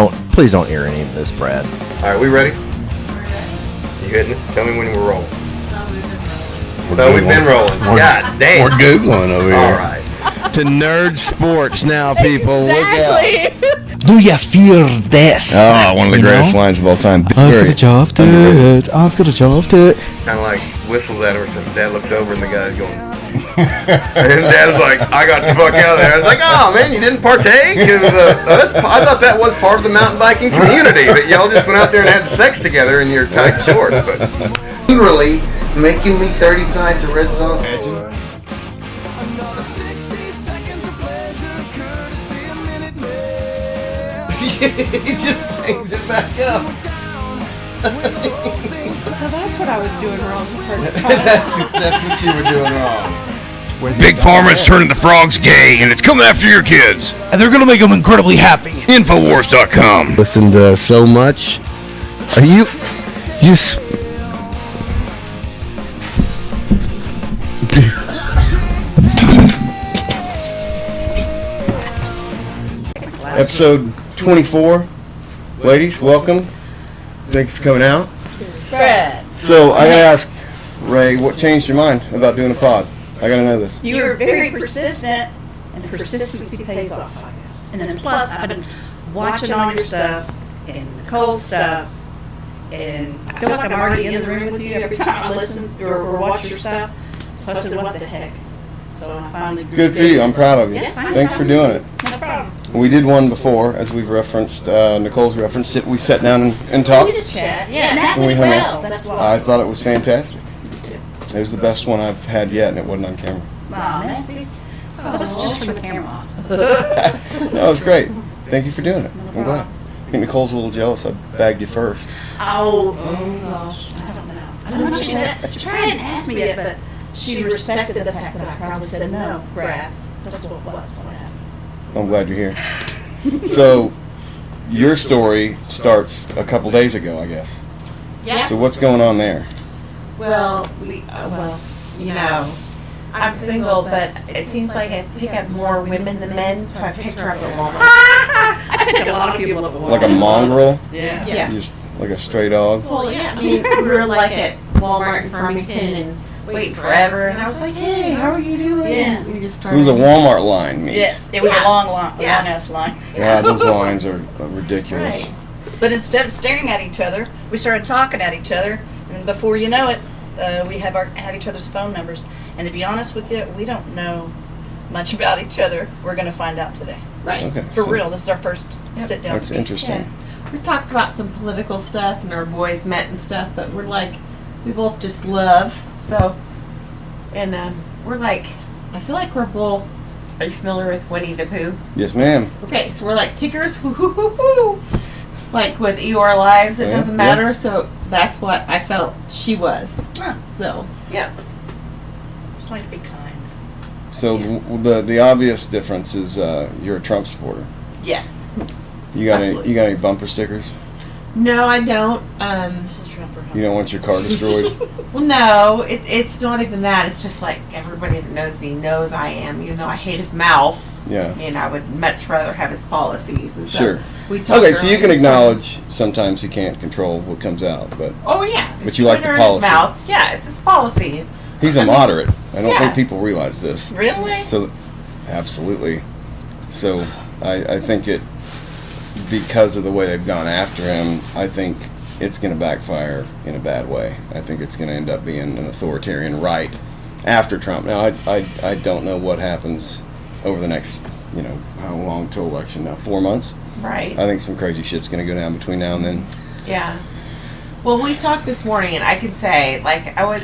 Please don't hear any of this, Brad. All right, we ready? You hitting it? Tell me when we're rolling. No, we've been rolling. God damn. We're Googling over here. All right. To nerd sports now, people. Exactly. Look out. Do you fear death? Oh, one of the greatest lines of all time. I've got a job to it. I've got a job to it. Kind of like whistles at her, so Dad looks over and the guy's going. And Dad's like, I got the fuck out of there. I was like, oh man, you didn't partake? I thought that was part of the mountain biking community, that y'all just went out there and had sex together in your tight shorts. But Literally making me 30 sides of red sauce. He just takes it back up. So that's what I was doing wrong the first time. that's what you were doing wrong. Big Pharma's turning the frogs gay, and it's coming after your kids. And they're going to make them incredibly happy. Infowars.com. Listened to so much. Are you... episode 24. Ladies, welcome. Thank you for coming out. Brad, So I gotta ask, Ray, what changed your mind about doing a pod? I gotta know this. you were very persistent, and persistency pays off, I guess. And then plus, I've been watching all your stuff and Nicole's stuff, and I feel like I'm already in the room with you every time I listen or watch your stuff. So I said, what the heck? So I finally Good for you. I'm proud of you. Yes, I'm Thanks for proud of doing it. No problem. We did one before, as we've referenced. Nicole's referenced it. We sat down and talked. We just chat. Yeah, and that And we went hung well. out. That's why. I thought it was fantastic. It was the best one I've had yet, and it wasn't on camera. Wow, man. See, this is just for the camera. No, it was great. Thank you for doing it. I'm glad. I think Nicole's a little jealous. I bagged you first. Oh gosh. I don't know. I don't know what she said. She tried and asked me yet, but she respected the fact that I probably said no, Brad. That's what happened. I'm glad you're here. So, your story starts a couple days ago, I guess. Yeah. So what's going on there? Well, you know, I'm single, but it seems like I pick up more women than men, so I picked her up at Walmart. I picked a lot of people up at Like a mongrel? Yeah. Yeah. Just like a stray dog? Well, yeah. I mean, we were like at Walmart in Farmington and waiting forever, and I was like, "Hey, how are you doing?" Yeah. We just So it was a Walmart line, me. Yes, it was Yeah. a long line, Yeah. long ass line. Yeah, those lines are ridiculous. Right. But instead of staring at each other, we started talking at each other, and before you know it, we have each other's phone numbers. And to be honest with you, we don't know much about each other. We're going to find out today. Right. Okay. For so real, this is our first sit down. That's interesting. Yeah. We talked about some political stuff, and our boys met and stuff, but we're like, we both just love, so, and we're like, I feel like we're both, are you familiar with Winnie the Pooh? Yes, ma'am. Okay, so we're like tickers, hoo hoo hoo hoo. Like with Eeyore lives, it Yeah, doesn't matter. So that's what I felt she was. Huh. So yeah, Just like to be kind. So the obvious difference is you're a Trump supporter. yes. You got Absolutely. any bumper stickers? No, I don't. This is Trump or You don't want your car destroyed? Well, no, it's not even that. It's just like everybody that knows me knows I am. Even though I hate his mouth, Yeah. and I would much rather have his policies. And so Sure. We talked Okay, so you earlier can this acknowledge sometimes he can't control what comes out, but Oh yeah, But you like the Twitter in his policy. mouth. Yeah, it's his policy. he's a moderate. I don't Yeah. think people realize this. Really? So, absolutely. So, I think it, because of the way they've gone after him, I think it's going to backfire in a bad way. I think it's going to end up being an authoritarian right after Trump. Now, I don't know what happens over the next, how long till election now? 4 months? Right. I think some crazy shit's going to go down between now and then. Yeah. Well, we talked this morning, and I could say, like, I'm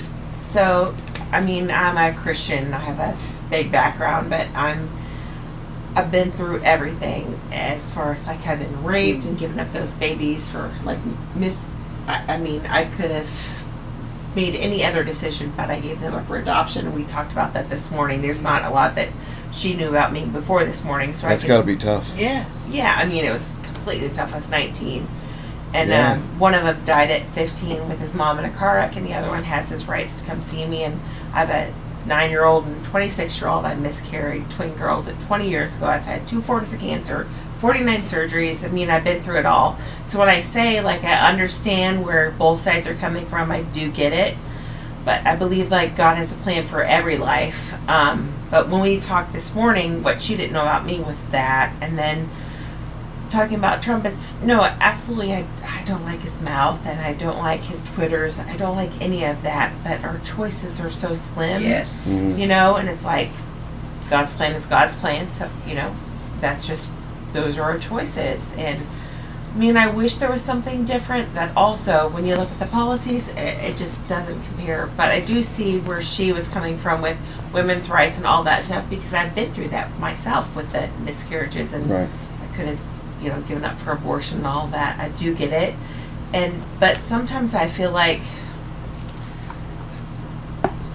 a Christian. I have a big background, but I've been through everything as far as, like, I've been raped and given up those babies for, like, I could have made any other decision, but I gave them up for adoption, and we talked about that this morning. There's not a lot that she knew about me before this morning, so That's got to be tough. Yes. Yeah, it was completely tough. I was 19. And Yeah. one of them died at 15 with his mom in a car wreck, and the other one has his rights to come see me. And I have a 9-year-old and 26-year-old. I miscarried twin girls at 20 years ago. I've had 2 forms of cancer, 49 surgeries. I mean, I've been through it all. So when I say, like, I understand where both sides are coming from, I do get it. But I believe, like, God has a plan for every life. But when we talked this morning, what she didn't know about me was that. And then talking about Trump, no, absolutely, I don't like his mouth, and I don't like his Twitters. I don't like any of that. But our choices are so slim. Yes. You know, and it's like, God's plan is God's plan. So, you know, that's just, those are our choices. And I mean, I wish there was something different, that also, when you look at the policies, it just doesn't compare. But I do see where she was coming from with women's rights and all that stuff, because I've been through that myself with the miscarriages, and Right. I could have, you know, given up for abortion and all that. I do get it. But sometimes I feel like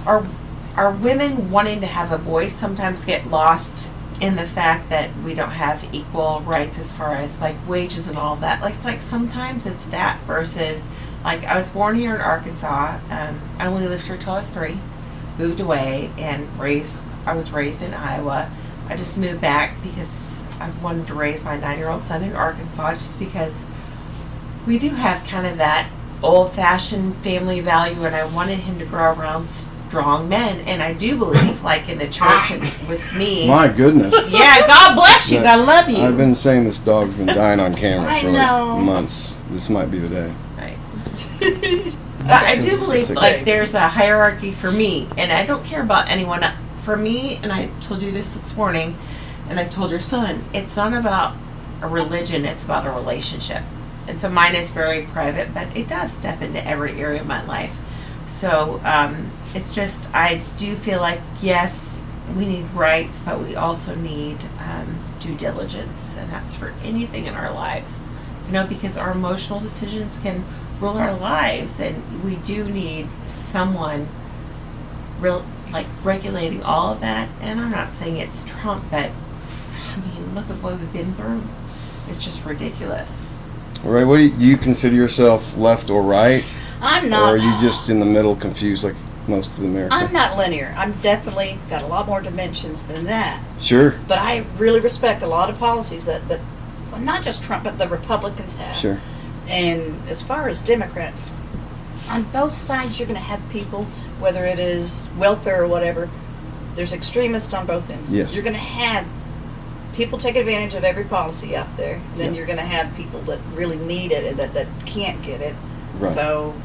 our women wanting to have a voice sometimes get lost in the fact that we don't have equal rights as far as like wages and all that. Like, it's like sometimes it's that versus, like, I was born here in Arkansas. I only lived here till I was 3, moved away, and I was raised in Iowa. I just moved back because I wanted to raise my 9-year-old son in Arkansas, just because we do have kind of that old-fashioned family value, and I wanted him to grow around strong men. And I do believe, like in the church and with me. My goodness. Yeah, God bless you. Yeah, God love you. I've been saying this dog's been dying on camera I for know. like months. This might be the day. Right. But I do believe, like, there's a hierarchy for me, and I don't care about anyone. For me, and I told you this morning, and I told your son, it's not about a religion, it's about a relationship. And so mine is very private, but it does step into every area of my life. So it's just, I do feel like, yes, we need rights, but we also need due diligence, and that's for anything in our lives. You know, because our emotional decisions can rule our lives, and we do need someone regulating all of that. And I'm not saying it's Trump, but I mean, look at what we've been through. It's just ridiculous. All right, what do you consider yourself, left or right? I'm not. Or are you just in the middle, confused like most of America? I'm not linear. I'm definitely got a lot more dimensions than that. Sure. But I really respect a lot of policies that well, not just Trump, but the Republicans have. Sure. And as far as Democrats, on both sides, you're going to have people, whether it is welfare or whatever, there's extremists on both ends. Yes. You're going to have people take advantage of every policy out there. Then Yeah. you're going to have people that really need it and that can't get it. Right. So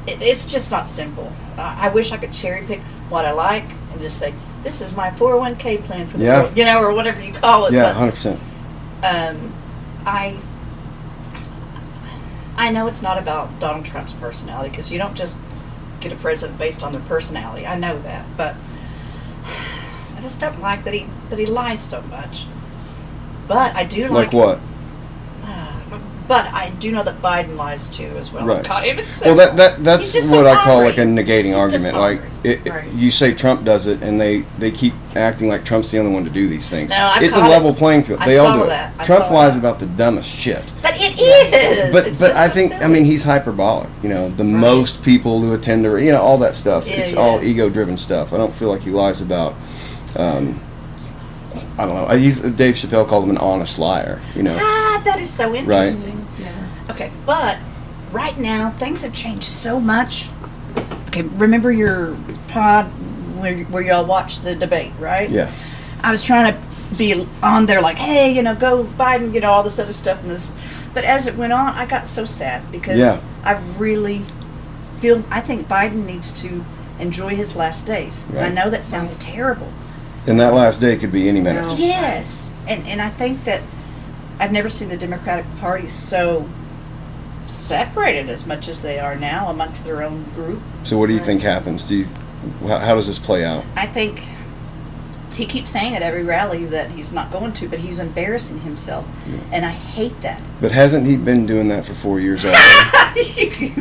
it's just not simple. I wish I could cherry pick what I like and just say, this is my 401k plan for the Yeah. world, you know, or whatever you call it. Yeah, But, 100%. I know it's not about Donald Trump's personality, because you don't just get a president based on their personality. I know that, but I just don't like that he lies so much. But I do Like what? But I do know that Biden lies too, as well. Right. I've caught him. Well, that's He's just so what I call ornery. like a negating He's just argument. Like, ornery. Right. you say Trump does it, and they keep acting like Trump's the only one to do these things. No, I've it's a caught level it. playing field. I They all saw do that. it. I Trump saw lies that. about the dumbest shit. But it is. But It's but just I so think silly. I mean he's hyperbolic. You know, the most people who attend to all that stuff. Yeah, it's yeah. all ego-driven stuff. I don't feel like he lies about. I don't know. Dave Chappelle called him an honest liar. You know. That is so interesting. Okay, but right now things have changed so much. Okay, remember your pod where y'all watched the debate, right? Yeah. I was trying to be on there like, hey, go Biden, all this other stuff and this. But as it went on, I got so sad because Yeah. I really I think Biden needs to enjoy his last days. And I Right. know that sounds terrible. And that last day could be any minute. No. Yes. And I think that I've never seen the Democratic Party so separated as much as they are now amongst their own group. So what do you think happens? How does this play out? I think he keeps saying at every rally that he's not going to, but he's embarrassing himself. Yeah. And I hate that. But hasn't he been doing that for 4 years already?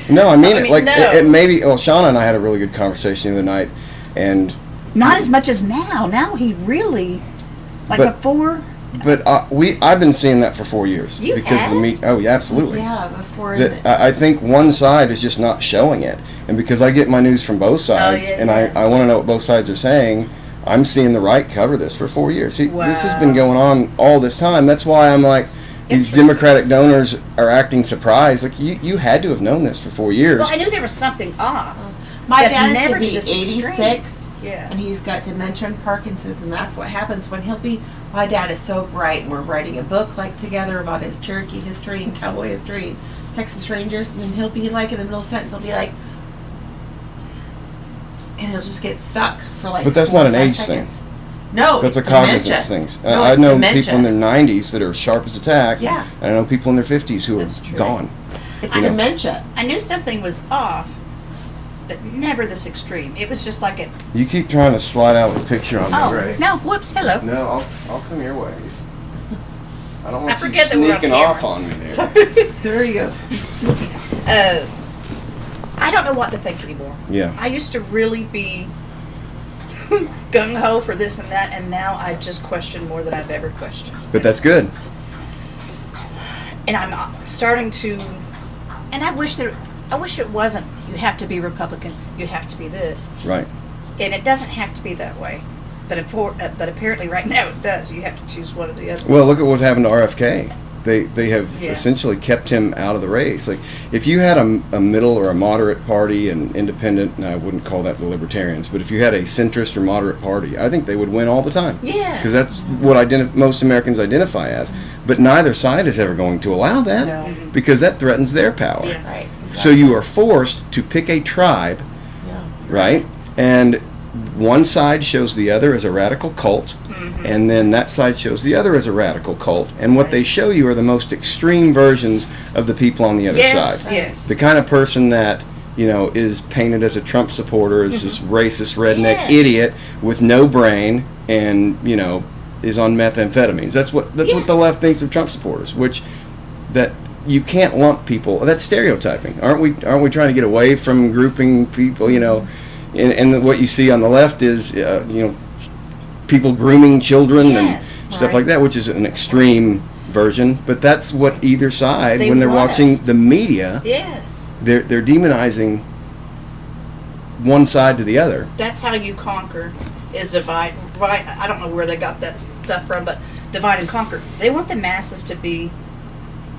No, I mean, no. it maybe. Well, Shauna and I had a really good conversation the other night, and Not as much as now. Now he really, But- before. but I've been seeing that for 4 years You because of the have? meet. Oh, yeah, absolutely. Yeah, before That I think one side is just not showing it, and because I get my news from both sides, yeah, and yeah. I want to know what both sides are saying. I'm seeing the right cover this for 4 years. This has Wow. been going on all this time. That's why I'm like, these Interesting. Democratic donors are acting surprised. Like, you had to have known this for 4 years. Well, I knew there was something off. My But dad never is to going to be this extreme. 86, Yeah. and he's got dementia and Parkinson's, and that's what happens when he'll be. My dad is so bright, and we're writing a book like together about his Cherokee history and cowboy history, and Texas Rangers, and then he'll be like in the middle of a sentence, he'll be like, and he'll just get stuck for like. But that's 4 or not an 5 age thing. seconds. No, That's a it's dementia. cognizance thing. No, I it's know dementia. people in their 90s that are sharp as a tack. Yeah. And I know people in their 50s who That's are true. gone. It's You know. dementia. I knew something was off, but never this extreme. It was just like it. You keep trying to slide out with a picture on me, Oh, Ray. no, whoops, hello. No, I'll come your way. I don't want I you forget that we're on sneaking camera. off on me there. There you go. I don't know what to think anymore. Yeah. I used to really be gung-ho for this and that, and now I just question more than I've ever questioned. But that's good. And I'm starting to, and I wish it wasn't, you have to be Republican, you have to be this. Right. And it doesn't have to be that way. But apparently right now it does. You have to choose one or the other. Well, look at what happened to RFK. They have Yeah. essentially kept him out of the race. Like, if you had a middle or a moderate party, and independent, and I wouldn't call that the Libertarians, but if you had a centrist or moderate party, I think they would win all the time. Yeah. Because that's what most Americans identify as. But neither side is ever going to allow that, No. because that threatens their power. Yes. Right. So you are forced to pick a tribe, Yeah. right? And one side shows the other as a radical cult, and then that side shows the other as a radical cult. And what they show you are the most extreme versions of the people on the other Yes, side. yes. The kind of person that, is painted as a Trump supporter, as this racist redneck Yes. idiot with no brain, and is on methamphetamines. That's what the left thinks of Trump supporters. Which that you can't lump people. That's stereotyping. Aren't we trying to get away from grouping people? And what you see on the left is people grooming children Yes, and stuff right. like that, which is an extreme version. But that's what either side, They when they're want watching us. the media, Yes. they're demonizing one side to the other. That's how you conquer, is divide. Right? I don't know where they got that stuff from, but divide and conquer. They want the masses to be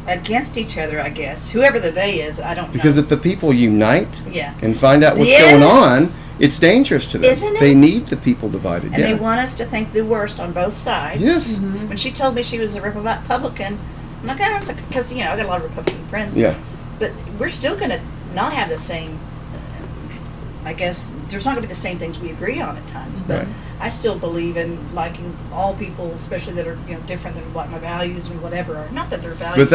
against each other, I guess. Whoever the they is, I don't know. Because if the people unite Yeah. and find out what's Yes. going on, it's dangerous to them. Isn't They it? need the people divided. And yeah. they want us to think the worst on both sides. Yes. When she told me she was a Republican, I'm like, because, I got a lot of Republican friends. Yeah. But we're still going to not have the same, I guess, there's not going to be the same things we agree on at times. But Right. I still believe in liking all people, especially that are, different than what my values and whatever are. Not that they're values. But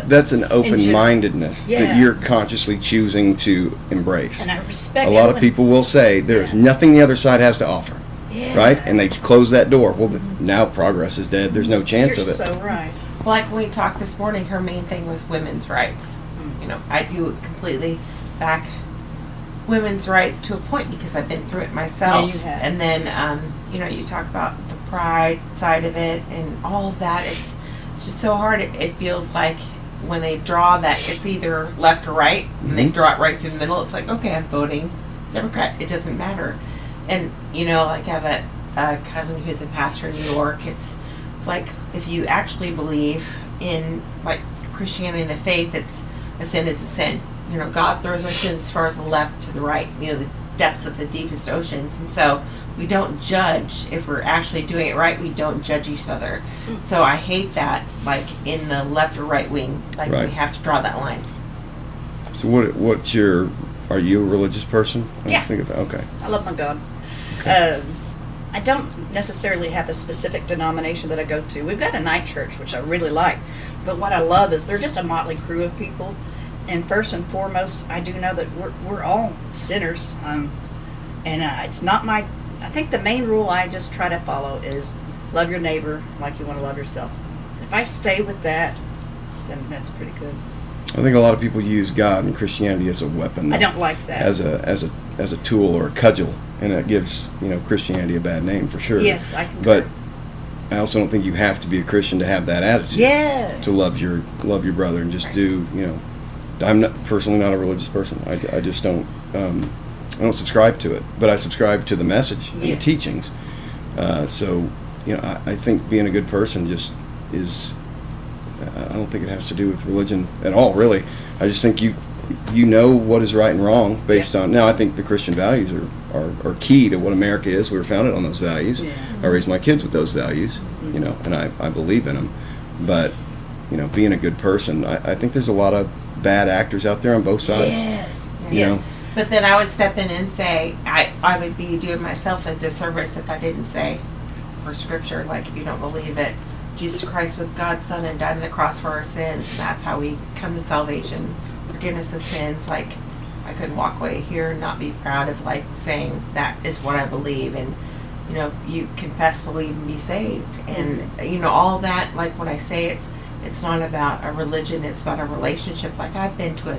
that's an general. open-mindedness that Yeah. you're consciously choosing to embrace. And I respect A lot of everyone. people will say there's Yeah. nothing the other side has to offer, Yeah. right? And they close that door. Well, now progress is dead. There's no chance You're of it. so right. Like when we talked this morning, her main thing was women's rights. I do completely back women's rights to a point because I've been through it myself. Yeah, you have. And then, you talk about the pride side of it and all of that. It's just so hard. It feels like when they draw that, it's either left or right, and they Mhm. draw it right through the middle. It's like, okay, I'm voting Democrat. It doesn't matter. And, like I have a cousin who's a pastor in New York. It's like if you actually believe in like Christianity and the faith, it's a sin is a sin. God throws our sins as far as the left to the right, the depths of the deepest oceans. And so we don't judge if we're actually doing it right. We don't judge each other. So I hate that, like in the left or right wing, like Right. we have to draw that line. So are you a religious person? Yeah. Okay. I love my God. I don't necessarily have a specific denomination that I go to. We've got a night church, which I really like. But what I love is they're just a motley crew of people. And first and foremost, I do know that we're all sinners. And it's not I think the main rule I just try to follow is love your neighbor like you want to love yourself. If I stay with that, then that's pretty good. I think a lot of people use God and Christianity as a weapon. I don't like that. As a tool or a cudgel, and it gives Christianity a bad name for sure. Yes, I can. But I also don't think you have to be a Christian to have that attitude. Yes. To love your brother and just do. I'm personally not a religious person. I just don't. I don't subscribe to it, but I subscribe to the message and the Yes. teachings. So, I think being a good person just is. I don't think it has to do with religion at all, really. I just think you know what is right and wrong based on. Now, I think the Christian values are key to what America is. We were founded on those values. Yeah. I raised my kids with those values, and I believe in them. But, being a good person, I think there's a lot of bad actors out there on both sides. Yes. You Yes. know? But then I would step in and say, I would be doing myself a disservice if I didn't say for scripture, like, if you don't believe that Jesus Christ was God's son and died on the cross for our sins, and that's how we come to salvation, forgiveness of sins. Like, I couldn't walk away here and not be proud of, like, saying that is what I believe. And, you confess, believe, and be saved. And, all that, like, when I say it's not about a religion, it's about a relationship. Like, I've been to a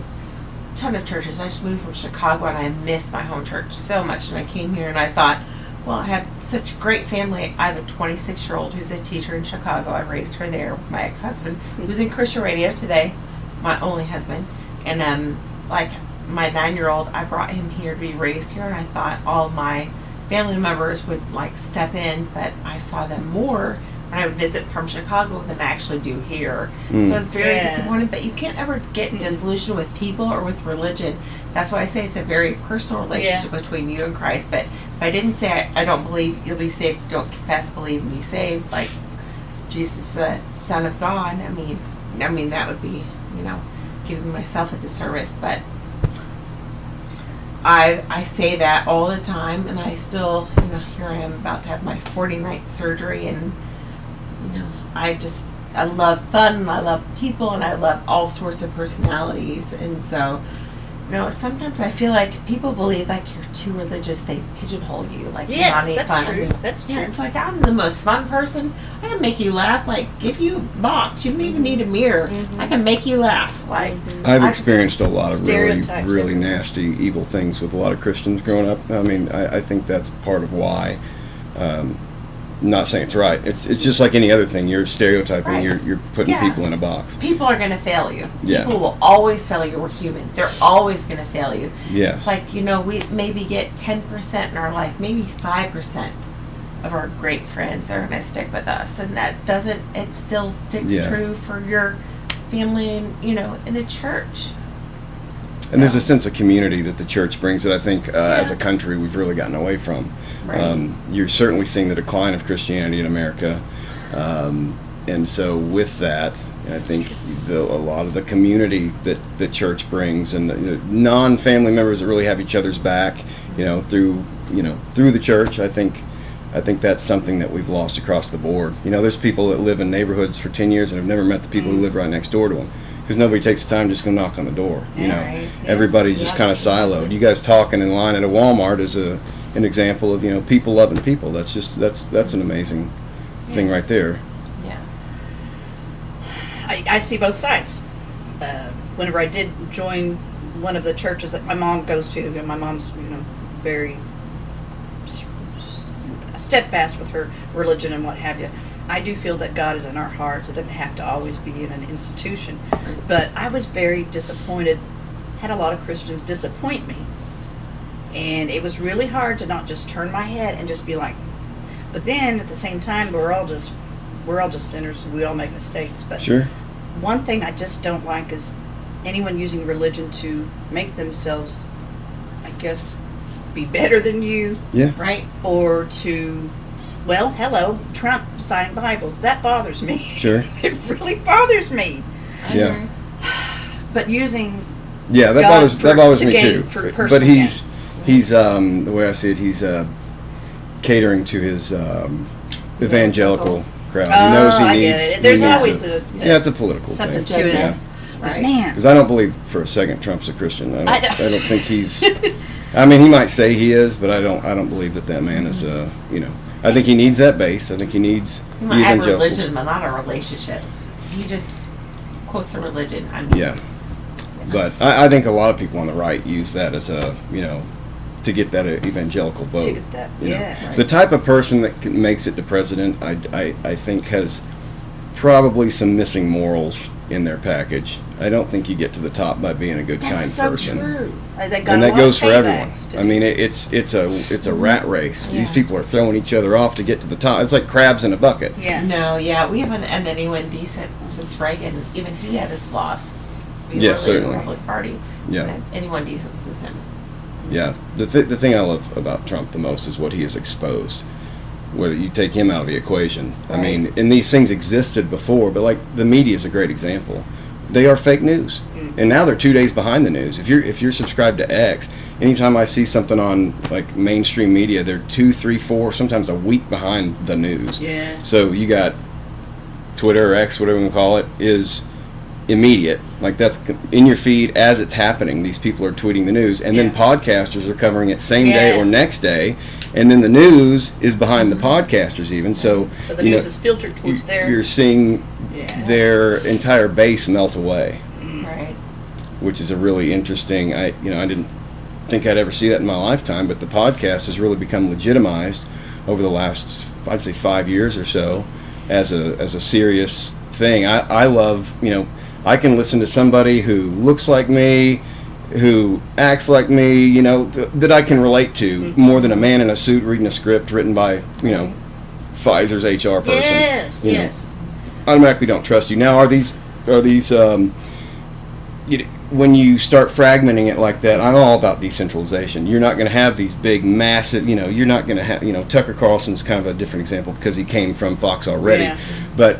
ton of churches. I just moved from Chicago and I miss my home church so much. And I came here and I thought, well, I have such a great family. I have a 26-year-old who's a teacher in Chicago. I raised her there with my ex-husband, who's in Christian radio today, my only husband. And like my 9-year-old, I brought him here to be raised here, and I thought all my family members would like step in, but I saw them more when I would visit from Chicago than I actually do here. So I was very disappointed, but you can't ever get disillusioned with people or with religion. That's why I say it's a very personal relationship between you and Christ. But if I didn't say I don't believe you'll be saved, don't confess, believe, and be saved, like Jesus, the Son of God, I mean that would be, giving myself a disservice. But I say that all the time, and I still, here I am about to have my 49th surgery, and I love fun, and I love people, and I love all sorts of personalities. And so, sometimes I feel like people believe like you're too religious, they pigeonhole you, like you're not any fun. True. That's true. It's like, I'm the most fun person. I can make you laugh, like give you box. You don't even need a mirror. I can make you laugh. Like I've experienced a lot of really, Stereotypes really everywhere. nasty, evil things with a lot of Christians growing up. I mean, I think that's part of why. Not saying it's right. It's just like any other thing. You're stereotyping. Right. You're putting Yeah. people in a box. people are going to fail you. Yeah. People will always fail you. We're human. They're always going to fail you. Yes. It's like, we maybe get 10% in our life, maybe 5% of our great friends are going to stick with us. And that doesn't, it still sticks true for your family and, in the church. And there's a sense of community that the church brings that I think as a country we've really gotten away from. Right. You're certainly seeing the decline of Christianity in America. And so with that, I think a lot of the community that the church brings and the non-family members that really have each other's back, through the church, I think that's something that we've lost across the board. There's people that live in neighborhoods for 10 years and have never met the people who live right next door to them. Because nobody takes the time just to knock on the door. Right. Everybody's just kind of siloed. You guys talking in line at a Walmart is an example of people loving people. That's an amazing thing right there. Yeah. I see both sides. Whenever I did join one of the churches that my mom goes to, and my mom's very steadfast with her religion and what have you. I do feel that God is in our hearts. It doesn't have to always be in an institution. But I was very disappointed, had a lot of Christians disappoint me. And it was really hard to not just turn my head and just be like, but then at the same time, we're all just sinners. We all make mistakes. But Sure. one thing I just don't like is anyone using religion to make themselves, I guess, be better than you, Yeah. Right. or to, well, hello, Trump signing Bibles. That bothers me. Sure. It really bothers me. Yeah. But using Yeah, that God bothers to me gain too. for But personal he's the way I see it, he's catering to his evangelical crowd. He knows he I needs. get it. There's he needs always it's a political something thing. to it. Yeah. But Right. man, Because I don't believe for a second Trump's a Christian. I I don't- don't think he's. I mean, he might say he is, but I don't believe that man is a. I think he needs that base. I think he needs You the might have evangelicals. religion, but not a relationship. He just quotes a religion. Yeah. But I think a lot of people on the right use that as a, to get that evangelical vote. to get that, you know. yeah. The type of person that makes it to president, I think has probably some missing morals in their package. I don't think you get to the top by being a good, kind so person. True. And that goes for everyone. I mean, it's a rat race. Yeah. These people are throwing each other off to get to the top. It's like crabs in a bucket. Yeah. No, yeah, we haven't had anyone decent since Reagan. Even he had his flaws. We Yeah, were certainly. The Republican Party. Yeah. Haven't had anyone decent since him. Yeah, the thing I love about Trump the most is what he has exposed. Whether you take him out of the equation, I Right. mean, and these things existed before, but like the media is a great example. They are fake news, and now they're 2 days behind the news. If you're subscribed to X, anytime I see something on like mainstream media, they're 2, 3, 4, sometimes a week behind the news. Yeah. So you got Twitter or X, whatever we call it, is immediate. Like that's in your feed as it's happening. These people are tweeting the news, and then Yeah. podcasters are covering it same day or Yes. next day, and then the news is behind the podcasters even. So So the you news know, is filtered towards their. you're seeing Yeah. their entire base melt away, Right. which is a really interesting. I didn't think I'd ever see that in my lifetime, but the podcast has really become legitimized over the last, I'd say, 5 years or so, as a serious thing. I love, I can listen to somebody who looks like me, who acts like me, that I can relate to more than a man in a suit reading a script written by, Pfizer's HR person. Yes. You know, Yes. automatically don't trust you. Now, are these when you start fragmenting it like that, I'm all about decentralization. You're not going to have these big, massive, you're not going to have, Tucker Carlson's kind of a different example because he came from Fox already. Yeah. But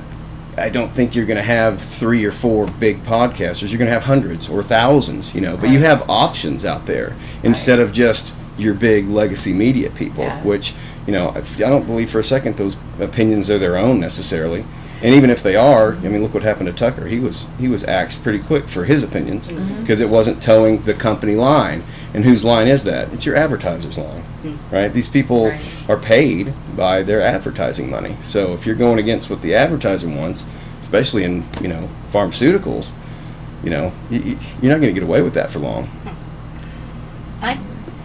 I don't think you're going to have 3 or 4 big podcasters. You're going to have hundreds or thousands, but you have options out there instead of just your big legacy media people, Yeah. which, I don't believe for a second those opinions are their own necessarily. And even if they are, I mean, look what happened to Tucker. He was axed pretty quick for his opinions because it wasn't towing the company line. And whose line is that? It's your advertiser's line, right? These people Right. are paid by their advertising money. So if you're going against what the advertiser wants, especially in pharmaceuticals, you're not going to get away with that for long.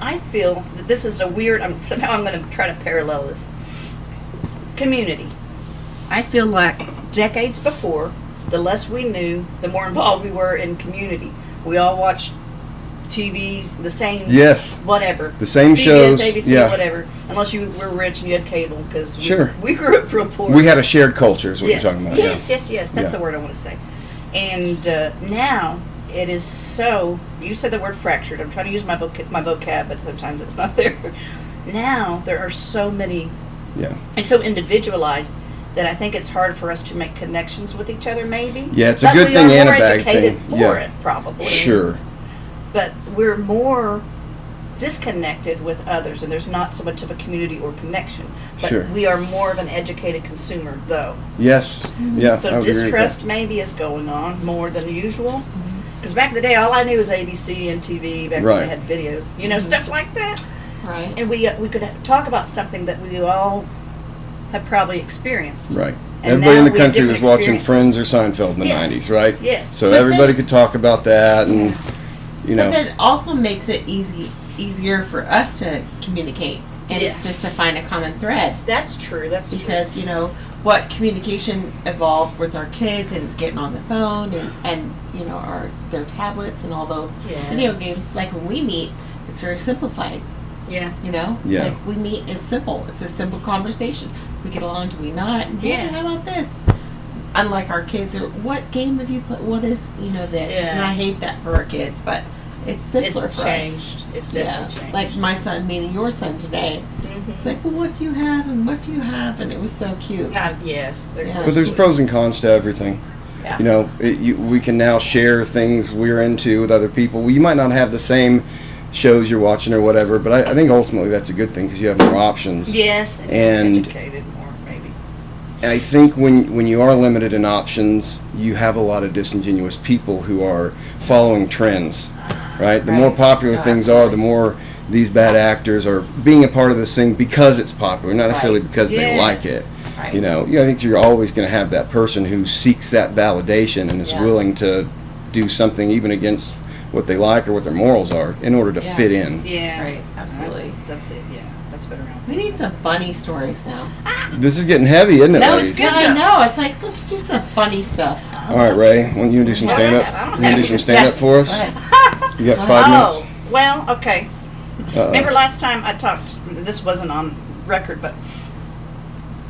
I feel that this is a weird. Somehow I'm going to try to parallel this. Community. I feel like decades before, the less we knew, the more involved we were in community. We all watched TVs, the same, Yes. whatever. The same CBS, shows, ABC, yeah. whatever. Unless you were rich and you had cable, because Sure. we grew up real poor. We had a shared culture is what yes. you're talking about. Yes, yeah. yes. That's Yeah. the word I want to say. And now it is so. You said the word fractured. I'm trying to use my vocab, but sometimes it's not there. Now there are so many. Yeah. It's so individualized that I think it's hard for us to make connections with each other. Maybe. Yeah, it's a But good we thing are and more a bad educated thing. For Yeah. it, probably. Sure. But we're more disconnected with others, and there's not so much of a community or connection. But Sure. we are more of an educated consumer, though. Yes. Yeah. I So would agree with that. distrust maybe is going on more than usual. Because back in the day, all I knew was ABC and TV. Back when Right. they had videos, stuff like that. Right. And we could talk about something that we all have probably experienced. Right. And Everybody in now the we have country was different watching Friends or experiences. Seinfeld in the Yes. 90s, right? Yes. So But everybody then- could talk about that, and But then it also makes it easier for us to communicate and Yeah. just to find a common thread. That's true. That's true. Because what communication evolved with our kids and getting on the phone and their tablets and all those Yeah. video games. Like when we meet, it's very simplified. Yeah. Yeah. It's like we meet, it's simple. It's a simple conversation. We get along, do we not? And Yeah. hey, how about this? Unlike our kids, or what game have you played? What is this? Yeah. And I hate that for our kids, but it's simpler It's for changed. us. It's definitely changed. Like my son meeting your son today. Mhm. It's like, well, what do you have and what do you have? And it was so cute. Yes. Yeah. But there's pros and cons to everything. Yeah. We can now share things we're into with other people. You might not have the same shows you're watching or whatever, but I think ultimately that's a good thing because you have more options. Yes. And- educated more, maybe. I think when you are limited in options, you have a lot of disingenuous people who are following trends, right? The more Right. popular Oh, things are, the more these bad actors are being a part of this thing because it's popular, not necessarily Right. because they Yes. like it. Right. I think you're always going to have that person who seeks that validation and is Yeah. willing to do something even against what they like or what their morals are in order to Yeah. fit in. Yeah. Right, absolutely. That's it. Yeah. That's been around. We need some funny stories now. This is getting heavy, isn't it, No, ladies? it's good. I know. It's like, let's do some funny stuff. All right, Ray. Want you to do some stand up? I don't You want to do some stand up Yes. for us? Go ahead. You got 5 Oh, minutes. well, okay. Uh-oh. Remember last time I talked, this wasn't on record, but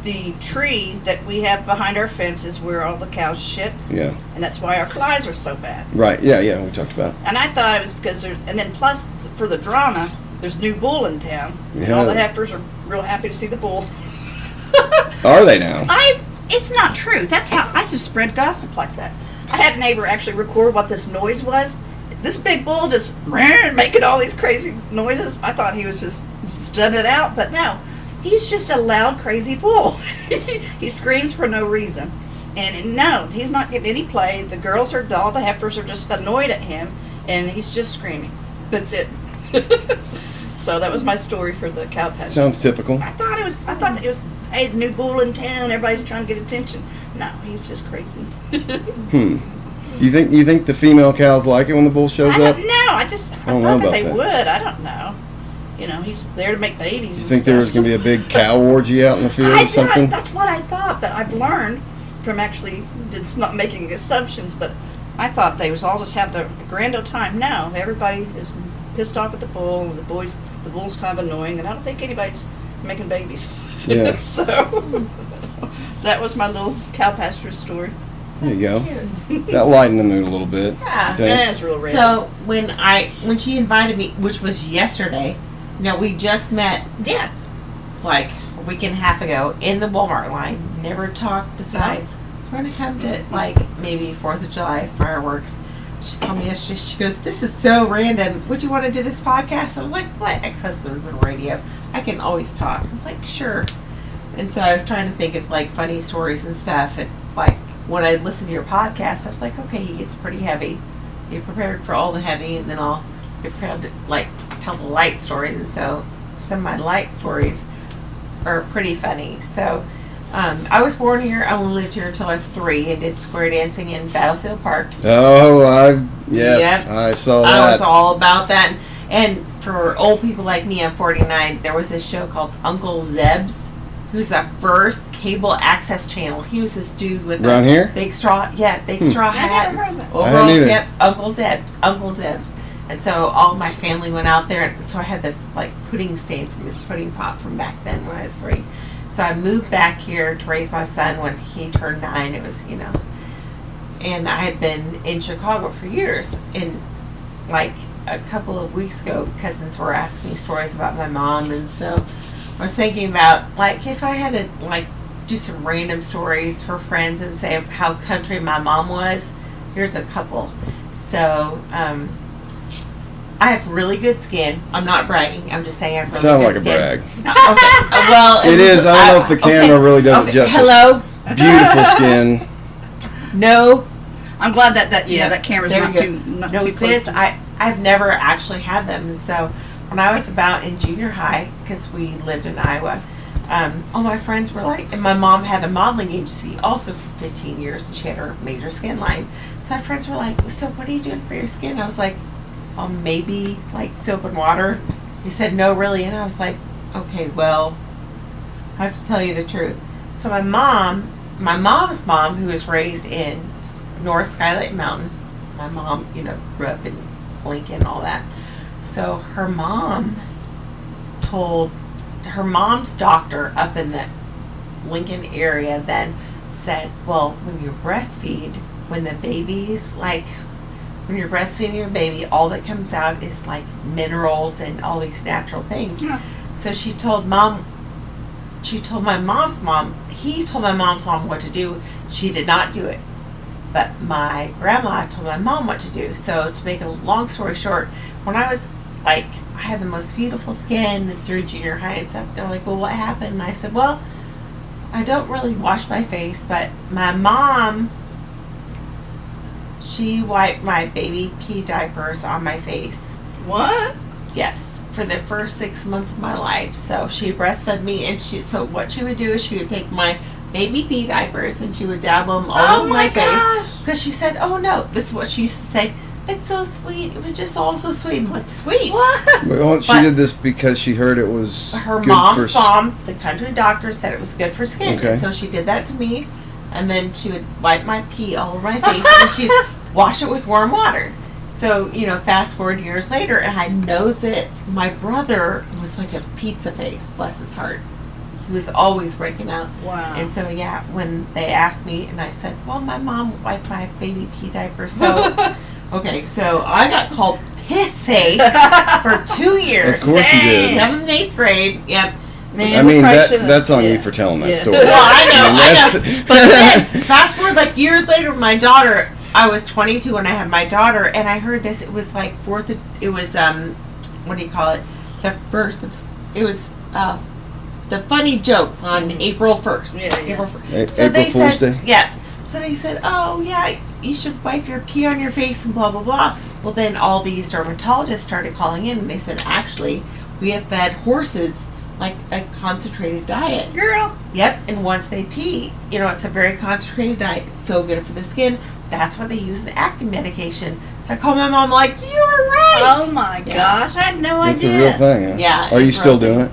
the tree that we have behind our fence is where all the cows shit, Yeah. and that's why our flies are so bad. Right. Yeah. We talked about. And I thought it was because and then plus for the drama, there's new bull in town. And Yeah. all the heifers are real happy to see the bull. Are they now? It's not true. That's how I just spread gossip like that. I had a neighbor actually record what this noise was. This big bull just making all these crazy noises. I thought he was just stunned it out, but no. He's just a loud, crazy bull. He screams for no reason. And no, he's not getting any play. The girls are, all the heifers are just annoyed at him, and he's just screaming. That's it. So that was my story for the cow pasture. Sounds typical. I thought that it was, hey, the new bull in town, everybody's trying to get attention. No, he's just crazy. You think the female cows like it when the bull shows I up? don't know. I don't know thought that about they that. would. I don't know. You know, he's there to make babies. You think there was going to be a big cow orgy out in the field or something? That's what I thought, but I've learned from actually just not making assumptions, but I thought they was all just having a grand old time. No, everybody is pissed off at the bull, and the bull's kind of annoying, and I don't think anybody's making babies. Yeah. So that was my little cow pasture story. There you go. That lightened the mood a little bit. Yeah. Okay. That's real rare. So when she invited me, which was yesterday, we just met yeah. like a week and a half ago in the Walmart line. Never talked besides we're gonna come to like maybe 4th of July fireworks. She called me yesterday. She goes, "This is so random. Would you want to do this podcast?" I was like, "My ex-husband's on radio. I can always talk." I'm like, "Sure." And so I was trying to think of like funny stories and stuff. And like when I listened to your podcast, I was like, "Okay, he gets pretty heavy. You're prepared for all the heavy, and then I'll be prepared to like tell the light stories." And so some of my light stories are pretty funny. So I was born here. I only lived here until I was 3 and did square dancing in Battlefield Park. Oh, Yep. I saw I was that. all about that. And for old people like me, I'm 49, there was this show called Uncle Zeb's, who's the first cable access channel. He was this dude with Around a here? big straw straw I hat. never heard of that. I hadn't Overalls, either. yep, Uncle Zeb's. And so all my family went out there, and so I had this like pudding stain from this pudding pot from back then when I was 3. So I moved back here to raise my son when he turned 9. It was, and I had been in Chicago for years. And like a couple of weeks ago, cousins were asking me stories about my mom, and so I was thinking about like if I had to like do some random stories for friends and say how country my mom was. Here's a couple. So I have really good skin. I'm not bragging. I'm just saying I have really Sound good like a skin. brag. Okay. Well, It is. I don't know if the camera really does it justice. Hello. Beautiful skin. No. I'm glad that camera's There not you too go. not No, too close. sis, I've never actually had them, and so when I was about in junior high, because we lived in Iowa, all my friends were like, and my mom had a modeling agency also for 15 years, and she had her major skin line. So my friends were like, "So what are you doing for your skin?" I was like, maybe like soap and water. He said, "No, really," and I was like, "Okay, well, I have to tell you the truth." So my mom's mom, who was raised in North Skylight Mountain, my mom, grew up in Lincoln, all that. So her mom told her mom's doctor up in the Lincoln area then said, well, when you breastfeed, when the baby's like, when you're breastfeeding your baby, all that comes out is like minerals and all these natural things. Yeah. So she told my mom's mom, he told my mom's mom what to do. She did not do it. But my grandma told my mom what to do. So to make a long story short, when I was like, I had the most beautiful skin through junior high and stuff, they're like, well, what happened? And I said, well, I don't really wash my face, but my mom, she wiped my baby pee diapers on my face. What? Yes, for the first 6 months of my life. So she breastfed me, and so what she would do is she would take my baby pee diapers and she would dab them all over my face. Because she said, oh no, this is what she used to say, it's so sweet. It was just all so sweet. I'm like, sweet. What? Well, she But- did this because she heard it was Her good mom's for mom, the country doctor, said it was good for skin. Okay. And so she did that to me. and then she would wipe my pee all over my face, and she'd wash it with warm water. So, fast forward years later, and I had no zits. My brother was like a pizza face, bless his heart. He was always breaking out. Wow. And so, when they asked me, and I said, well, my mom wiped my baby pee diaper, so... Okay, so I got called piss face for 2 years. Of course you did. 7th and 8th grade, yep. Man, I mean, we probably that's on should've- you for telling that Yeah. story. Well, I mean, know. But then, fast forward like years later, my daughter, I was 22 when I had my daughter, and I heard this. It was like what do you call it? It was the funny jokes on April 1st. Yeah. April 1st. April they Fool's said, Day? Yeah. So they said, oh, yeah, you should wipe your pee on your face and blah, blah, blah. Well, then all these dermatologists started calling in, and they said, actually, we have fed horses like a concentrated diet. Girl. Yep, and once they pee, it's a very concentrated diet. It's so good for the skin. That's why they use the acne medication. I called my mom like, you were right. Oh my Yeah. gosh, I had no It's idea. a real thing, huh? Yeah, Are you it's still real doing it?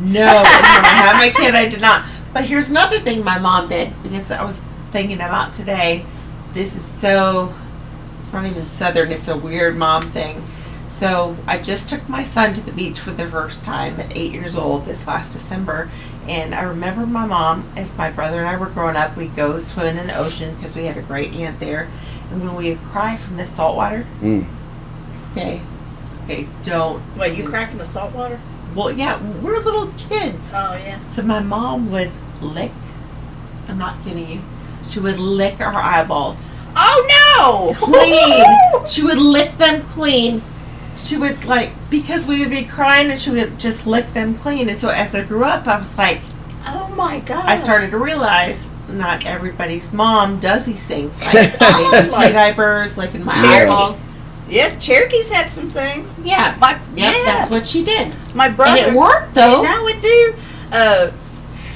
No, when I had my kid, I did not. But here's another thing my mom did, because I was thinking about today. This is it's not even Southern, it's a weird mom thing. So I just took my son to the beach for the first time at 8 years old this last December. And I remember my mom, as my brother and I were growing up, we'd go swimming in the ocean because we had a great aunt there. And when we would cry from the salt water, okay, don't. Wait, you crack in the salt water? Well, yeah, we're little kids. Oh, yeah. So my mom would lick, I'm not kidding you, she would lick our eyeballs Oh, no! clean. She would lick them clean. She would, because we would be crying, and she would just lick them clean. And so as I grew up, I was like, Oh, my God. I started to realize not everybody's mom does these things. It's almost Licking like diapers, licking my Cherokee. eyeballs. Yeah, Cherokee's had some things. Yeah. Yeah. That's what she did. My brother. And it worked, though. Now it do.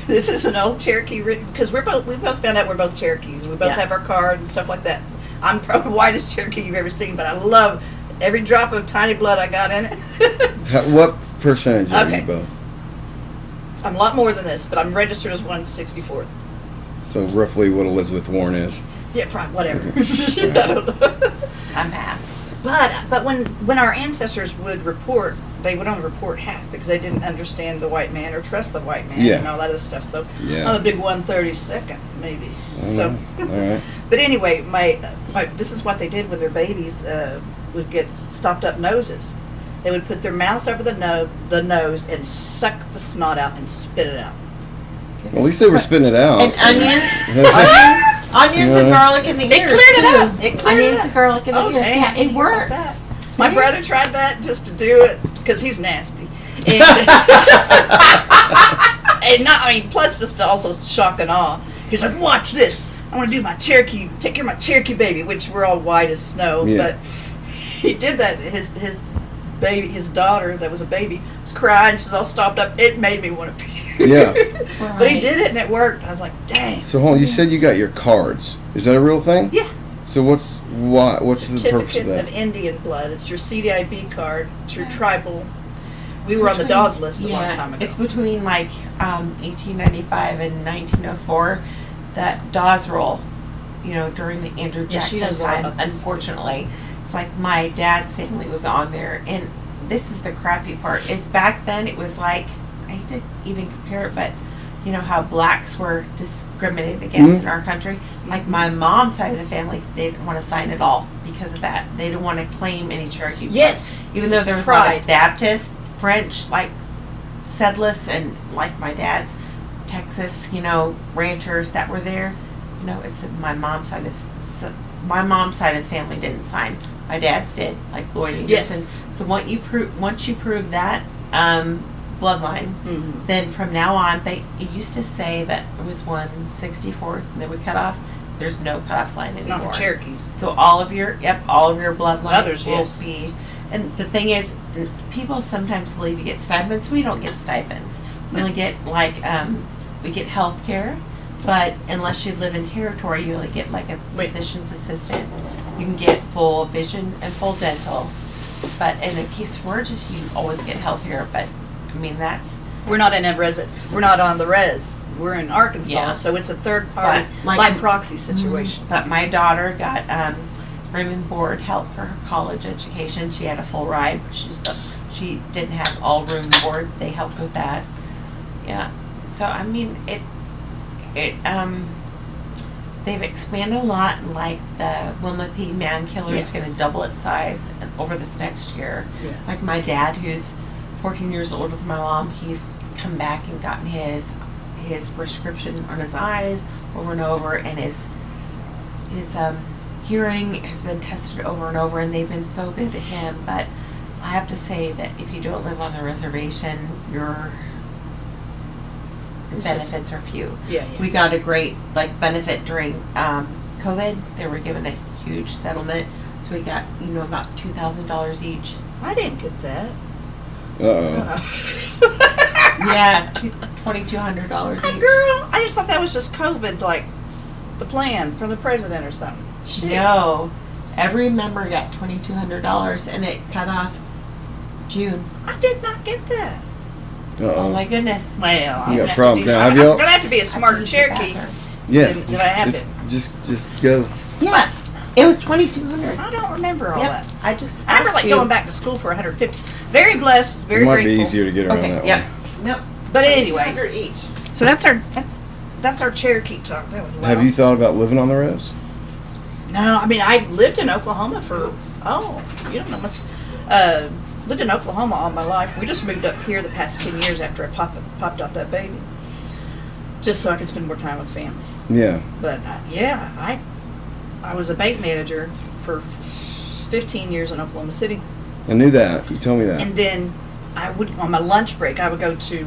This is an old Cherokee written because we both found out we're both Cherokees. We both Yeah. have our card and stuff like that. I'm probably the whitest Cherokee you've ever seen, but I love every drop of tiny blood I got in it. What percentage are Okay. you both? I'm a lot more than this, but I'm registered as 1/64th. So roughly what Elizabeth Warren is. Yeah, probably whatever. I don't know. I'm half. But when our ancestors would report, they would only report half because they didn't understand the white man or trust the white man Yeah. and all that other stuff. So Yeah. I'm a big 1/32nd maybe. So, All right. but anyway, my this is what they did with their babies would get stopped up noses. They would put their mouths over the nose and suck the snot out and spit it out. Well, at least they were spitting it out. And onions, That's onions and Yeah. garlic in the It ears, cleared it too. up. It cleared it Onions up. and garlic in the Oh, ears. dang. Yeah, it How works. about that? My See? brother tried that just to do it because he's nasty. And, plus just also shock and awe. He's like, watch this. I want to do my Cherokee, take care of my Cherokee baby, which we're all white as snow. Yeah. But he did that. His baby, his daughter that was a baby, was crying. She's all stopped up. It made me want to puke. Yeah. But he did it and it worked. I was like, dang. So hold on, you said you got your cards. Is that a real thing? Yeah. So what's the purpose of Certificate that? of Indian blood. It's your CDIB card. It's your tribal. We were on the between- Dawes list a long time ago. It's between 1895 and 1904 that Dawes roll, during the Andrew Yeah, she Jackson knows all time. about this, too. Unfortunately, it's like my dad's family was on there, and this is the crappy part. Is back then it was like, I hate to even compare it, but how blacks were discriminated against in our country. Like my mom's side of the family, they didn't want to sign at all because of that. They didn't want to claim any Cherokee blood. Yes. Even though there was a lot Pride. of Baptist, French, settlers, and like my dad's Texas, ranchers that were there. It's my mom's side of the family didn't sign. My dad's did, like Lloyd Anderson. Yes. So once you prove that bloodline, Mhm. then from now on, it used to say that it was 1/64th, and they would cut off. There's no cutoff line anymore. Not for Cherokees. So all of your bloodlines Others, will yes. be. And the thing is, people sometimes believe you get stipends. We don't get stipends. We only get we get health care, but unless you live in territory, you only get a Wait. physician's assistant. You can get full vision and full dental, but in a case of emergency, you always get health care. But that's We're not in a res. We're not on the res. we're in Arkansas, Yeah. so it's a third party But, by proxy situation. But my daughter got room and board help for her college education. She had a full ride. She didn't have all room and board. They helped with that. Yeah. So I mean, they've expanded a lot. And like the Wilma P. Man Killer is going to double its size over this next year. Yeah. Like my dad, who's 14 years older than my mom, he's come back and gotten his prescription on his eyes over and over, and his hearing has been tested over and over, and they've been so good to him. But I have to say that if you don't live on the reservation, your benefits are few. Yeah. We got a great benefit during COVID. They were given a huge settlement, so we got about $2,000 each. I didn't get that. Yeah, $2,200 each. Girl, I just thought that was just COVID, like the plan from the president or something. Shit. No, every member got $2,200, and it cut off June. I did not get that. Oh my goodness! Well, You got problems now. Have y'all? I'm gonna have to be a smart Cherokee. Yeah. Did I have it? Just go. Yeah, it was $2,200. I don't remember all Yep, that. I just I remember asked you. going back to school for 150. Very blessed, very It might grateful. be easier to get around Okay, that yep, one. nope. But anyway, $200 each. so that's our Cherokee talk. That was loud. Have you thought about living on the res? No, I mean I lived in Oklahoma for you don't know lived in Oklahoma all my life. We just moved up here the past 10 years after I popped out that baby, just so I could spend more time with family. Yeah. But yeah, I was a bank manager for 15 years in Oklahoma City, I knew that. You told me that. and then I would on my lunch break I would go to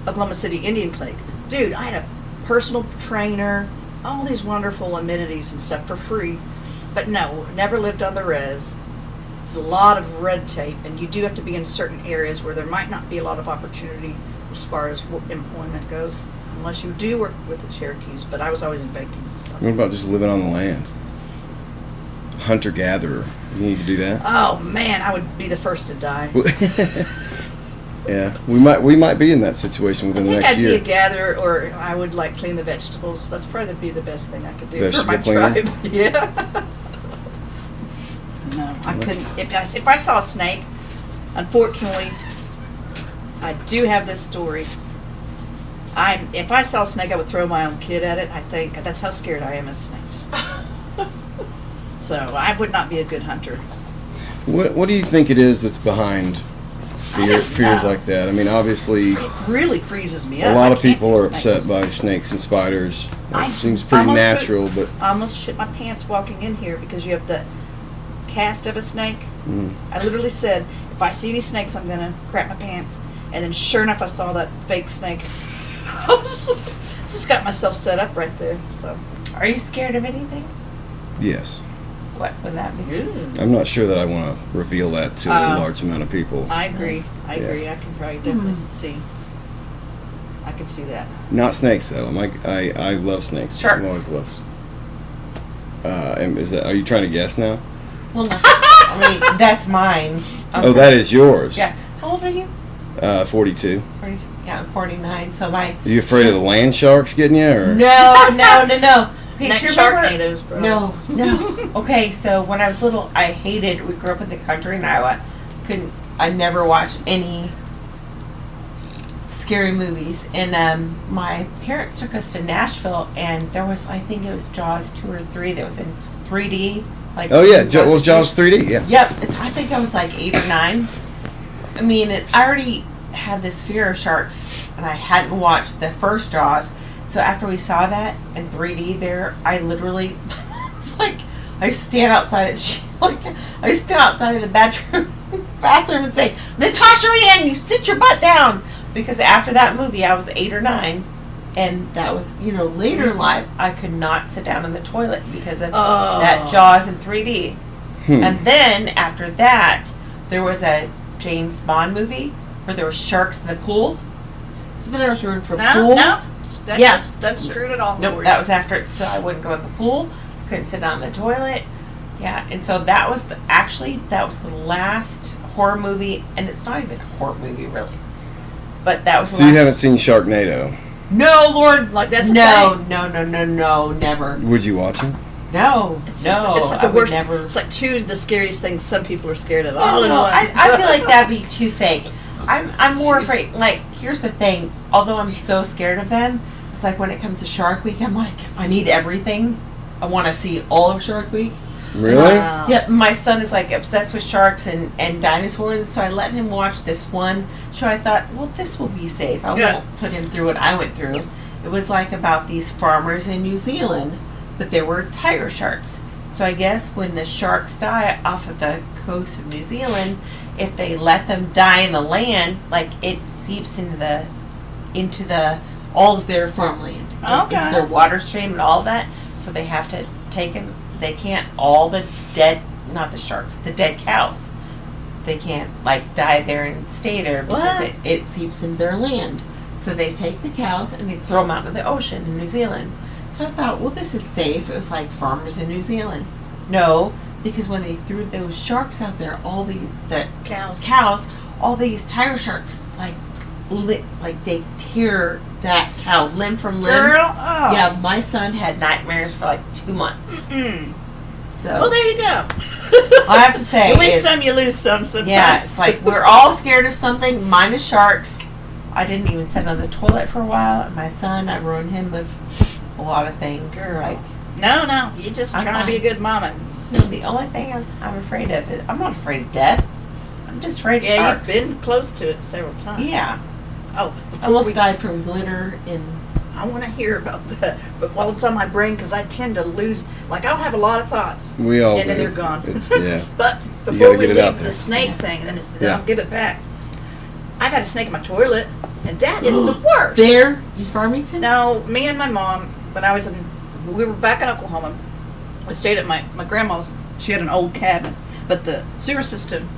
Oklahoma City Indian Clinic. Dude, I had a personal trainer, all these wonderful amenities and stuff for free. But no, never lived on the res. It's a lot of red tape, and you do have to be in certain areas where there might not be a lot of opportunity as far as employment goes, unless you do work with the Cherokees. But I was always in banking. So. What about just living on the land? Hunter-gatherer. You need to do that? Oh man, I would be the first to die. Yeah. We might be in that situation within I the think next I'd year. be a gatherer, or I would clean the vegetables. That's probably be the best thing I could do for my Vegetable cleaner? tribe. Yeah. No, I couldn't. If I saw a snake, unfortunately, I do have this story. If I saw a snake, I would throw my own kid at it. I think that's how scared I am of snakes. So I would not be a good hunter. What do you think it is that's behind fears like that? I mean, obviously, It really freezes me up. a lot I of can't people do are snakes. upset by snakes and spiders. I It seems pretty almost natural, but I almost shit my pants walking in here because you have the cast of a snake. mm, I literally said, if I see any snakes, I'm gonna crap my pants. And then sure enough, I saw that fake snake. Just got myself set up right there. So. Are you scared of anything? yes. What would that be? I'm not sure that I want to reveal that to a large amount of people. I agree. I Yeah. agree. I can probably definitely see. I can see that. Not snakes though. I love snakes. Sharks. I've always loved. And are you trying to guess now? Well, no. I mean, that's mine. Oh, that is yours. Yeah. How old are you? 42. 42. Yeah, I'm 49. So my. Are you afraid of the land sharks getting you, or? No. Okay, Next do you remember- Sharknadoes, bro. No. Okay, so when I was little, we grew up in the country in Iowa. I never watched any scary movies. And my parents took us to Nashville, and there was, I think it was Jaws 2 or 3 that was in 3D. Like, Oh yeah, Jaws 3D. Yeah. Yep, I think I was like 8 or 9. I mean, I already had this fear of sharks, and I hadn't watched the first Jaws. So after we saw that in 3D there, I literally, it's like, I stand outside I stand outside of the bathroom and say, Natasha Ann, you sit your butt down. Because after that movie, I was 8 or 9. And that was, later in life, I could not sit down in the toilet because of that Jaws in 3D. And then after that, there was a James Bond movie where there were sharks in the pool. So then I was room for pools. No. That Yeah. just doesn't screw it all. Nope, that was after it, so I wouldn't go in the pool. Couldn't sit down in the toilet. Yeah, and so that was the last horror movie, and it's not even a horror movie really. But that was. So you haven't seen Sharknado? No, Lord. Like, that's a no, thing. no, never. Would you watch him? No, It's no. just, it's like the I would worst. never. It's like two of the scariest things some people are scared of. No, All in no, one. I feel like that'd be too fake. I'm more Jeez. afraid. Like, here's the thing. Although I'm so scared of them, it's like when it comes to Shark Week, I'm like, I need everything. I want to see all of Shark Week. Really? Wow. Yep, my son is like obsessed with sharks and dinosaurs, so I let him watch this one show. I thought, well, this will be safe. I Yeah. won't put him through what I went through. It was like about these farmers in New Zealand, but there were tiger sharks. So I guess when the sharks die off of the coast of New Zealand, if they let them die in the land, like it seeps into the all of their farmland, Okay. into their water stream and all that. So they have to take them. They can't all the dead, not the sharks, the dead cows. They can't like die there and stay there because What? it seeps into their land. So they take the cows and they throw them out into the ocean in New Zealand. So I thought, well, this is safe. It was like farmers in New Zealand. No, because when they threw those sharks out there, all the cows, all these tiger sharks, like they tear that cow limb from limb. Girl, oh. Yeah, my son had nightmares for like 2 months. Mm. So Well, there you go. I have to say, You win it's- some, you lose some sometimes. yeah, it's like we're all scared of something. Minus sharks. I didn't even sit on the toilet for a while. And my son, I ruined him with a lot of things. Girl. Like, No, you just I'm trying to be a fine. good mama. no, the only thing I'm afraid of is I'm not afraid of death. I'm just afraid of Yeah, sharks. you've been close to it several times. Yeah, Oh, I before almost we died from glitter in. I want to hear about that, but while it's on my brain, because I tend to lose. Like, I'll have a lot of thoughts, We all and then do. they're gone. Yeah. But You before gotta we get it out leave there. the snake thing, then Yeah. I'll give it back. I've had a snake in my toilet, and that is the worst. There in Farmington? No, me and my mom, when I was we were back in Oklahoma. We stayed at my grandma's. She had an old cabin, but the sewer system,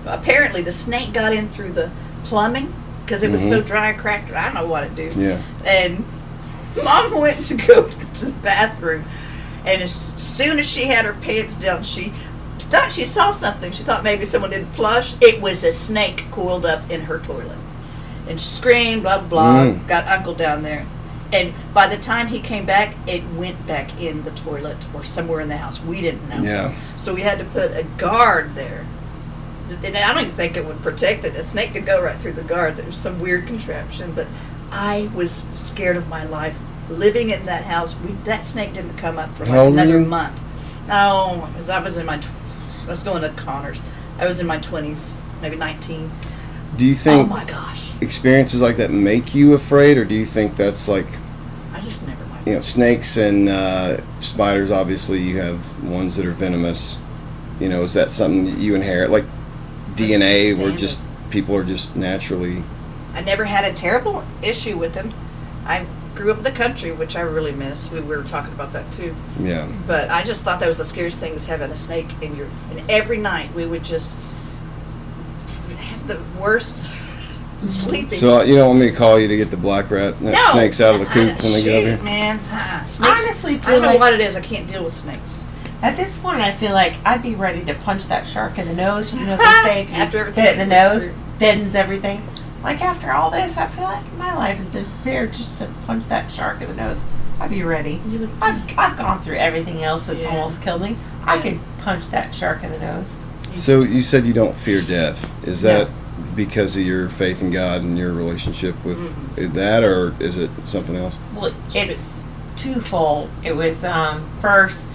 apparently the snake got in through the plumbing because it was so dry and cracked. I don't know what it do. Yeah. And Mom went to go to the bathroom, and as soon as she had her pants down, she thought she saw something. She thought maybe someone didn't flush. It was a snake coiled up in her toilet. And she screamed, blah, blah, got Uncle down there. And by the time he came back, it went back in the toilet or somewhere in the house. We didn't know. Yeah. So we had to put a guard there. And I don't even think it would protect it. A snake could go right through the guard. There's some weird contraption. But I was scared of my life living in that house. That snake didn't come up for How like old were another you? month. No, because I was in my, I was going to Connors. I was in my 20s, maybe 19. Do you Oh think my gosh. experiences like that make you afraid, or do you think that's like, I just never liked you know, snakes and spiders? Obviously, you have ones that are venomous. You know, is that something that you inherit, like DNA, can't where stand just people are just naturally? I never had a terrible issue with them. I grew up in the country, which I really miss. We were talking about that too. Yeah. But I just thought that was the scariest thing, is having a snake in your. And every night we would just have the worst sleeping. So you don't want me to call you to get the black rat snakes out of the coop when they get over Shoot, here? man. Snakes, Honestly, I feel don't know like what it is. I can't deal with snakes. at this point, I feel like I'd be ready to punch that shark in the nose. You know what they say? If you After everything hit it in the you've been nose, through. deadens everything. Like after all this, I feel like my life has been prepared just to punch that shark in the nose. I'd be ready. You would I've gone through everything else that's Yeah. almost killed me. I could punch that shark in the nose. So you said you don't fear death. Is No. that because of your faith in God and your relationship with that, or is it something else? Well, it's twofold. It was first,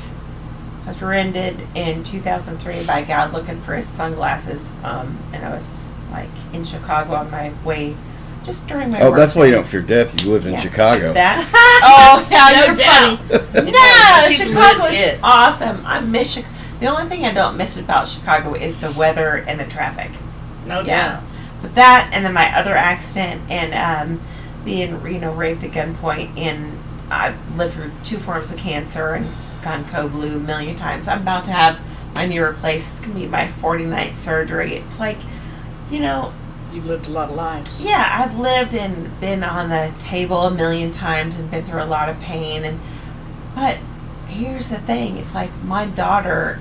I was rented in 2003 by God looking for his sunglasses, and I was like in Chicago on my way, just during my Oh, work that's why you day. don't fear death. You live in Yeah. Chicago. That? Oh, yeah, No you're doubt. funny. No, She's Chicago lived is it. awesome. I miss Chicago. The only thing I don't miss about Chicago is the weather and the traffic. No Yeah. doubt. But that, and then my other accident, and being, raped at gunpoint, and I've lived through 2 forms of cancer and gone co-blue a million times. I'm about to have my knee replaced. It's going to be my 49th surgery. It's like, You've lived a lot of lives. yeah, I've lived and been on the table a million times and been through a lot of pain. But here's the thing. It's like my daughter,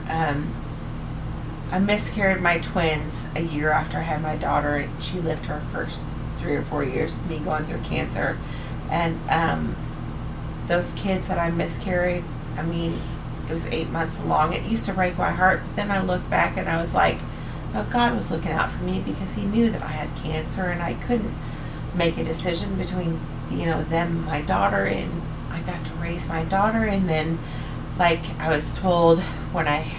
I miscarried my twins a year after I had my daughter. She lived her first 3 or 4 years with me going through cancer. And those kids that I miscarried, I mean, it was 8 months along. It used to break my heart. But then I looked back and I was like, oh, God was looking out for me because he knew that I had cancer and I couldn't make a decision between, them and my daughter. And I got to raise my daughter. And then, like I was told when I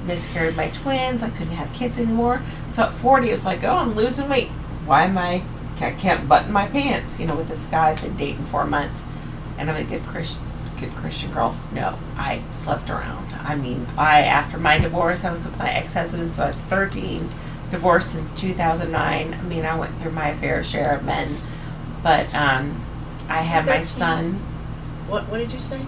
miscarried my twins, I couldn't have kids anymore. So at 40, it was like, oh, I'm losing weight. Why am I can't button my pants, with this guy I've been dating 4 months. And I'm a good Christian girl. No, I slept around. I mean, after my divorce, I was with my ex-husband, so I was 13, divorced since 2009. I mean, I went through my fair share of men. But I had my son. What did you say?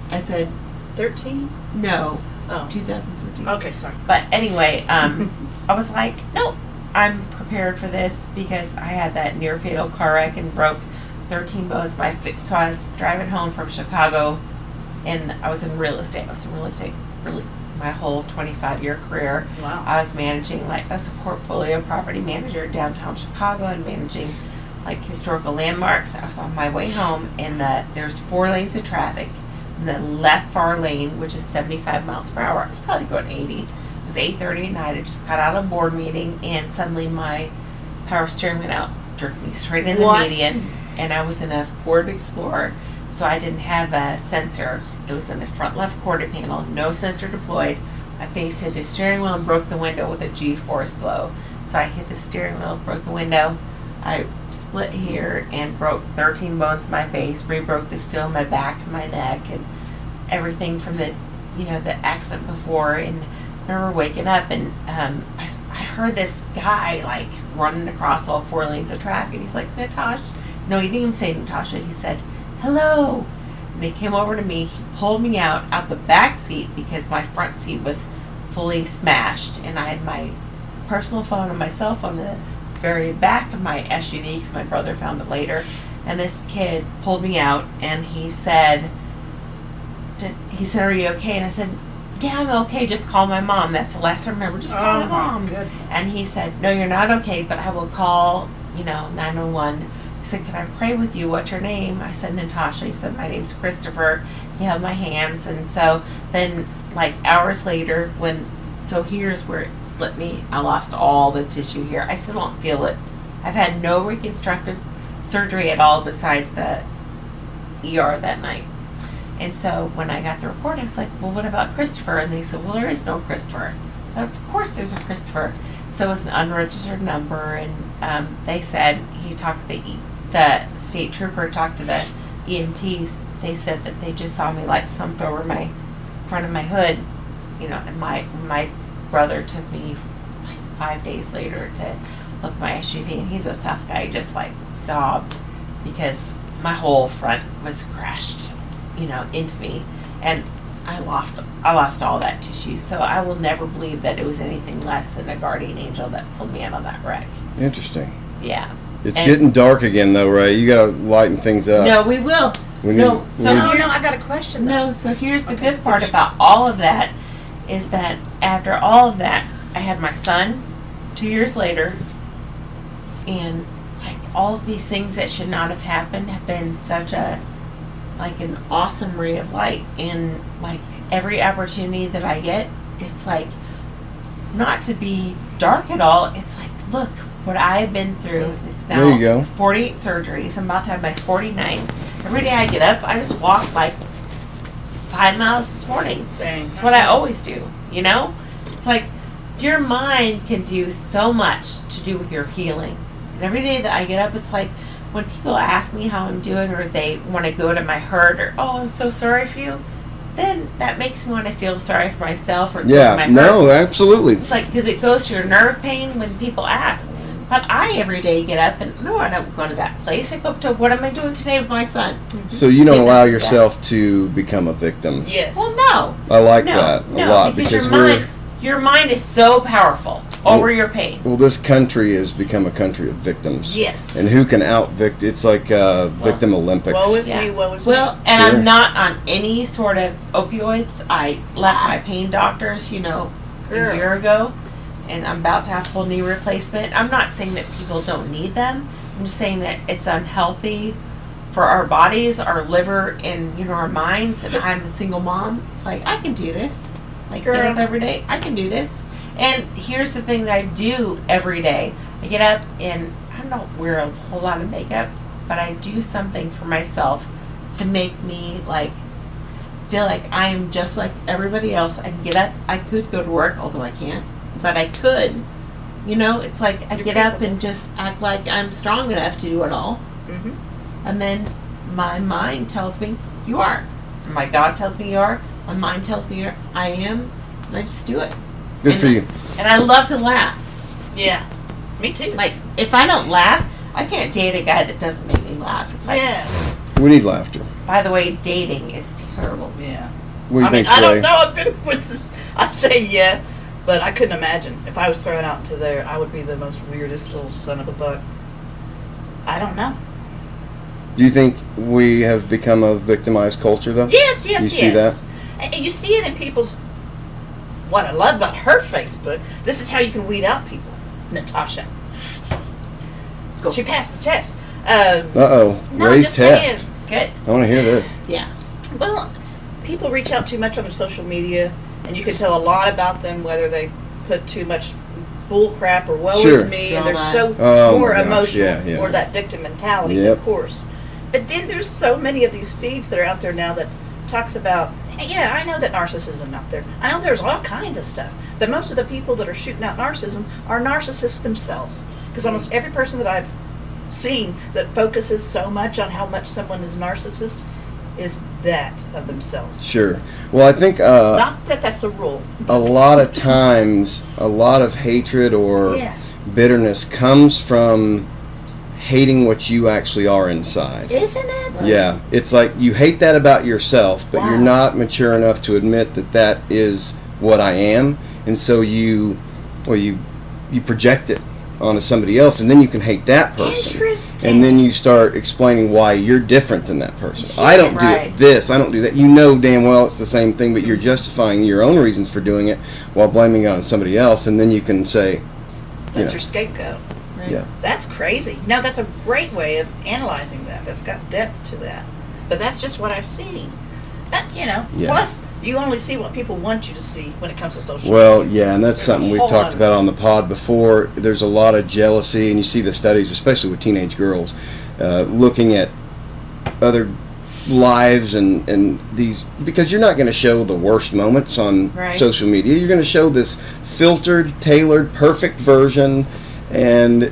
I said 13? no. Oh. 2013. Okay, sorry. But anyway, I was like, nope, I'm prepared for this because I had that near fatal car wreck and broke 13 bones. So I was driving home from Chicago, and I was in real estate. I was in real estate really my whole 25-year career. Wow. I was managing like as a portfolio property manager downtown Chicago and managing like historical landmarks. I was on my way home, and there's 4 lanes of traffic. In the left far lane, which is 75 miles per hour, I was probably going 80. It was 8:30 at night. I just got out of a board meeting, and suddenly my power steering went out, jerked me straight in the median, and I was in a Ford Explorer, so I didn't have a sensor. It was in the front left quarter panel, no sensor deployed. My face hit the steering wheel and broke the window with a G-force blow. So I hit the steering wheel, broke the window. I split here and broke 13 bones in my face, re-broke the steel in my back and my neck and everything from the accident before. And I remember waking up and I heard this guy like running across all 4 lanes of traffic. He's like, Natasha. No, he didn't even say Natasha. He said, hello. And he came over to me. He pulled me out the back seat because my front seat was fully smashed. And I had my personal phone and my cell phone in the very back of my SUV because my brother found it later. And this kid pulled me out and he said, are you okay? And I said, yeah, I'm okay. Just call my mom. That's the last I remember. Just call my mom. Goodness. And he said, no, you're not okay, but I will call, 911. He said, can I pray with you? What's your name? I said, Natasha. He said, my name's Christopher. He held my hands. And so then, like, hours later, here's where it split me. I lost all the tissue here. I still don't feel it. I've had no reconstructive surgery at all besides the ER that night. And so when I got the report, I was like, well, what about Christopher? And they said, well, there is no Christopher. So of course there's a Christopher. So it was an unregistered number, and they said he talked to the state trooper, talked to the EMTs. They said that they just saw me like slumped over my front of my hood, and my brother took me like 5 days later to look at my SUV, and he's a tough guy, just like sobbed because my whole front was crashed, into me, and I lost all that tissue. So I will never believe that it was anything less than a guardian angel that pulled me out of that wreck. Interesting. Yeah. It's getting dark again, though, Ray. You gotta lighten things up. No, we will. I've got a question. No, so here's the good part about all of that is that after all of that, I had my son 2 years later, and like all of these things that should not have happened have been such an awesome ray of light. And like every opportunity that I get, it's like not to be dark at all. It's like, look what I've been through. It's now There you go. 48 surgeries. I'm about to have my 49th. Every day I get up, I just walk like 5 miles this morning. Dang. It's what I always do, It's like your mind can do so much to do with your healing. And every day that I get up, it's like when people ask me how I'm doing, or they want to go to my hurt, or, oh, I'm so sorry for you, then that makes me want to feel sorry for myself or go to my hurt. Absolutely. It's like, because it goes to your nerve pain when people ask. But I every day get up and, no, I don't go to that place. I go up to, what am I doing today with my son? So you don't allow yourself to become a victim. Yes. Well, no. I like that a lot because your mind is so powerful over your pain. Well, this country has become a country of victims. Yes. And who can out-vict? It's like victim Olympics. Woe is Yeah. me, woe is Well, me. and Sure. I'm not on any sort of opioids. I left my pain doctors, a year ago, and I'm about to have full knee replacement. I'm not saying that people don't need them. I'm just saying that it's unhealthy for our bodies, our liver, and our minds. And I'm a single mom. It's like I can do this. Like get up every day. I can do this. And here's the thing that I do every day. I get up and I don't wear a whole lot of makeup, but I do something for myself to make me like feel like I am just like everybody else. I can get up. I could go to work, although I can't, but I could. It's like I get up and just act like I'm strong enough to do it all. Mm-hmm. And then my mind tells me you are. My God tells me you are. My mind tells me I am. And I just do it. Good for you. And I love to laugh. Yeah, me too. Like, if I don't laugh, I can't date a guy that doesn't make me laugh. It's like, yeah. We need laughter. By the way, dating is terrible. Yeah. What do you think, I don't Ray? know. I've been with this. I'd say yeah, but I couldn't imagine if I was thrown out into there. I would be the most weirdest little son of a buck. I don't know. Do you think we have become a victimized culture, though? Yes. You see that? And you see it in people's. What I love about her Facebook. This is how you can weed out people. Natasha. Go. She passed the test. Uh-oh. No, Ray's just test. Good. I want to hear this. Yeah. Well, people reach out too much on their social media, and you can tell a lot about them whether they put too much bull crap or woe Sure. is me, and they're Drama. so Oh, more my gosh. emotional, Yeah. or that victim mentality, Yep. of course. But then there's so many of these feeds that are out there now that talks about, hey, yeah, I know that narcissism out there. I know there's all kinds of stuff. But most of the people that are shooting out narcissism are narcissists themselves. Because almost every person that I've seen that focuses so much on how much someone is a narcissist is that of themselves. Sure. Well, I think Not that that's the rule. a lot of times, a lot of hatred or Yeah. bitterness comes from hating what you actually are inside. Isn't it? Yeah, it's like you hate that about yourself, but you're Wow. not mature enough to admit that that is what I am, and so you project it onto somebody else, and then you can hate that person. Interesting. And then you start explaining why you're different than that person. I don't do Right. this, I don't do that. You know damn well it's the same thing, but you're justifying your own reasons for doing it while blaming it on somebody else, and then you can say, That's know. your scapegoat. Right. yeah. That's crazy. No, that's a great way of analyzing that. That's got depth to that. But that's just what I've seen. But, Yeah. plus, you only see what people want you to see when it comes to social Well, media. yeah, and that's There's something a we've whole talked lot of- about on the pod before. There's a lot of jealousy, and you see the studies, especially with teenage girls, looking at other lives and these, because you're not going to show the worst moments on Right. social media. You're going to show this filtered, tailored, perfect version, and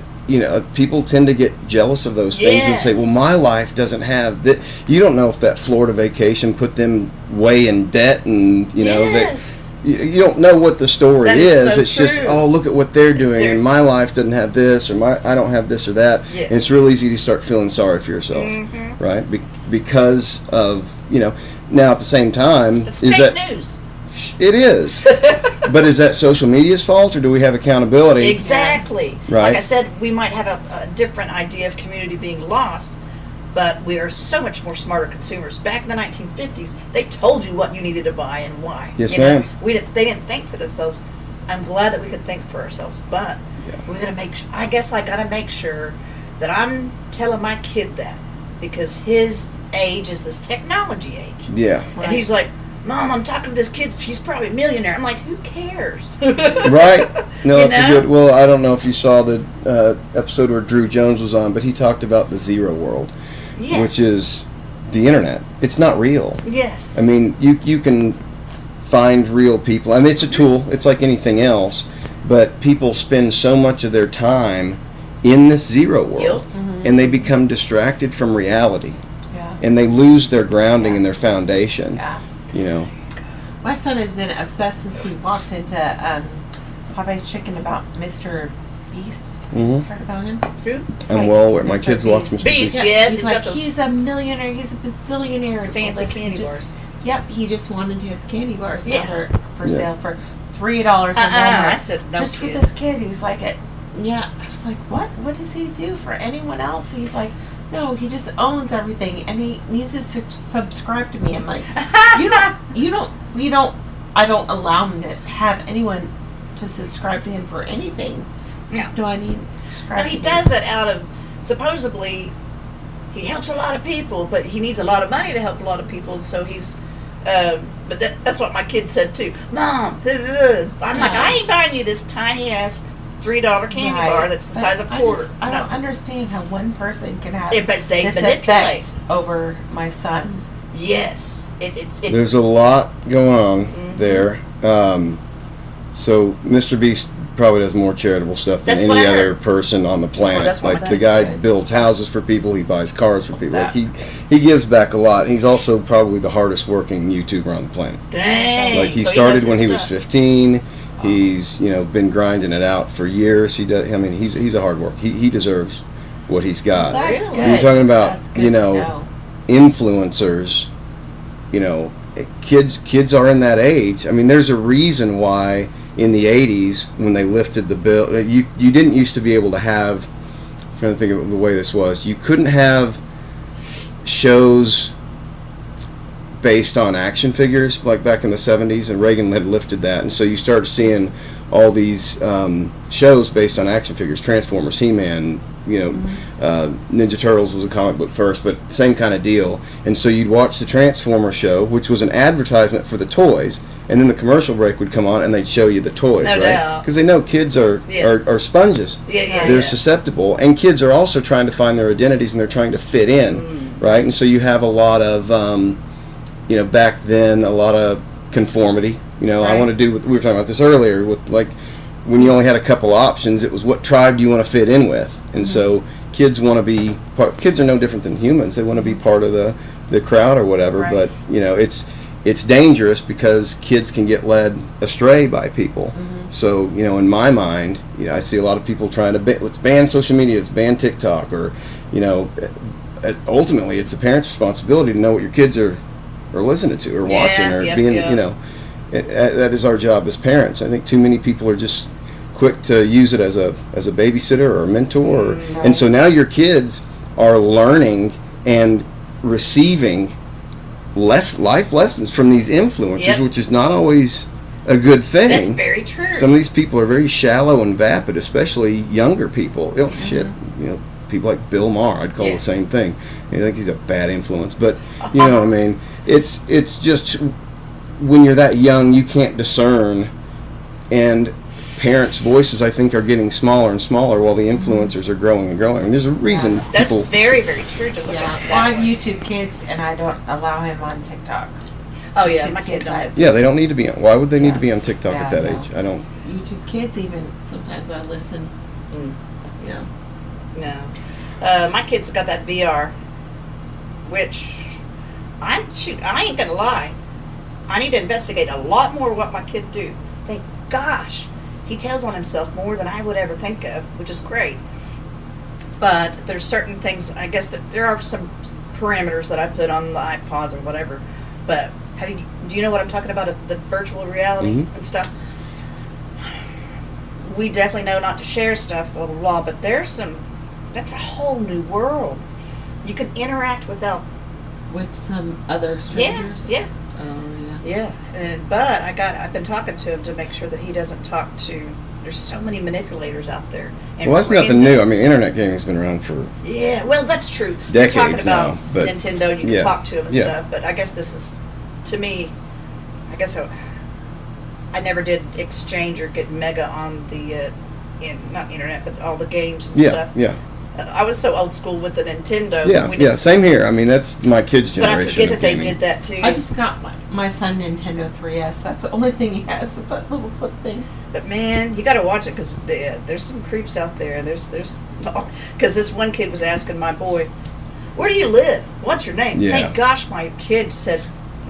people tend to get jealous of those things and say, Yes. well, my life doesn't have that. You don't know if that Florida vacation put them way in debt, and Yes. you don't know what the story That is. is so It's just, true. oh, look at what they're It's doing, their- and my life doesn't have this, or I don't have this or that. Yes. And it's real easy to start feeling sorry for yourself, Mhm. right? Because of Now at the same time, It's is fake that news. it is, but is that social media's fault, or do we have accountability? Exactly. Right. Like I said, we might have a different idea of community being lost, but we are so much more smarter consumers. Back in the 1950s, they told you what you needed to buy and why. Yes, You know, ma'am. They didn't think for themselves. I'm glad that we could think for ourselves, but Yeah. we got to make. I guess I got to make sure that I'm telling my kid that, because his age is this technology age, Yeah. Right. and he's like, "Mom, I'm talking to this kid. He's probably a millionaire." I'm like, "Who cares?" Right. No, You that's a know? good. Well, I don't know if you saw the episode where Drew Jones was on, but he talked about the zero world, Yes. which is the internet. It's not real. Yes. I mean, you can find real people. I mean, it's a tool. It's like anything else, but people spend so much of their time in this zero world, and they become distracted from reality, Yeah. and they lose their grounding and their foundation. Yeah. My son has been obsessed since he walked into Popeye's Chicken about Mr. Beast. Mhm. Heard about him? Who? It's I'm like well aware. My Mr. kids watch Mr. Beast. Beast. Yes, he's he's like, got those he's a millionaire, he's a bazillionaire. and all Fancy this, and he candy just- bars. Yep, he just wanted his candy bars Yeah. for Yeah. sale for $3 at Walmart. I said no, just kid. for this kid who's like yeah. I was like, what? What does he do for anyone else? He's like, no, he just owns everything, and he needs to subscribe to me. I'm like, I don't allow him to have anyone to subscribe to him for anything. No. Do I need to subscribe? No, he to does it out of supposedly he helps a lot of people, but he needs a lot of money to help a lot of people, and so he's. But that's what my kid said too. Mom, I'm like, I ain't buying you this tiny ass $3 candy bar that's the size of a quarter. I don't understand how one person can have but they this manipulate effect over my son. Yes, it's There's a lot going on there. So Mr. Beast probably does more charitable stuff than That's what any I heard. other person on the planet. that's what Like I the heard. guy That's good. builds houses for people, he buys cars for people. Like That's he gives back a lot. He's also probably the hardest working YouTuber on the planet. Dang. Like he So started knows when his he was stuff. 15. He's been grinding it out for years. He does. I mean, he's a hard worker. He deserves what he's got. That's Really? good. When you're talking about That's good to know. influencers, kids are in that age. I mean, there's a reason why in the 80s when they lifted the bill, you didn't used to be able to have, I'm trying to think of the way this was, you couldn't have shows based on action figures like back in the 70s, and Reagan had lifted that, and so you started seeing all these shows based on action figures. Transformers, He-Man, Ninja Turtles was a comic book first, but same kind of deal. And so you'd watch the Transformer show, which was an advertisement for the toys, and then the commercial break would come on and they'd show you the toys, No right? doubt. Because they know kids are sponges. Yeah. They're susceptible, and kids are also trying to find their identities, and they're trying to fit in, right? And so you have a lot of back then, a lot of conformity. I want to do we were talking about this earlier with, like, when you only had a couple options, it was what tribe do you want to fit in with. And so kids want to be kids are no different than humans. They want to be part of the crowd or whatever. Right. But it's dangerous because kids can get led astray by people. So in my mind, I see a lot of people trying to let's ban social media, let's ban TikTok, or ultimately it's the parents' responsibility to know what your kids are listening to or watching or being. That is our job as parents. I think too many people are just quick to use it as a babysitter or a mentor, and so now your kids are learning and receiving life lessons from these influencers, which is not always a good thing. That's very true. Some of these people are very shallow and vapid, especially younger people. Shit, people like Bill Maher, I'd call the same thing. I think he's a bad influence, but you know what I mean. It's just when you're that young, you can't discern, and parents' voices, I think, are getting smaller and smaller while the influencers are growing and growing. And there's a reason That's people. very, very true to look Yeah, at well, that I have way. YouTube Kids, and I don't allow him on TikTok. Oh yeah, YouTube my kid Kids, don't I- have. Yeah, they don't need to be on. Why would they need Yeah. to be on TikTok Yeah, at that no. age? I don't. YouTube Kids, even sometimes I listen. Mm. Yeah. No. My kids got that VR, which I ain't gonna lie. I need to investigate a lot more what my kid do. Thank gosh, he tells on himself more than I would ever think of, which is great. But there's certain things, I guess that there are some parameters that I put on the iPods or whatever. But do you know what I'm talking about? The virtual reality and stuff. We definitely know not to share stuff, blah blah blah. But that's a whole new world. You can interact without. With some other strangers? Yeah. Oh, Yeah, but I've been talking to him to make sure that he doesn't talk to. There's so many manipulators out there. And Well, that's nothing new. I randoms. mean, internet gaming's been around for. Yeah, well, that's true. Decades You're talking about now, but- Nintendo, you can yeah, talk to him and yeah. stuff. But I guess this is, to me, I guess I never did exchange or get mega on the not internet, but all the games and Yeah, stuff. yeah, I was so old school with the Nintendo. yeah, we yeah. didn't- Same here. I mean, that's my kids' But I generation. forget of that they gaming. did that too. I just got my son Nintendo 3DS. That's the only thing he has, that little flip thing. But man, you got to watch it because there's some creeps out there. There's because this one kid was asking my boy, "Where do you live? What's your name?" Yeah. Thank gosh, my kid said,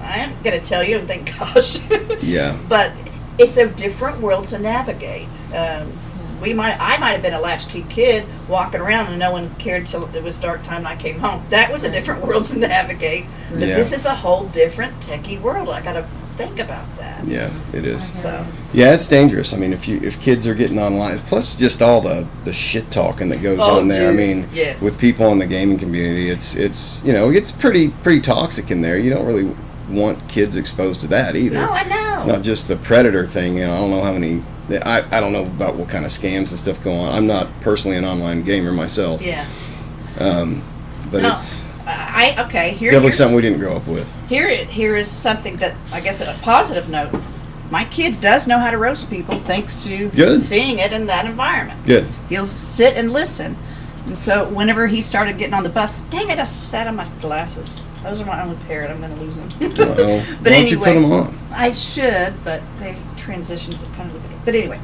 "I'm gonna tell you." And thank gosh. Yeah. But it's a different world to navigate. I might have been a latchkey kid walking around and no one cared till it was dark time and I came home. That was a different world to navigate. But Yeah. this is a whole different techie world. I got to think about that. Yeah, it is. So. Yeah, it's dangerous. I mean, if kids are getting online, plus just all the shit talking that goes Oh, on there. dude, I mean, yes. with people in the gaming community, it's pretty toxic in there. You don't really want kids exposed to that either. No, I know. It's not just the predator thing. I don't know how many. I don't know about what kind of scams and stuff go on. I'm not personally an online gamer myself. Yeah. but No. it's Here, definitely here's- something we didn't grow up with. Here is something that I guess at a positive note. My kid does know how to roast people thanks to Good. seeing it in that environment. Good. He'll sit and listen. And so whenever he started getting on the bus, dang it, I sat on my glasses. Those are my only pair, and I'm going to lose them. Well, But why don't you put anyway, them on? I should, but they transitions are kind of weird. But anyway,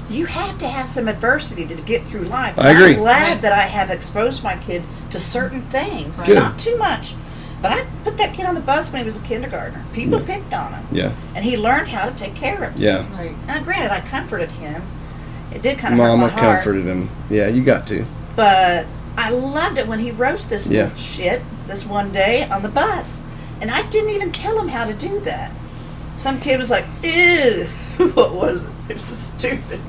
you have to have some adversity to get through life. I agree. I'm glad that I have exposed my kid to certain things, Good. not too much. But I put that kid on the bus when he was a kindergartner. People picked on him, Yeah. and he learned how to take care of Yeah. himself. Right. Now, granted, I comforted him. It did kind of hurt Mama my heart. comforted him. Yeah, you got to. But I loved it when he roasted this Yeah. little shit this one day on the bus. And I didn't even tell him how to do that. Some kid was like, ew, what was it? It was so stupid.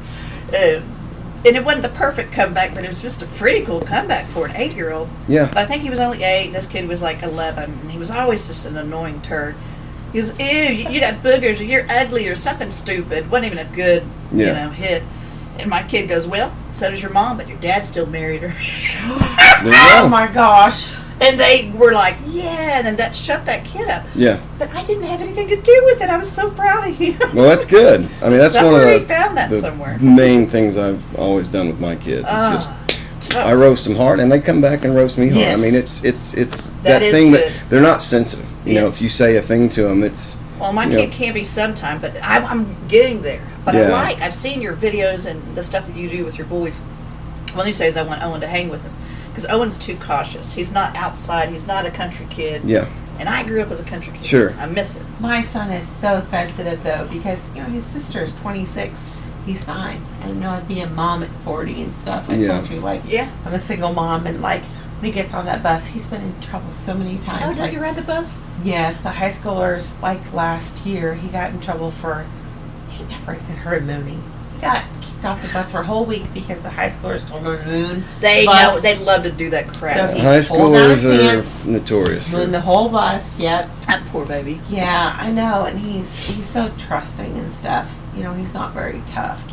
And it wasn't the perfect comeback, but it was just a pretty cool comeback for an 8-year-old. Yeah. But I think he was only 8. This kid was like 11. And he was always just an annoying turd. He was, ew, you got boogers, or you're ugly, or something stupid. Wasn't even a good, Yeah. hit. And my kid goes, well, so does your mom, but your dad still married her. There you Oh go. my gosh. And they were like, yeah, and then that shut that kid up. Yeah. But I didn't have anything to do with it. I was so proud of him. Well, that's good. I mean, that's one of Somebody the, found that the somewhere. main things I've always done with my kids. It's Ah, just I roast them hard, and they come back and roast me hard. Yes. I mean, it's That that is thing good. that they're not sensitive. You know, Yes. if you say a thing to them, it's well, my you kid know. can be sometime, but I'm getting there. But Yeah. I've seen your videos and the stuff that you do with your boys. One of these days I want Owen to hang with him. Because Owen's too cautious. He's not outside. He's not a country kid. Yeah. And I grew up as a country kid. Sure. I miss it. My son is so sensitive though because his sister's 26. He's 9. I didn't know I'd be a mom at 40 and stuff. I Yeah. told you Yeah. I'm a single mom and when he gets on that bus, he's been in trouble so many times. Oh, does he ride the bus? Yes, the high schoolers last year he got in trouble for he never even heard of mooning. He got kicked off the bus for a whole week because the high schoolers told him to moon. They the bus. know. They love to do that crap. So he High pulled down his schoolers are pants, notorious for. moon the whole bus. Yep. That poor baby. Yeah, I know, and he's so trusting and stuff. He's not very tough.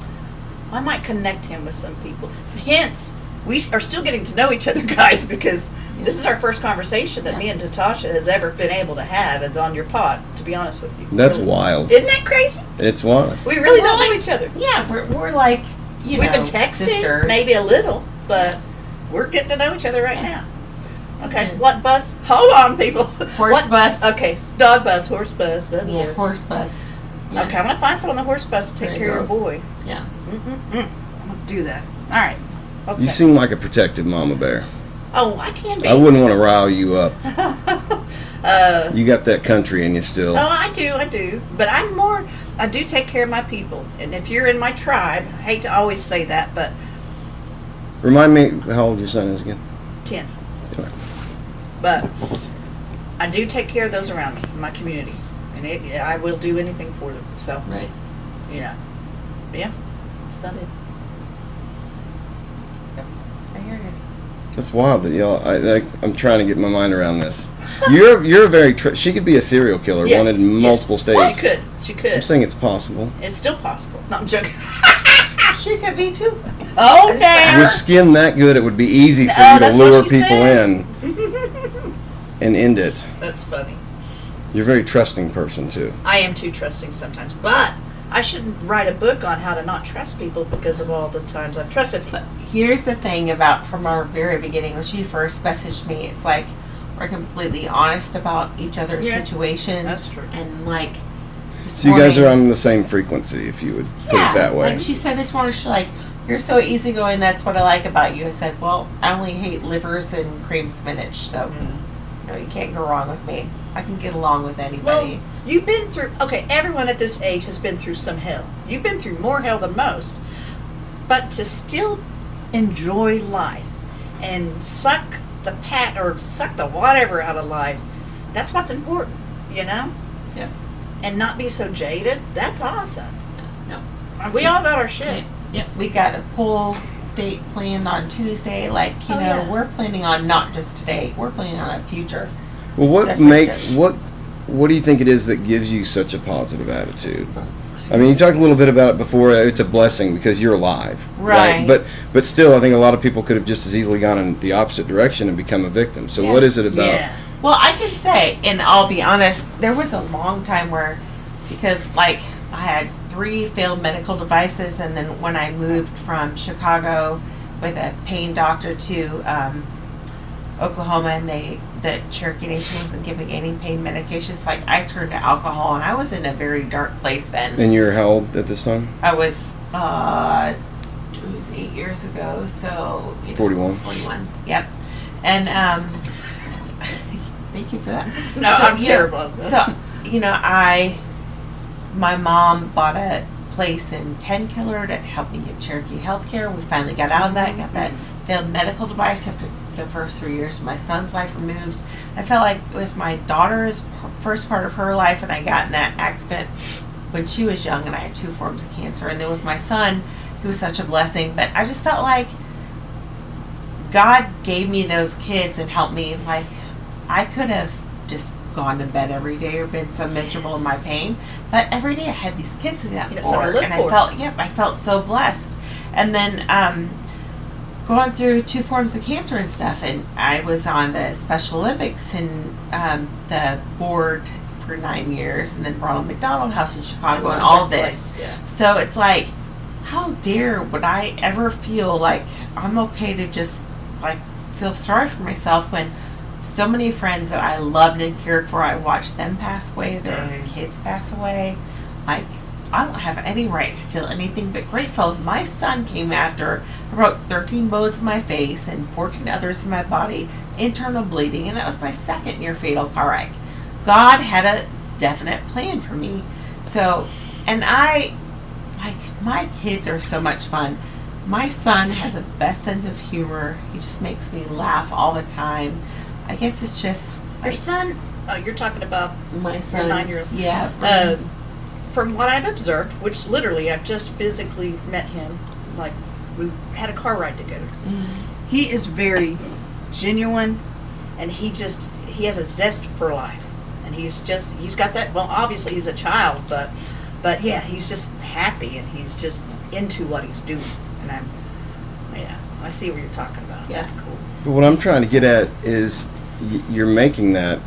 I might connect him with some people. Hence, we are still getting to know each other, guys, because this is our first conversation that me and Natasha has ever been able to have. It's on your pod, to be honest with you. That's wild. Isn't that crazy? It's wild. We really We're don't know like- each other. Yeah, we're like We've been texting, sisters. maybe a little, but we're getting to know each other right Yeah. now. Okay, Yeah. what bus? Hold on, people. Horse What bus. Okay, dog bus, horse bus. Blah, blah, Yeah, blah. horse bus. Yeah. Okay, I'm gonna find someone on the horse bus to take There care you of your boy. Yeah. I'm gonna do that. All right. What's You next? seem like a protective mama bear. Oh, I can be. I wouldn't want to rile you up. uh, You got that country in you still. Oh, I do. But I do take care of my people. And if you're in my tribe, I hate to always say that, but Remind me how old your son is again. 10. Okay. But I do take care of those around me, in my community. And I will do anything for them. So, Right. yeah. That's about it. I hear you. That's wild that y'all. I'm trying to get my mind around this. You're very. She could be a serial killer. Yes, Wanted in multiple yes. states. She I'm could. saying it's possible. It's still possible. No, I'm joking. She could be too. Oh, damn. With skin that good, it would be easy for Oh, you to that's what lure she people said. in and end it. That's funny. You're a very trusting person too. I am too trusting sometimes, but I shouldn't write a book on how to not trust people because of all the times I've trusted people. Here's the thing from our very beginning when she first messaged me. It's like we're completely honest about each other's Yeah, situations. that's true. And this So you guys are morning- on the same frequency, if you would put yeah, it that way. Like she said this morning, she's like, "You're so easygoing. That's what I like about you." I said, "Well, I only hate livers and cream spinach, so you can't go wrong with me. I can get along with anybody." Well, you've been through, everyone at this age has been through some hell. You've been through more hell than most. But to still enjoy life and suck the whatever out of life, that's what's important, Yep. And not be so jaded, that's awesome. No. We all got our shit. Yep. We got a pool date planned on Tuesday. Yeah. We're planning on not just today. We're planning on a future. Well, Separate. what do you think it is that gives you such a positive attitude? I mean, you talked a little bit about it before. It's a blessing because you're alive, Right. But still, I think a lot of people could have just as easily gone in the opposite direction and become a victim. So, Yeah. what is it about? Yeah. Well, I can say, and I'll be honest, there was a long time where, because like I had 3 failed medical devices, and then when I moved from Chicago with a pain doctor to Oklahoma, and the Cherokee Nation wasn't giving any pain medications, like I turned to alcohol, and I was in a very dark place then. And you're how old at this time? I was, it was 8 years ago, so 41. 41. Yep. And thank you for that. No, I'm terrible. So, my mom bought a place in Tenkiller to help me get Cherokee healthcare. We finally got out of that, got that failed medical device after the first 3 years of my son's life removed. I felt like it was my daughter's first part of her life, and I got in that accident when she was young, and I had 2 forms of cancer. And then with my son, he was such a blessing. But I just felt like God gave me those kids and helped me. Like, I could have just gone to bed every day or been so miserable in my pain, but every day I had these kids to do that for, and I felt so blessed. And then going through 2 forms of cancer and stuff, and I was on the Special Olympics and the board for 9 years, and then Ronald McDonald House in Chicago, and all this. Yeah. So it's like, how dare would I ever feel like I'm okay to just like feel sorry for myself when so many friends that I loved and cared for, I watched them pass away, their kids pass away. Like, I don't have any right to feel anything but grateful. My son came after, I broke 13 bones in my face and 14 others in my body, internal bleeding, and that was my 2nd near fatal car wreck. God had a definite plan for me. So, and my kids are so much fun. My son has the best sense of humor. He just makes me laugh all the time. I guess it's just Your son, you're talking about my son. your 9-year-old. Yeah. From what I've observed, which literally I've just physically met him, like we've had a car ride together. He is very genuine, and he has a zest for life, and he's got that. Well, obviously he's a child, but yeah, he's just happy, and he's just into what he's doing, and I see what you're talking about. Yeah. That's cool. But what I'm trying to get at is you're making that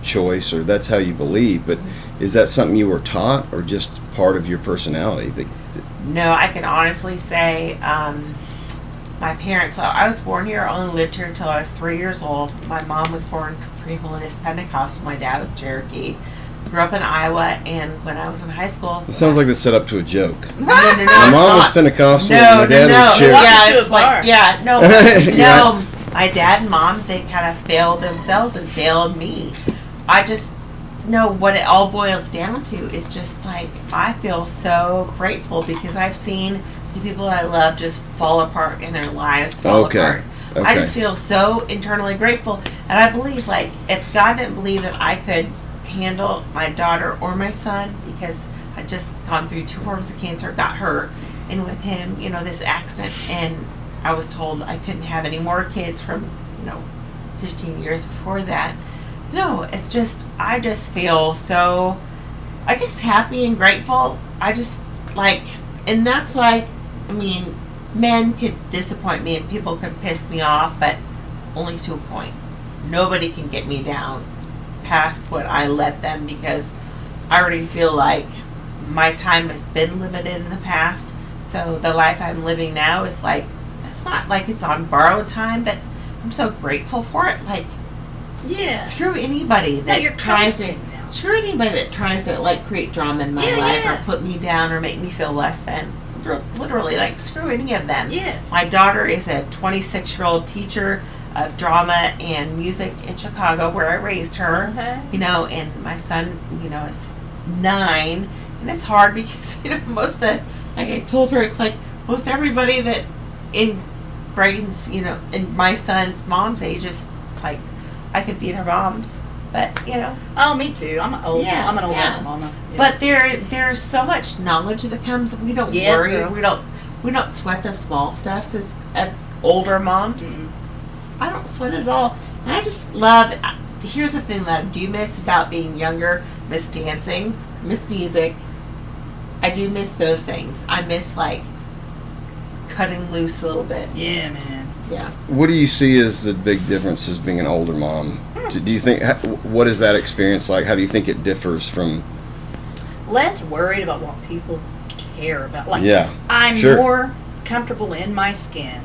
choice, or that's how you believe, but is that something you were taught or just part of your personality? No, I can honestly say my parents, so I was born here, only lived here until I was 3 years old. My mom was born pre-Holiness Pentecostal, my dad was Cherokee. Grew up in Iowa, and when I was in high school... It sounds like the setup to a joke. No, My mom was Pentecostal, and my dad was Cherokee. Yeah, it's like, no, Yeah. my dad and mom, they kind of failed themselves and failed me. I just know what it all boils down to is just like, I feel so grateful because I've seen the people that I love just fall apart in their lives fall apart. I just feel so internally grateful, and I believe, like, if God didn't believe that I could handle my daughter or my son, because I just gone through 2 forms of cancer, got hurt, and with him, this accident, and I was told I couldn't have any more kids from 15 years before that. No, it's just, I just feel so, I guess, happy and grateful. I just like, and that's why, I mean, men could disappoint me and people could piss me off, but only to a point. Nobody can get me down past what I let them, because I already feel like my time has been limited in the past. So the life I'm living now is like, it's not like it's on borrowed time, but I'm so grateful for it. Like, Yeah. screw anybody that you're tries to coasting now. screw anybody that tries to like create drama in my life or put me down or make me feel less than. Literally, like, screw any of them. Yes. My daughter is a 26-year-old teacher of drama and music in Chicago, where I raised her. And my son, is 9, and it's hard because most of the, like I told her, it's like most everybody that in grades, in my son's mom's age is like, I could be their moms, but Oh, me too. I'm an old ass mama. Yeah. But there's so much knowledge that comes. We don't worry. Girl. We don't sweat the small stuff as older moms. Mm-hmm. I don't sweat it at all. And I just love. Here's the thing that I do miss about being younger: miss dancing, miss music, I do miss those things. I miss like cutting loose a little bit. Yeah, man. Yeah. What do you see as the big difference as being an older mom? Do you think, what is that experience like? How do you think it differs from? Less worried about what people care about. Like, Yeah, I'm sure. more comfortable in my skin.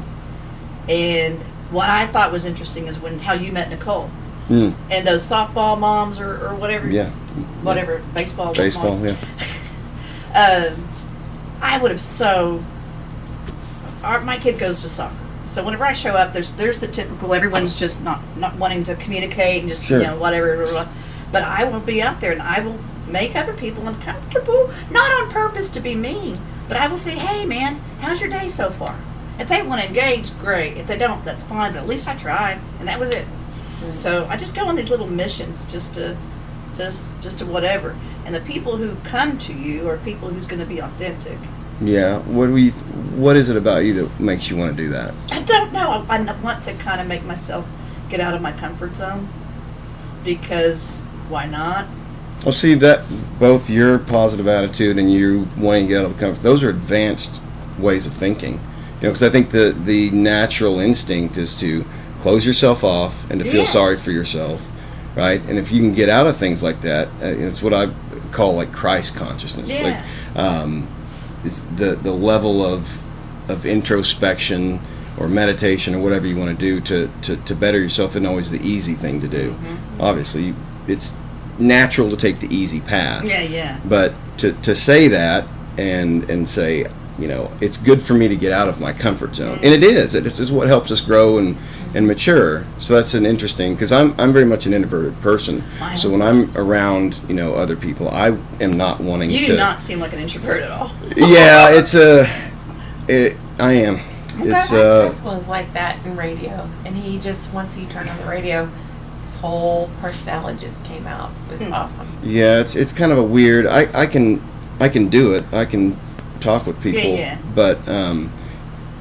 And what I thought was interesting is how you met Nicole. Mm, And those softball moms or whatever. yeah. Whatever, baseball Baseball, moms. yeah. I would have my kid goes to soccer. So whenever I show up, there's the typical, everyone's just not wanting to communicate and just, Sure. whatever. Blah, blah. But I will be out there and I will make other people uncomfortable, not on purpose to be mean, but I will say, hey man, how's your day so far? If they want to engage, great. If they don't, that's fine, but at least I tried, and that was it. So I just go on these little missions just to whatever. And the people who come to you are people who's going to be authentic. Yeah. What is it about you that makes you want to do that? I don't know. I want to kind of make myself get out of my comfort zone, because why not? Well, see, that both your positive attitude and you wanting to get out of the comfort, those are advanced ways of thinking. Because I think the natural instinct is to close yourself off and to feel Yes. sorry for yourself, right? And if you can get out of things like that, it's what I call like Christ consciousness. Yeah. Like, it's the level of introspection or meditation or whatever you want to do to better yourself isn't always the easy thing to do. Mm-hmm. Obviously, it's natural to take the easy path. Yeah. But to say that and say, it's good for me to get out of my comfort zone, and it is what helps us grow and mature. So that's an interesting, because I'm very much an introverted person. Mine So as when well. I'm around other people, I am not wanting You to. do not seem like an introvert at all. Yeah, I am. It's My sis was like that in radio, and he just, once he turned on the radio, his whole personality just came out. It was awesome. yeah, it's kind of a weird. I can do it. I can talk with people, Yeah. but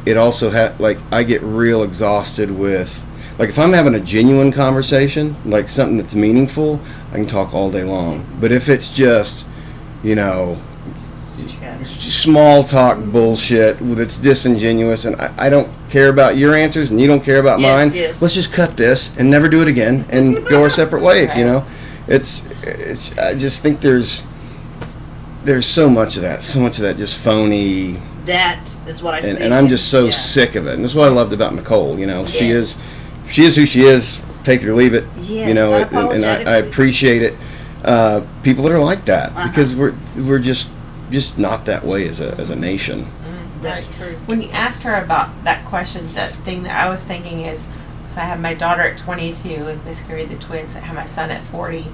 it also like I get real exhausted with, like, if I'm having a genuine conversation, like something that's meaningful, I can talk all day long. But if it's just small talk bullshit that's disingenuous, and I don't care about your answers and you don't care about Yes, mine, yes. let's just cut this and never do it again and go our separate ways. It's I just think there's so much of that just phony, That is what I see. and I'm just so Yeah. sick of it. And that's what I loved about Nicole. She Yes. is who she is. Take it or leave it. Yes, and I unapologetically. appreciate it. People that are like that, Uh-huh. because we're just not that way as a nation. That's true. When you asked her about that question, that thing that I was thinking is, because I have my daughter at 22 and miscarried the twins, I have my son at 40.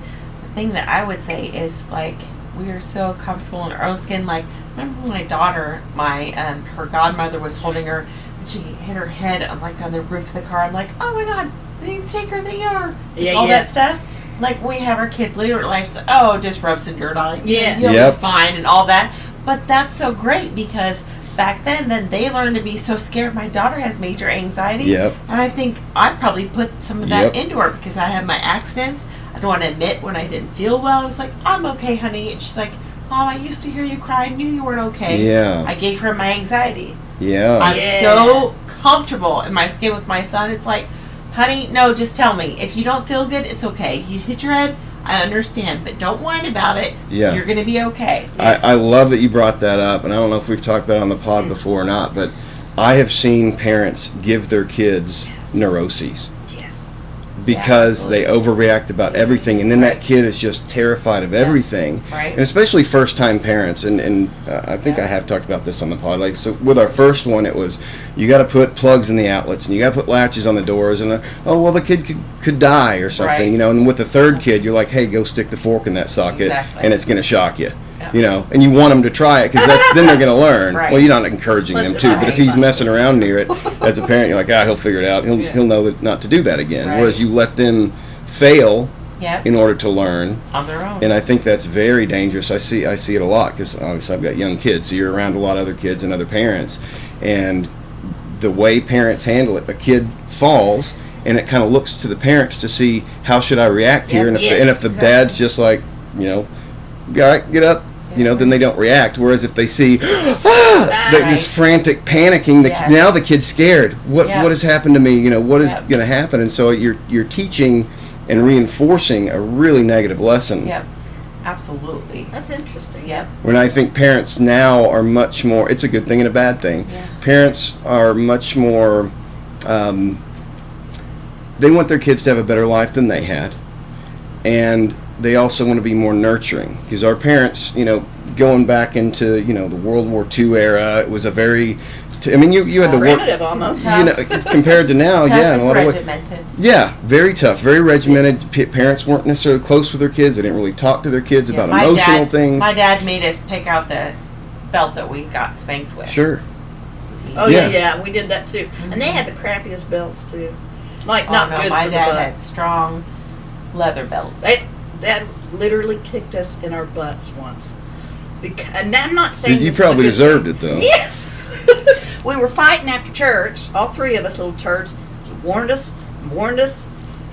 The thing that I would say is, like, we are so comfortable in our own skin. Like, remember when my daughter, her godmother was holding her, and she hit her head on the roof of the car. I'm like, oh my God, I need to take her to the ER. Yeah, all yeah. that stuff. Like, we have our kids later in life, so, oh, just rub some dirt on it. Yeah. You'll Yep. be fine and all that. But that's so great, because back then they learned to be so scared. My daughter has major anxiety. Yep. And I think I probably put some of that Yep. into her, because I had my accidents. I don't want to admit when I didn't feel well. I was like, I'm okay, honey. And she's like, Mom, I used to hear you cry. I knew you weren't okay. Yeah. I gave her my anxiety. Yeah. I'm Yeah. so comfortable in my skin with my son. It's like, honey, no, just tell me. If you don't feel good, it's okay. You hit your head, I understand, but don't whine about it. Yeah. You're going to be okay. I love that you brought that up, and I don't know if we've talked about it on the pod before or not, but I have seen parents give their kids neuroses Yes. because they overreact about everything, and then that kid is just terrified of everything. Right. And especially first-time parents, and I think I have talked about this on the pod. Like, so with our first one, it was, you got to put plugs in the outlets, and you got to put latches on the doors, and oh well, the kid could die or something, Right. And with the third kid, you're like, hey, go stick the fork in that socket, Exactly. and it's going to shock you. Yeah. And you want them to try it, because then they're going to learn. Right. Well, you're not encouraging them Listen, to, but if he's messing around near it, as a parent, you're like, he'll figure it out. He'll know that not to do that again. Right. Whereas you let them fail Yep. in order to learn, On their own. and I think that's very dangerous. I see it a lot, because obviously I've got young kids, so you're around a lot of other kids and other parents, and the way parents handle it, a kid falls, and it kind of looks to the parents to see, how should I react here, and if Yes. and if the dad's just like, be all right, get up, then they don't react. Whereas if they see this frantic panicking, now the kid's scared. What has happened to me? What is going to happen? And so you're teaching and reinforcing a really negative lesson. Yep. Absolutely. That's interesting. Yep. When I think parents now are much more, it's a good thing and a bad thing. Yeah. Parents are much more, they want their kids to have a better life than they had. And they also want to be more nurturing. Because our parents, going back into, the World War II era, it was a very, you had to work. Primitive almost. Compared to now, Tough in a lot of ways. regimented. Yeah, very tough, very regimented. Parents weren't necessarily close with their kids. They didn't really talk to their kids about emotional things. My dad made us pick out the belt that we got spanked with. Sure. Oh yeah, we did that too. And they had the crappiest belts too. Like not good my for the dad butt. had strong leather belts. Dad literally kicked us in our butts once. And I'm not saying You this is a probably good deserved thing. it though. Yes. We were fighting after church, all three of us little turds. He warned us,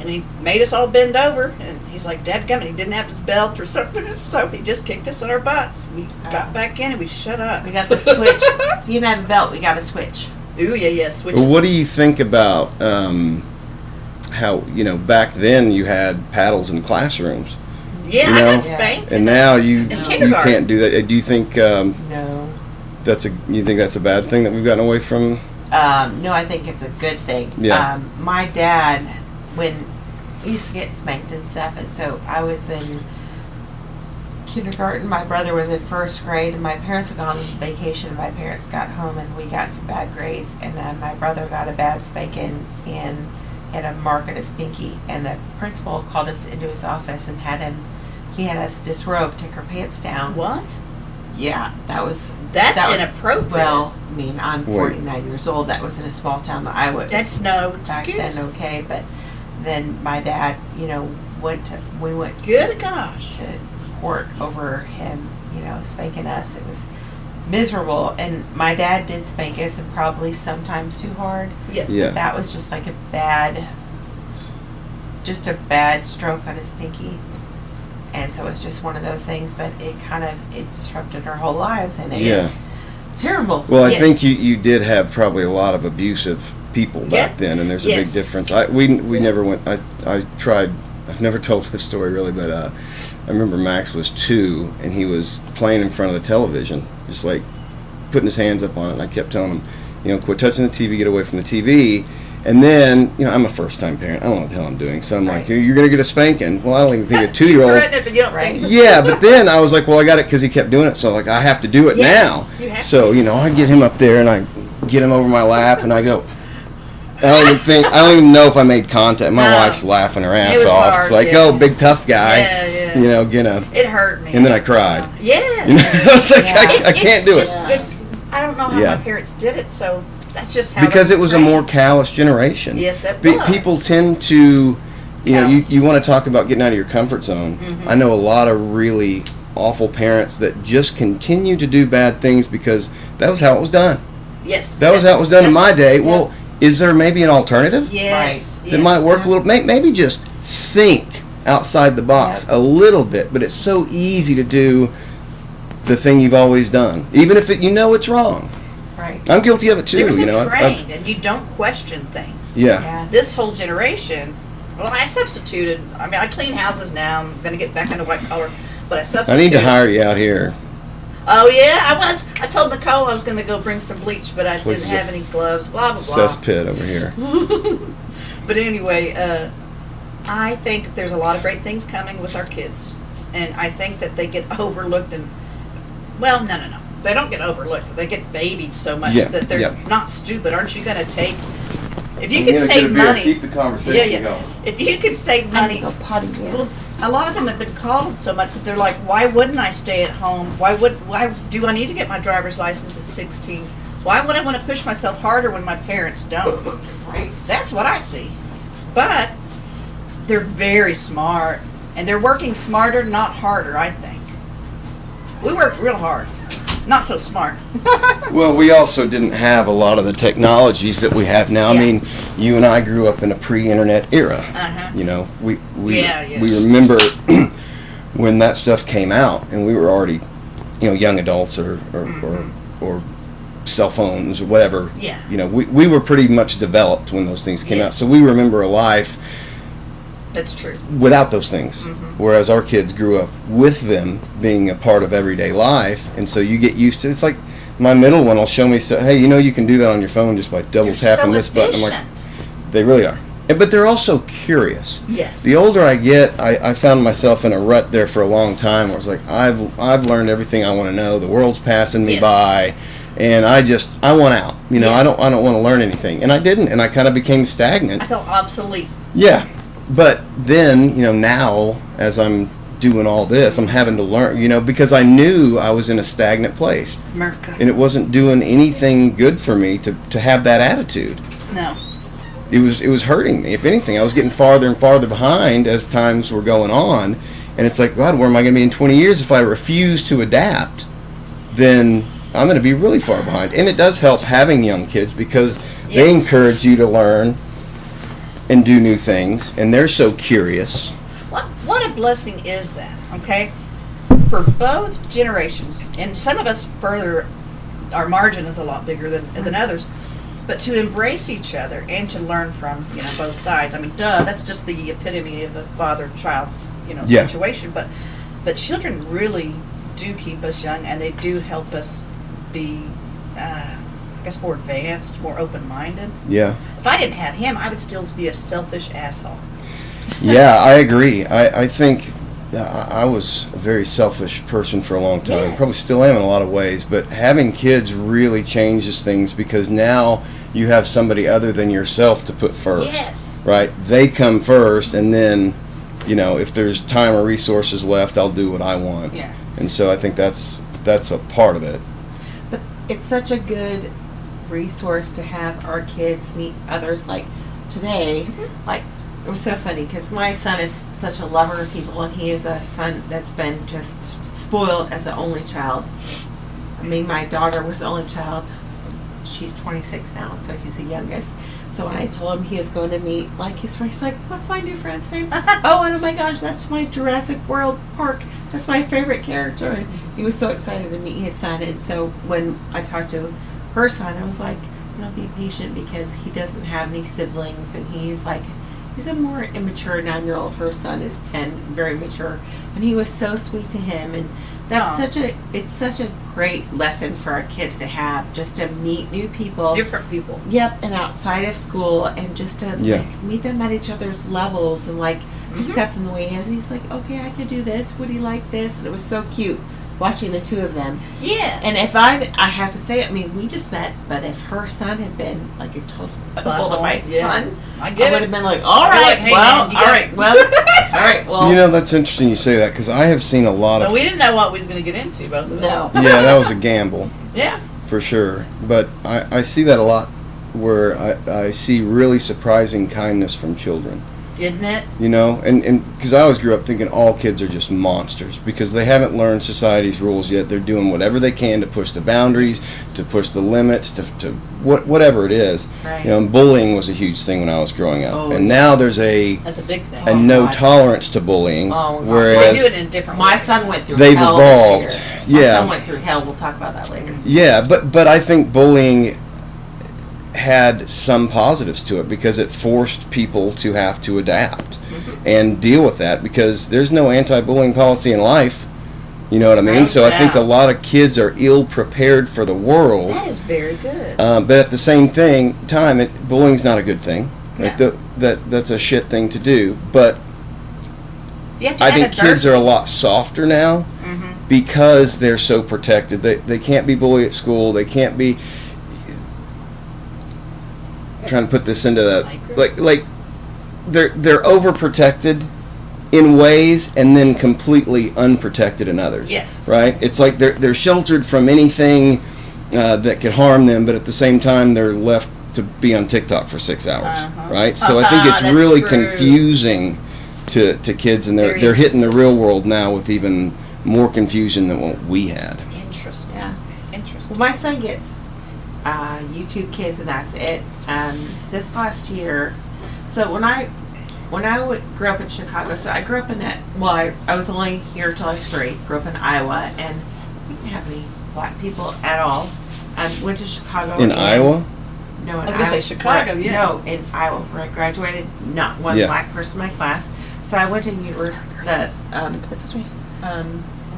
and he made us all bend over. And he's like, "Dadgummit, he didn't have his belt or something." So he just kicked us in our butts. We got back in and we shut up. We got the switch. He didn't have a belt. We got a switch. Ooh, yeah, switches. Well, what do you think about how back then you had paddles in classrooms? Yeah, I got spanked. And now you kindergarten. can't do that. Do you think No. you think that's a bad thing that we've gotten away from? No, I think it's a good thing. Yeah. My dad, when he used to get spanked and stuff, and so I was in kindergarten. My brother was in first grade, and my parents had gone on vacation. My parents got home, and we got some bad grades, and my brother got a bad spanking and had a mark on his pinky. And the principal called us into his office and he had us disrobe, take our pants down. What? Yeah, That's was inappropriate. Well, I'm 49 years old. That was in a small town that I was. That's no back excuse. then, okay, but then my dad, we went Good gosh. to court over him, spanking us. It was miserable, and my dad did spank us, and probably sometimes too hard. Yes. Yeah. That was just like a bad stroke on his pinky. And so it's just one of those things, but it disrupted our whole lives, and it was terrible. Well, I think you did have probably a lot of abusive people back Yeah. then, and there's a Yes. big difference. We never went. I tried. I've never told this story really, but I remember Max was 2, and he was playing in front of the television, just like putting his hands up on it. And I kept telling him, quit touching the TV, get away from the TV. And then, I'm a first-time parent. I don't know what the hell I'm doing. So I'm like, you're going to get a spanking. Well, I don't even think a 2-year-old. You threaten it, but you don't think. Yeah, but then I was like, well, I got it because he kept doing it. So like, I have to do it Yes, now. you have So, I get him up there and I get him over my lap and I go, I don't even know if I made contact. My No. wife's laughing her ass was off. hard, It's like, yeah. oh, big tough guy. Yeah. Get It hurt me. And then I cried. Yes. I was like, Yeah. I can't do it. I don't know how Yeah. my parents did it, so that's just how. Because they it was a trained. more callous generation. Yes, that was. People tend to, Callous. you want to talk about getting out of your comfort zone. Mm-hmm. I know a lot of really awful parents that just continue to do bad things because that was how it was done. Yes. That was how it was done in my day. Yeah. Well, is there maybe an alternative Yes. that might work a little? Maybe just think outside the box a little bit. But it's so easy to do the thing you've always done, even if it's wrong. Right. I'm guilty of it too. There was I've- trained, and you don't question things. yeah. This whole generation. Well, I substituted. I clean houses now. I'm going to get back into white collar, but I I substituted. need to hire you out here. Oh yeah, I told Nicole I was going to go bring some bleach, but I Please, didn't have any gloves. Blah blah blah. Cesspit over here. But anyway, I think there's a lot of great things coming with our kids, and I think that they get overlooked. And well, no, they don't get overlooked. They get babied so much that they're not stupid. Aren't you going to take? If you could save money, Keep the conversation going. If you could save money, Go potty again. well, a lot of them have been called so much that they're like, why wouldn't I stay at home? Why do I need to get my driver's license at 16? Why would I want to push myself harder when my parents don't? Right. That's what I see. But they're very smart, and they're working smarter, not harder, I think. We worked real hard. Not so smart. Well, we also didn't have a lot of the technologies that we have now. Yeah. I mean, you and I grew up in a pre-internet era. Uh-huh. We Yeah. remember when that stuff came out, and we were already young adults or cell phones or whatever. Yeah. We were pretty much developed when those things came out, so we remember a life That's true. without those things, whereas our kids grew up with them being a part of everyday life, and so you get used to it. It's like my middle one will show me, hey, you can do that on your phone just by double tapping this button. I'm like, they really are. But they're also curious. Yes. The older I get, I found myself in a rut there for a long time where I was like, I've learned everything I want to know. The world's passing me by, and I want out. I don't want to learn anything, and I didn't, and I kind of became stagnant. I felt obsolete. Yeah, but then now as I'm doing all this, I'm having to learn. Because I knew I was in a stagnant place, America. and it wasn't doing anything good for me to have that attitude. No. It was hurting me. If anything, I was getting farther and farther behind as times were going on, and it's like, God, where am I going to be in 20 years if I refuse to adapt? Then I'm going to be really far behind. And it does help having young kids because they encourage you to learn and do new things, and they're so curious. What a blessing is that, okay? For both generations, and some of us further, our margin is a lot bigger than others, but to embrace each other and to learn from, both sides. I mean, that's just the epitome of a father-child, situation. But children really do keep us young, and they do help us be, I guess, more advanced, more open-minded. Yeah. If I didn't have him, I would still be a selfish asshole. Yeah, I agree. I think I was a very selfish person for a long time. Yes. Probably still am in a lot of ways, but having kids really changes things because now you have somebody other than yourself to put first. Yes. Right? They come first, and then, if there's time or resources left, I'll do what I want. Yeah. And so I think that's a part of it. But it's such a good resource to have our kids meet others. Like today, like it was so funny because my son is such a lover of people, and he is a son that's been just spoiled as an only child. I mean, my daughter was the only child. She's 26 now, so he's the youngest. So when I told him he was going to meet his friend, he's like, "What's my new friend's name?" Oh my gosh, that's my Jurassic World Park. That's my favorite character. And he was so excited to meet his son. And so when I talked to her son, I was like, be patient because he doesn't have any siblings, and he's a more immature 9-year-old. Her son is 10, very mature, and he was so sweet to him. And that's it's such a great lesson for our kids to have, just to meet new people, Different people. Yep, and outside of school, and just to meet them at each other's levels and accept them the way he is. And he's like, okay, I could do this. Would he like this? And it was so cute watching the two of them. Yes. And if I have to say, I mean, we just met, but if her son had been like a total butthole to my son, I would have been like, all right, well. That's interesting you say that because I have seen a lot of. But we didn't know what we was going to get into, both of us. No. Yeah, that was a gamble. Yeah. For sure. But I see that a lot where I see really surprising kindness from children. Isn't it? And because I always grew up thinking all kids are just monsters because they haven't learned society's rules yet. They're doing whatever they can to push the boundaries, to push the limits, to whatever it is. Right. And bullying was a huge thing when I was growing up. Oh, and now there's a big thing. no tolerance to bullying. Oh, whereas they do it in different ways. My son went through they've hell evolved. this year. Yeah. My son went through hell. We'll talk about that later. Yeah, but I think bullying had some positives to it because it forced people to have to adapt and deal with that because there's no anti-bullying policy in life. You know what I mean? So I think a lot of kids are ill prepared for the world. That is very good. But at the same time, bullying's not a good thing. No. That's a shit thing to do. But You have to I have think kids are a lot softer now because they're so protected. They can't be bullied at school. They can't be. Trying to put this into that, like they're overprotected in ways and then completely unprotected in others. Yes. Right? It's like they're sheltered from anything that could harm them, but at the same time they're left to be on TikTok for 6 hours. Right? So I think it's That's really true. confusing to kids, and they're hitting the real world now with even more confusion than what we had. Interesting. Yeah. Interesting. Well, my son gets YouTube Kids, and that's it. This last year, so when I grew up in Chicago, so I grew up in I was only here till I was 3. Grew up in Iowa, and we didn't have any black people at all. Went to Chicago. In Iowa? No, in I was gonna say Iowa. Chicago, yeah. No, in Iowa, where I graduated, not one Yeah. black person in my class. So I went to university. Excuse me.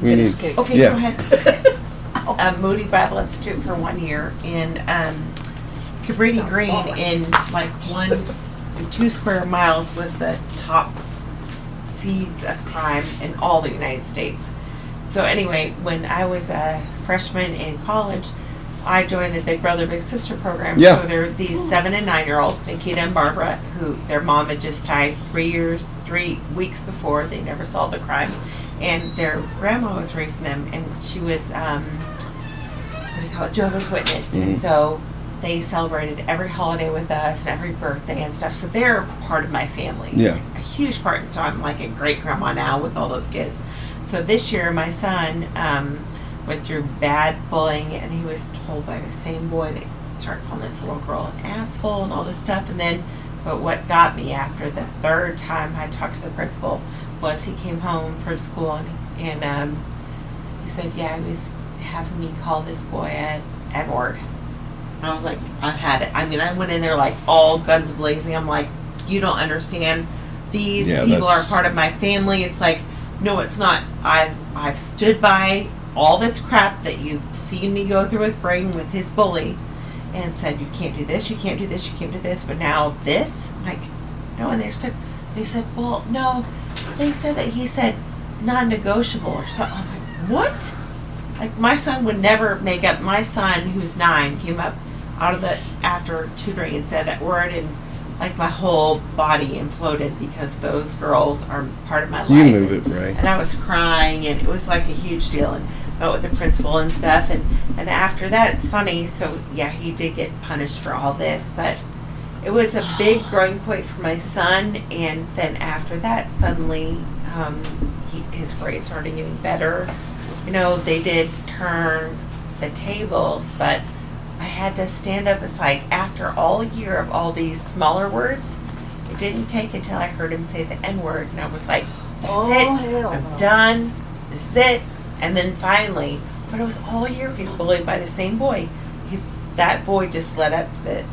We need- Okay, Yeah. go ahead. Moody Bible Institute for 1 year in Cabrini Green in like 2 square miles was the top seeds of crime in all the United States. So anyway, when I was a freshman in college, I joined the Big Brother Big Sister program. Yeah. So there are these 7 and 9-year-olds, Nikita and Barbara, who their mom had just died 3 weeks before. They never solved the crime, and their grandma was raising them, and she was what do you call it, Jehovah's Witness, and so they celebrated every holiday with us and every birthday and stuff. So they're part of my family. Yeah. A huge part. And so I'm like a great grandma now with all those kids. So this year, my son went through bad bullying, and he was told by the same boy to start calling this little girl an asshole and all this stuff. And then, but what got me after the 3rd time I talked to the principal was he came home from school and he said, yeah, he was having me call this boy an N-word. And I was like, I've had it. I mean, I went in there like all guns blazing. I'm like, you don't understand. These people are part of my family. It's like, no, it's not. I've stood by all this crap that you've seen me go through with Braden with his bully, and said you can't do this, you can't do this, you can't do this. But now this, like, no. And they said, well, no. They said that he said non-negotiable or something. I was like, what? Like, my son would never make up. My son, who's 9, came up out of the after tutoring and said that word, and like my whole body imploded because those girls are part of my life. You move it, right? And I was crying, and it was like a huge deal, and met with the principal and stuff, and after that, it's funny. So yeah, he did get punished for all this, but it was a big growing point for my son. And then after that, suddenly his grades started getting better. You know, they did turn the tables, but I had to stand up. It's like after all year of all these smaller words, it didn't take until I heard him say the N-word, and I was like, that's it. I'm done. This is it. And then finally, but it was all year he's bullied by the same boy. That boy just let up the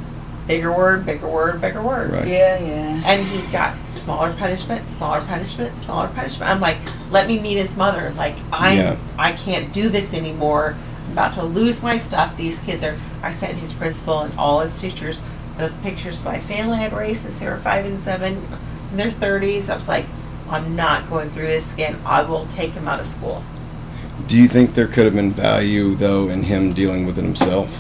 bigger word, bigger word, bigger word. Right. Yeah, yeah. And he got smaller punishment, smaller punishment, smaller punishment. I'm like, let me meet his mother. Like, I can't do this anymore. I'm about to lose my stuff. These kids are, I sent his principal and all his teachers those pictures of my family had raised since they were 5 and 7 in their 30s. I was like, I'm not going through this again. I will take him out of school. Do you think there could have been value, though, in him dealing with it himself?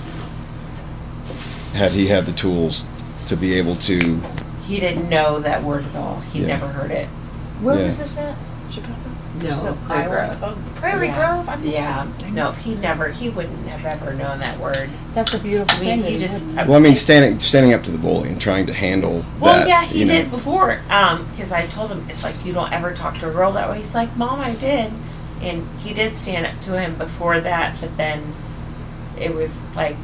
Had he had the tools to be able to... He didn't know that word at all. He never heard it. Where Yeah. was this at? Chicago? No, Prairie Grove. Oh, Prairie Yeah. Grove? I missed it. No, he wouldn't have ever known that word. That's a beautiful I mean, thing. he just... Well, I mean, standing up to the bully and trying to handle Well, that. yeah, he you know. did before. Because I told him, it's like, you don't ever talk to a girl that way. He's like, Mom, I did. And he did stand up to him before that, but then it was like,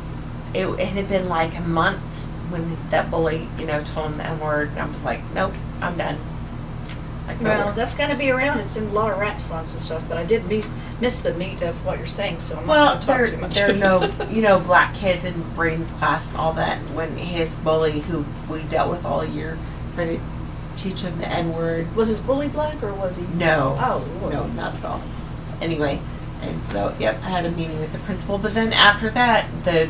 it had been like a month when that bully, told him the N-word, and I was like, nope, I'm done. Like, Well, that's going to be around. It's in a lot of rap songs and stuff, but I did miss the meat of what you're saying, so I'm not going to talk too much. there are no, black kids in Braden's class and all that. When his bully, who we dealt with all year, tried to teach him the N-word. Was his bully black, or was he? No. Oh, Lord. No, not at all. Anyway, and so, yep, I had a meeting with the principal. But then after that, the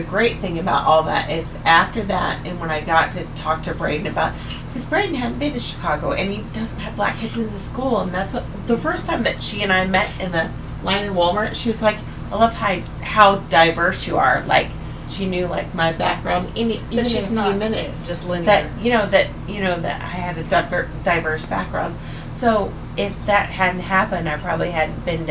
great thing about all that is after that, and when I got to talk to Braden about, because Braden hadn't been to Chicago, and he doesn't have black kids in the school, and that's the first time that she and I met in the line in Walmart. She was like, I love how diverse you are. Like, she knew like my background even in a few minutes. Just linear. That I had a diverse background. So if that hadn't happened, I probably hadn't been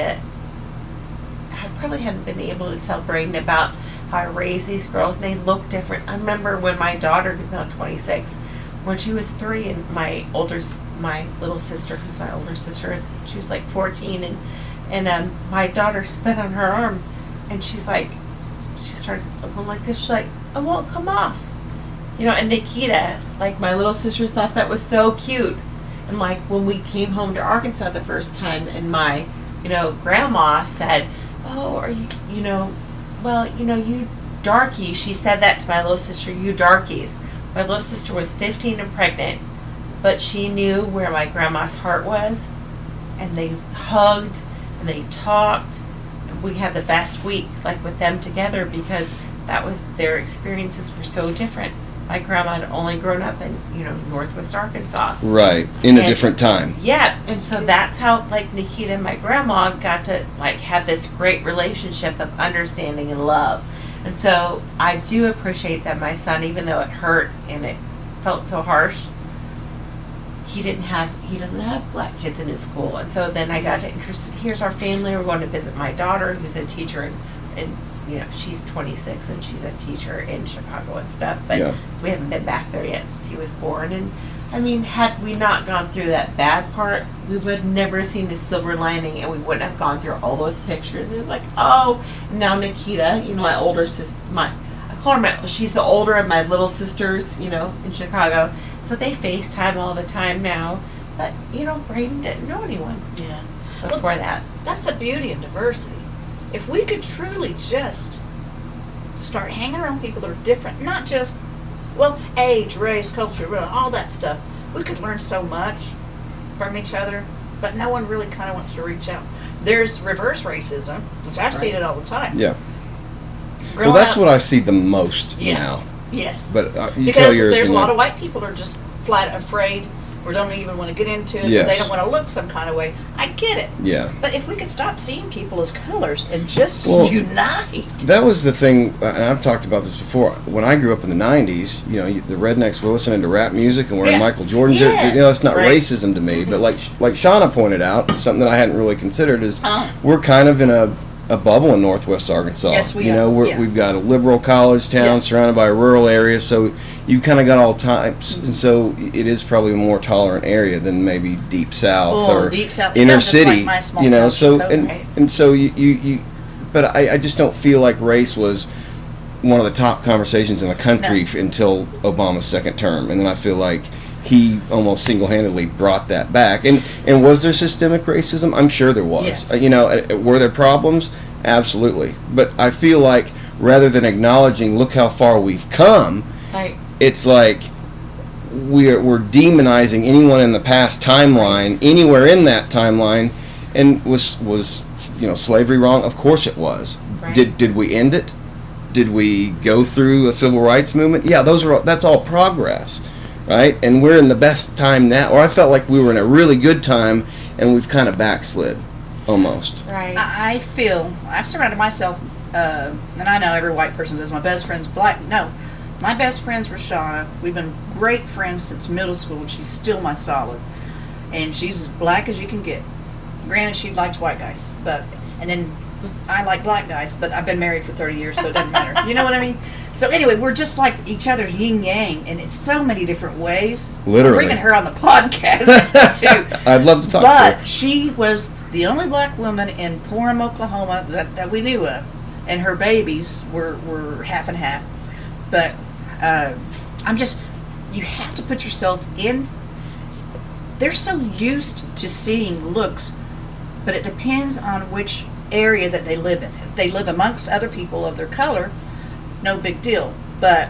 able to tell Braden about how I raised these girls, and they look different. I remember when my daughter, who's now 26, when she was 3, and my little sister, who's my older sister, she was like 14, and my daughter spit on her arm, and she started looking like this. She's like, it won't come off. And Nikita, like my little sister, thought that was so cute. And like when we came home to Arkansas the first time, and my, grandma said, oh, are you, well, you darkies. She said that to my little sister, you darkies. My little sister was 15 and pregnant, but she knew where my grandma's heart was, and they hugged and they talked. We had the best week, like, with them together, because that was, their experiences were so different. My grandma had only grown up in, Northwest Arkansas. Right. In a different time. Yeah. And so that's how, like, Nikita and my grandma got to, like, have this great relationship of understanding and love. And so I do appreciate that my son, even though it hurt and it felt so harsh, he doesn't have black kids in his school. And so then I got to here's our family. We're going to visit my daughter, who's a teacher, and she's 26 and she's a teacher in Chicago and stuff. But we haven't been back there yet since he was born. And I mean, had we not gone through that bad part, we would have never seen the silver lining, and we wouldn't have gone through all those pictures. It was like, oh, now Nikita, my older sister, I call her she's the older of my little sisters, in Chicago. So they FaceTime all the time now. But, Braden didn't know anyone before that. That's the beauty of diversity. If we could truly just start hanging around people that are different, not just, age, race, culture, all that stuff, we could learn so much from each other, but no one really kind of wants to reach out. There's reverse racism, which I've seen it all the time. Yeah. Well, that's what I see the most now. Yes. But you because tell yours. There's a lot of white people that are just flat afraid or don't even want to get into it. Yes. They don't want to look some kind of way. I get it. Yeah. But if we could stop seeing people as colors and just unite. That was the thing, and I've talked about this before. When I grew up in the 90s, the rednecks were listening to rap music and wearing Michael Jordan. Yes. That's not racism to me. But like Shauna pointed out, something that I hadn't really considered is we're kind of in a bubble in Northwest Arkansas. Yes, we are. We've got a liberal college town surrounded by a rural area, so you've kind of got all types, and so it is probably a more tolerant area than maybe deep south or deep south. inner city. Like my small town So Chicago, and so you but I just don't feel like race was one of the top conversations in the country until Obama's second term, and then I feel like he almost single-handedly brought that back. And was there systemic racism? I'm sure there was. Yes. Were there problems? Absolutely. But I feel like rather than acknowledging, look how far we've come, it's like we're demonizing anyone in the past timeline, anywhere in that timeline. And was slavery wrong? Of course it was. Right. Did we end it? Did we go through a civil rights movement? Yeah, that's all progress. Right? And we're in the best time now, or I felt like we were in a really good time, and we've kind of backslid, almost. Right. I feel, I've surrounded myself, and I know every white person says my best friend's black. No, my best friend's Rashana. We've been great friends since middle school, and she's still my solid. And she's as black as you can get. Granted, she likes white guys, and then I like black guys, but I've been married for 30 years, so it doesn't matter. You know what I mean? So anyway, we're just like each other's yin yang, and it's so many different ways. Literally. I'm bringing her on the podcast too. I'd love to talk to her. But she was the only black woman in Purim, Oklahoma that we knew of, and her babies were half and half. But you have to put yourself in. They're so used to seeing looks, but it depends on which area that they live in. If they live amongst other people of their color, no big deal. But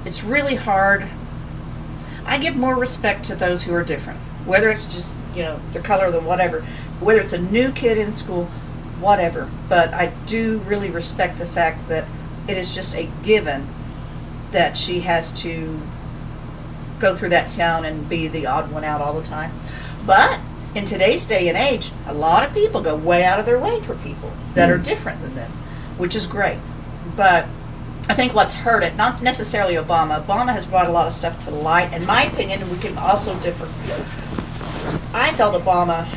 it's really hard. I give more respect to those who are different, whether it's just their color or whatever, whether it's a new kid in school, whatever. But I do really respect the fact that it is just a given that she has to go through that town and be the odd one out all the time. But in today's day and age, a lot of people go way out of their way for people that are different than them, which is great. But I think what's hurt it, not necessarily Obama. Obama has brought a lot of stuff to light. In my opinion, we can also differ. I felt Obama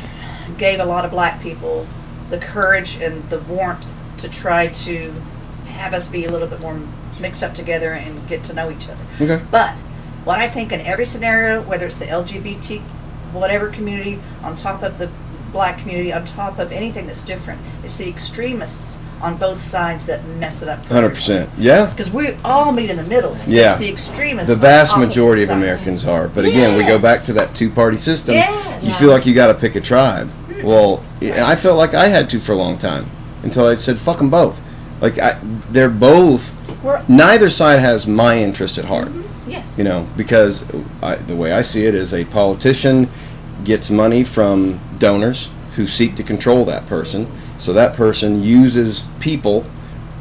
gave a lot of black people the courage and the warmth to try to have us be a little bit more mixed up together and get to know each other. Okay. But what I think in every scenario, whether it's the LGBT whatever community on top of the black community, on top of anything that's different, it's the extremists on both sides that mess it up for 100%. Yeah. because we all meet in the middle. Yeah. It's the extremists. The on vast opposite majority of side. Americans are. But again, we go back to that two-party system. Yes. You feel like you got to pick a tribe. Well, and I felt like I had to for a long time. until I said, fuck them both. Like, they're both, We're- neither side has my interest at heart. Yes. You know, because the way I see it is a politician gets money from donors who seek to control that person. So that person uses people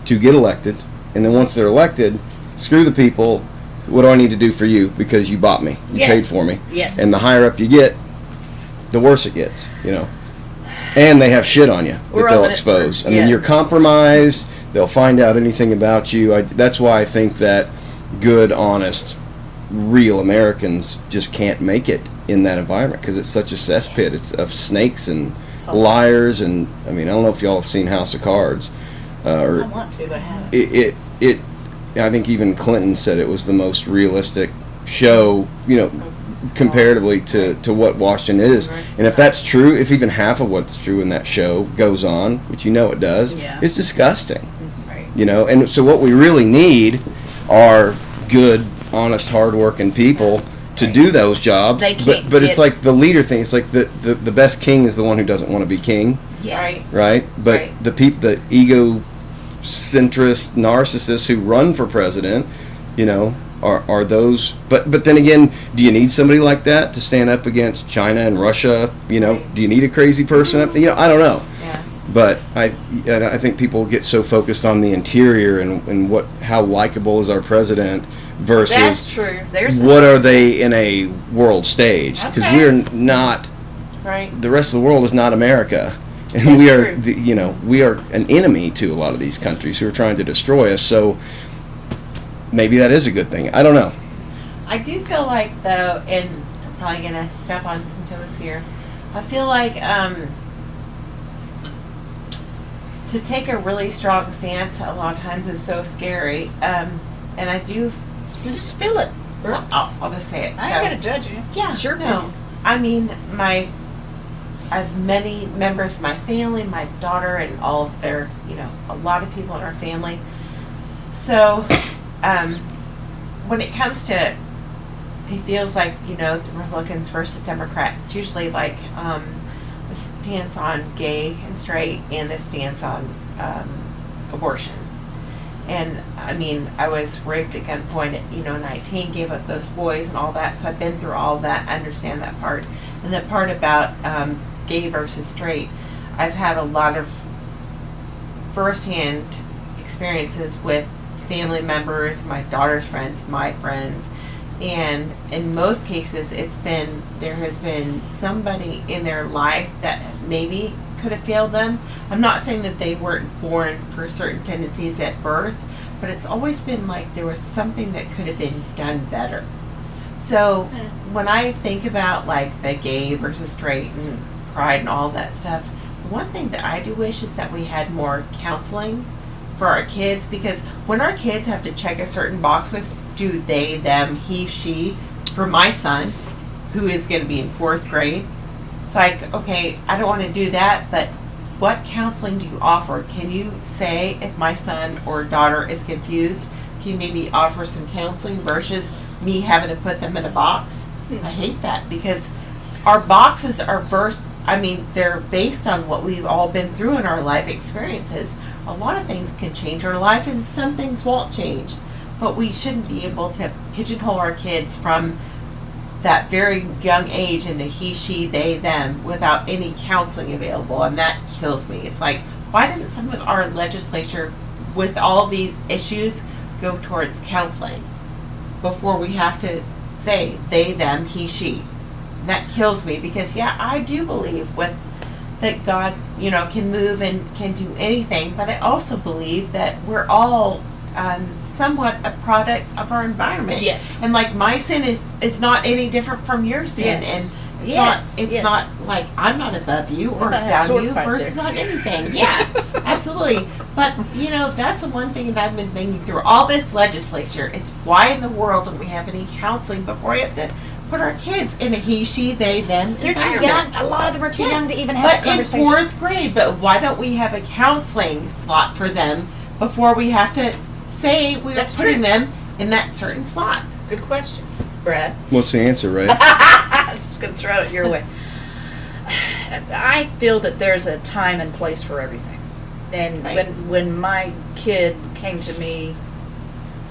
to get elected. And then once they're elected, screw the people. What do I need to do for you? Because you bought me. You Yes. paid for me. Yes. And the higher up you get, the worse it gets, you know. And they have shit on you that We're they'll owing it expose. for- I mean, yeah. you're compromised. They'll find out anything about you. That's why I think that good, honest, real Americans just can't make it in that environment because it's such a cesspit. It's of snakes and liars. And I mean, I don't know if y'all have seen House of Cards. I want to, but I haven't. It I think even Clinton said it was the most realistic show, you know, comparatively to what Washington is. And if that's true, if even half of what's true in that show goes on, which you know it does, Yeah. it's disgusting. Right. You know, and so what we really need are good, honest, hardworking people to do those jobs. They can't but it's get- like the leader thing. It's like the best king is the one who doesn't want to be king, Yes. right? But Right. the egocentrist narcissists who run for president, you know, are those. But then again, do you need somebody like that to stand up against China and Russia? You know, do you need a crazy person up? You know, I don't know. Yeah. But I think people get so focused on the interior and how likable is our president versus That's true. There's what are they in a world stage? Because Okay. we are not. Right. The rest of the world is not America, and That's we are true. we are an enemy to a lot of these countries who are trying to destroy us. So maybe that is a good thing. I don't know. I do feel like, though, and I'm probably going to step on some toes here, I feel like to take a really strong stance a lot of times is so scary. And I do, You just feel it. I'll just say it. I ain't gonna judge you. Yeah, It's your no. opinion. I mean, I have many members of my family, my daughter, and all of their, you know, a lot of people in our family. So, when it comes to, it feels like, you know, the Republicans versus Democrats, it's usually like the stance on gay and straight and the stance on abortion. And I mean, I was raped at gunpoint at, 19, gave up those boys and all that. So I've been through all that, I understand that part. And the part about gay versus straight, I've had a lot of firsthand experiences with family members, my daughter's friends, my friends. And in most cases, there has been somebody in their life that maybe could have failed them. I'm not saying that they weren't born for certain tendencies at birth, but it's always been like there was something that could have been done better. So when I think about like the gay versus straight and pride and all that stuff, one thing that I do wish is that we had more counseling for our kids, because when our kids have to check a certain box with do they, them, he, she, for my son, who is going to be in 4th grade, it's like, okay, I don't want to do that, but what counseling do you offer? Can you say if my son or daughter is confused, can you maybe offer some counseling versus me having to put them in a box? I hate that, because our boxes are they're based on what we've all been through in our life experiences. A lot of things can change our life and some things won't change. But we shouldn't be able to pigeonhole our kids from that very young age into he, she, they, them without any counseling available. And that kills me. It's like, why doesn't some of our legislature with all these issues go towards counseling before we have to say they, them, he, she? And that kills me, because I do believe that God, can move and can do anything, but I also believe that we're all somewhat a product of our environment. Yes. And like my sin is not any different from your sin. Yes. And Yes. it's not like I'm not above you or About a down sword you fight versus there. on anything. Yeah, absolutely. But that's the one thing that I've been thinking through all this legislature is why in the world don't we have any counseling before we have to put our kids in a he, she, they, them They're too environment? young. A lot of them are too Yes, young to even have but a conversation. in 4th grade. But why don't we have a counseling slot for them before we have to say we are That's putting true. them in that certain slot? Good question, Brad. What's the answer, Ray? I was just going to throw it your way. I feel that there's a time and place for everything. And Right. when my kid came to me,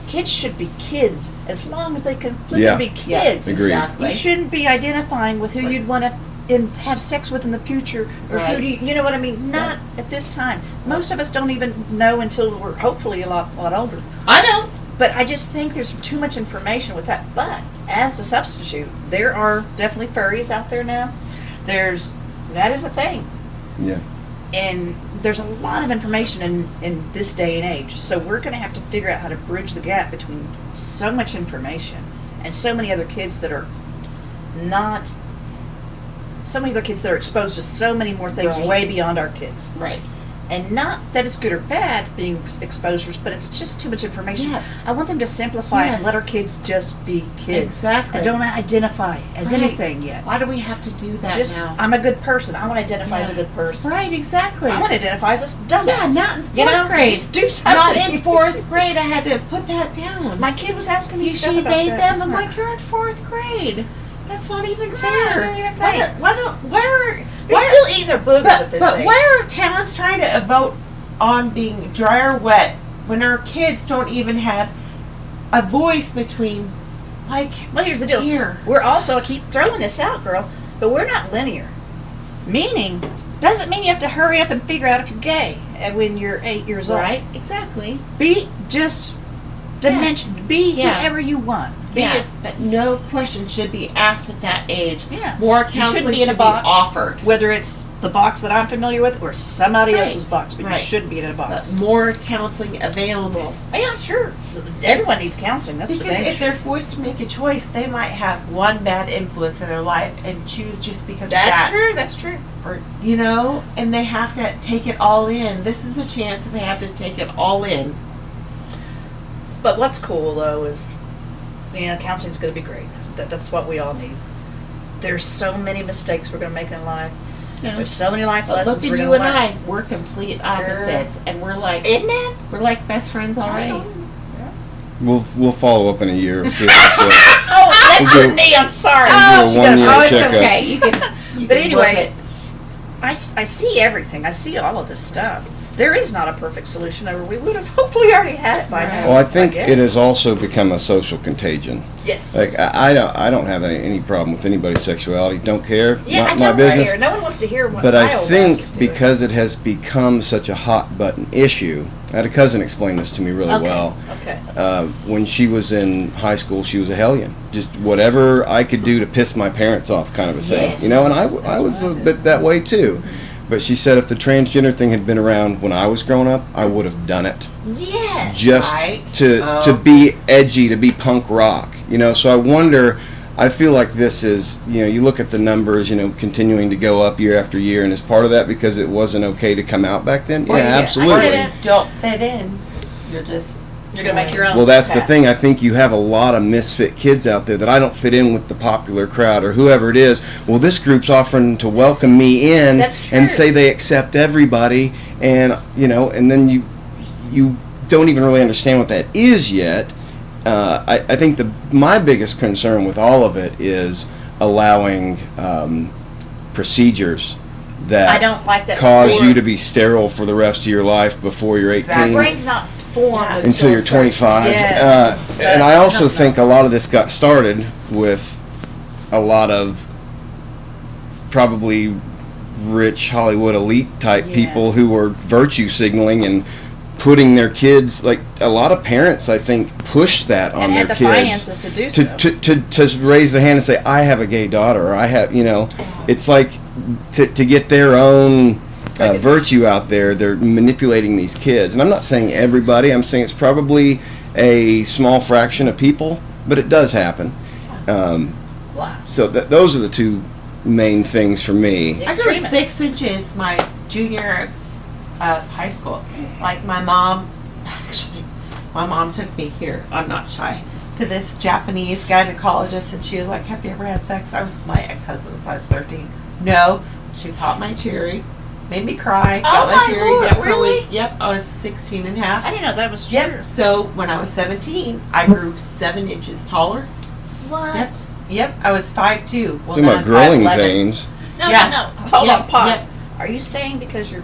kids should be kids as long as they can Yeah. be kids. Agreed. Exactly. You shouldn't be identifying with who you'd want to have sex with in the future, or Right. who do you know what I mean? Not at this time. Most of us don't even know until we're hopefully a lot older. I know. But I just think there's too much information with that. But as a substitute, there are definitely furries out there now. That is a thing. Yeah. And there's a lot of information in this day and age. So we're going to have to figure out how to bridge the gap between so much information and so many other kids that are exposed to so many more things Right. way beyond our kids. Right. And not that it's good or bad being exposures, but it's just too much information. Yeah. I want them to simplify it and Yes. let our kids just be kids. Exactly. And don't identify as Right. anything yet. Why do we have to do that Just, now? I'm a good person. I want to identify as a Yeah. good person. Right, exactly. I want to identify as a dumbass. Yeah, not in You know? fourth grade. Just do something. Not in fourth grade. I had to put that down. My kid was asking me You, stuff she, about they, that. them. I'm like, you're in fourth grade. That's not even Right, fair. I don't even think. They're Why still eating their boogers at this but age. why are towns trying to vote on being dry or wet when our kids don't even have a voice between, like, Well, here's the deal. Here. We're also, I keep throwing this out, girl, but we're not linear. Meaning, doesn't mean you have to hurry up and figure out if you're gay when you're 8 years old. right? Exactly. Be just dimension. Be Yeah. whoever you want. Be Yeah, it- but no question should be asked at that age. Yeah. More You counseling shouldn't be in a should box. offered. Whether it's the box that I'm familiar with or somebody Right. else's box, but Right. you shouldn't be in a box. More counseling available. Yeah, sure. Everyone needs counseling. That's Because the thing. if they're forced to make a choice, they might have one bad influence in their life and choose just because of That's that. true. That's true. Or, you know, and they have to take it all in. This is the chance that they have to take it all in. But what's cool though is, counseling's going to be great. That's what we all need. There's so many mistakes we're going to make in life. Yeah. There's so many life But look lessons at we're you going to and learn. I. We're complete opposites, and we're like Isn't it? best friends already. We'll follow up in a year and see how it's going. Oh, that's We'll your do- knee. I'm sorry. We'll do a She got- one-year Oh, it's checkup. okay. You can. You But can anyway, look I see everything. I see all of this stuff. There is not a perfect solution ever. We would have hopefully already had it by now. Well, I think guess. it has also become a social contagion. Yes. Like I don't have any problem with anybody's sexuality. Don't care. yeah, Not I my don't business. care. No one wants to hear what But my I old ass think is doing. because it has become such a hot button issue, I had a cousin explain this to me really Okay. well. Okay. When she was in high school, she was a hellion. Just whatever I could do to piss my parents off, kind of a thing. Yes. You know, and I was a bit that way too. But she said if the transgender thing had been around when I was growing up, I would have done it. Yes. Just Right. to be edgy, to be punk rock. You know, so I wonder. I feel like this is, you look at the numbers, continuing to go up year after year, and is part of that because it wasn't okay to come out back then? Well, Yeah, yeah, I absolutely. get it. Don't fit in. You're just. You're going to make your own. Well, that's the path. thing. I think you have a lot of misfit kids out there that I don't fit in with the popular crowd or whoever it is. Well, this group's offering to welcome me in That's true. and say they accept everybody, and and then you don't even really understand what that is yet. I think my biggest concern with all of it is allowing procedures that I don't like that. cause before. you to be sterile for the rest of your life before you're 18 Exactly. My brain's not formed until you're 25. Yes. And I also No. think a lot of this got started with a lot of probably rich Hollywood elite type Yeah. people who were virtue signaling and putting their kids, like a lot of parents I think pushed that on and their had the kids finances to do so. to raise the hand and say I have a gay daughter, or I have, it's like to get their own virtue out there. They're manipulating these kids, and I'm not saying everybody. I'm saying it's probably a small fraction of people, but it does happen. Wow. So those are the two main things for me. I grew Extremists. 6 inches my junior of high school. Like my mom took me here. I'm not shy. To this Japanese gynecologist, and she was like, "Have you ever had sex?" I was my ex-husband since I was 13. No. She popped my cherry, made me cry. Oh my Lord, yep, for a really? week. Yep, I was 16 and a half. I didn't know that was true. Yep. So when I was 17, I grew 7 inches taller. What? Yep. Yep. I was 5'2". Well, Talking now about I'm growing 5'11". pains. No, Yeah. no. Hold Yep, on, pause. yep. Are you saying because your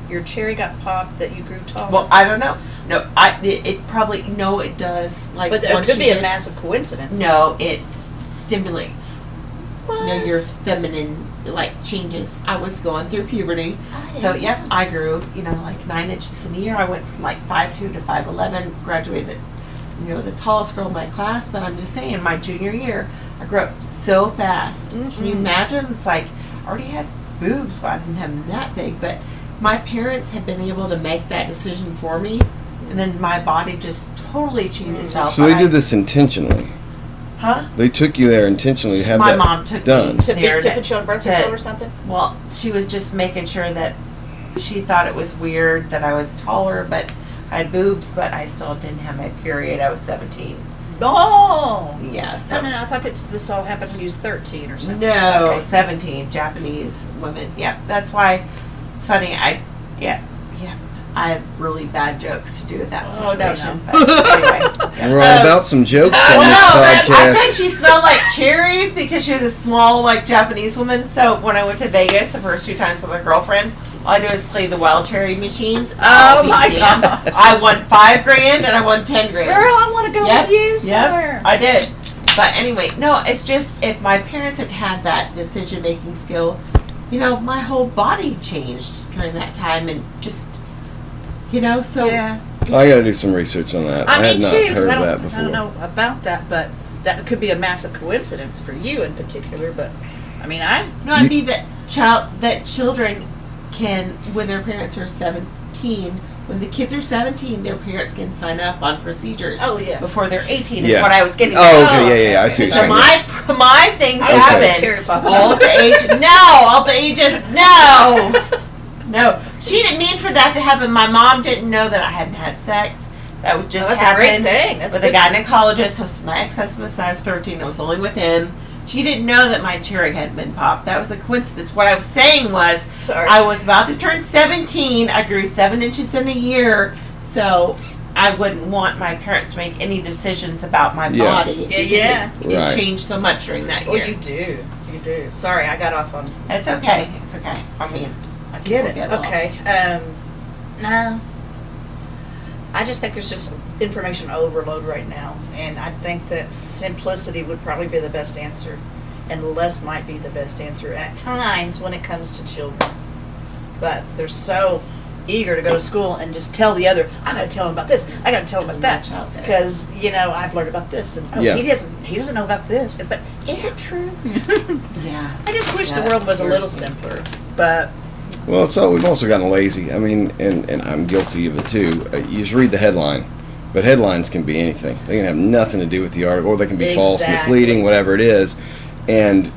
your cherry got popped that you grew taller? Well, I don't know. No, it probably, no, it does. Like, but it once could you be a get- massive coincidence. No, it stimulates. What? You know, your feminine, like, changes. I was going through puberty. I So, didn't yep, I grew, you know, like 9 inches in a year. I went from like 5'2" to 5'11", graduated, the tallest girl in my class. But I'm just saying, my junior year, I grew up so fast. Can you imagine? It's like, I already had boobs, but I didn't have them that big. But my parents have been able to make that decision for me. And then my body just totally changed itself. So they did this intentionally. Huh? They took you there intentionally to have My that mom took done. me To there put you on birth control or something? Well, she was just making sure that she thought it was weird that I was taller, but I had boobs, but I still didn't have my period. I was 17. Oh! Yeah. So No. I thought this all happened when you was 13 or something. No, Okay. 17. Japanese women. Yeah, that's why it's funny. I have really bad jokes to do with that Oh, no, situation. no. But anyway. We're all about some jokes on Well, this no, I podcast. said she smelled like cherries because she was a small, like, Japanese woman. So when I went to Vegas the first 2 times with my girlfriends, all I do is play the wild cherry machines. Oh, my BCM. God. I won $5 grand and I won $10 grand. Girl, I want to go Yep, with you somewhere. Yep, I did. But anyway, no, it's just if my parents had had that decision-making skill, my whole body changed during that time and just, so. Yeah. I got to do some research on that. I Me had not too, 'cause heard I of that don't before. know about that, but that could be a massive coincidence for you in particular. But I mean, No, I mean that children can, when their parents are 17, when the kids are 17, their parents can sign up on procedures. Oh, yeah. Before they're 18 Yeah. is what I was getting. Oh, at. okay, yeah. I see what So you're saying. my things I was happen. cherry pop. All the ages. No, all the ages. No. No. She didn't mean for that to happen. My mom didn't know that I hadn't had sex. That would just that's a happen great thing. That's with a a good gynecologist. So my ex-husband was size 13. It was only with him. She didn't know that my cherry had been popped. That was a coincidence. What I was saying was, Sorry. I was about to turn 17. I grew 7 inches in a year. So I wouldn't want my parents to make any decisions about my Yeah. body. Yeah. It Right. changed so much during that Well, year. you do. You do. Sorry, I got off on. It's okay. It's okay. I mean, I get people it. lost. Okay. No. I just think there's just information overload right now, and I think that simplicity would probably be the best answer, and less might be the best answer at times when it comes to children. But they're so eager to go to school and just tell the other, I got to tell him about this, I got to tell him about that, Much out there. because I've learned about this, and Yeah. he doesn't know about this, but is it true? Yeah. I just wish the Yeah, world was a little seriously. simpler, but. Well, we've also gotten lazy. I mean, and I'm guilty of it too. You just read the headline, but headlines can be anything. They can have nothing to do with the article, or they can be false, Exactly. misleading, whatever it is. And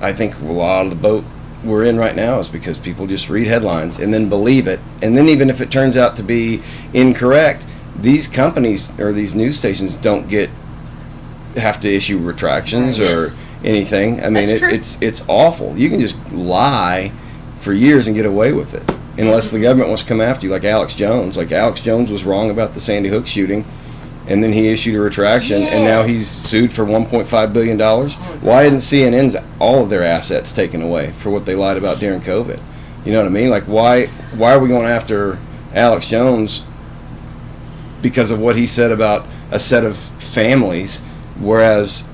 I think a lot of the boat we're in right now is because people just read headlines and then believe it. And then even if it turns out to be incorrect, these companies or these news stations don't have to issue retractions or Yes. anything. I mean, That's true. it's awful. You can just lie for years and get away with it, unless the government wants to come after you, like Alex Jones. Like Alex Jones was wrong about the Sandy Hook shooting, and then he issued a retraction, and now he's sued for $1.5 billion. Why didn't CNN's all of their assets taken away for what they lied about during COVID? You know what I mean? Like why are we going after Alex Jones because of what he said about a set of families, whereas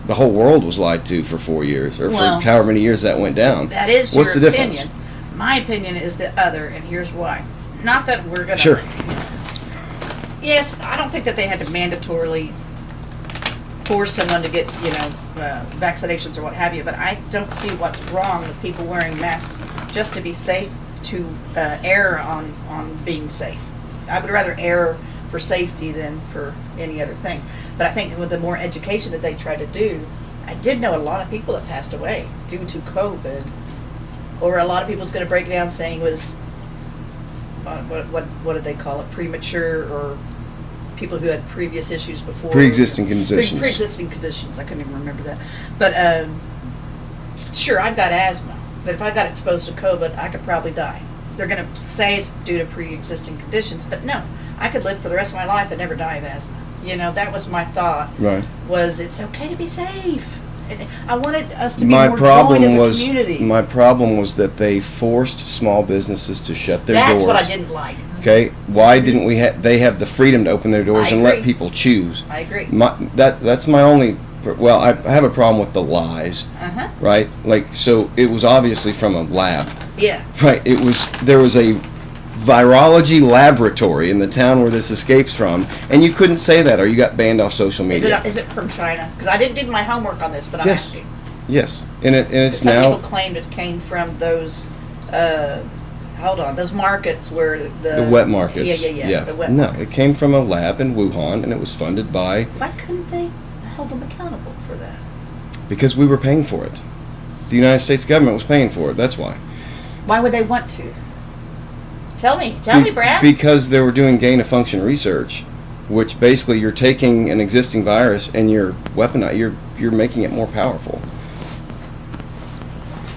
the whole world was lied to for 4 years, or Well, for however many years that went down? That is What's your the opinion. difference? My opinion is the other, and here's why. Not that we're gonna. Sure. Yes, I don't think that they had to mandatorily force someone to get, vaccinations or what have you. But I don't see what's wrong with people wearing masks just to be safe, to err on being safe. I would rather err for safety than for any other thing. But I think with the more education that they try to do, I did know a lot of people that passed away due to COVID, or a lot of people's going to break it down saying it was what did they call it, premature, or people who had previous issues before, Pre-existing conditions. Pre-existing conditions. I couldn't even remember that. But sure, I've got asthma, but if I got exposed to COVID, I could probably die. They're going to say it's due to pre-existing conditions, but no, I could live for the rest of my life and never die of asthma. That was my thought. Right. Was it's okay to be safe. I wanted us to be My more joined as problem a was community. that they forced small businesses to shut their That's doors. what I didn't like. Okay, why didn't we have? They have the freedom to open their doors I and let agree. people choose. I agree. That's my only. Well, I have a problem with the lies, Uh-huh. right? Like, so it was obviously from a lab, Yeah. right? There was a virology laboratory in the town where this escapes from, and you couldn't say that, or you got banned off social media. Is it from China? Because I didn't do my homework on this, but I'm Yes. asking. Yes, and it's Some now. people claimed it came from those, those markets where The wet markets. Yeah. The wet No, markets. it came from a lab in Wuhan, and it was funded by Why couldn't they hold them accountable for that? because we were paying for it. The United States government was paying for it. That's why. Why would they want to? Tell me, Brad. Because they were doing gain of function research, which basically you're taking an existing virus and you're you're making it more powerful.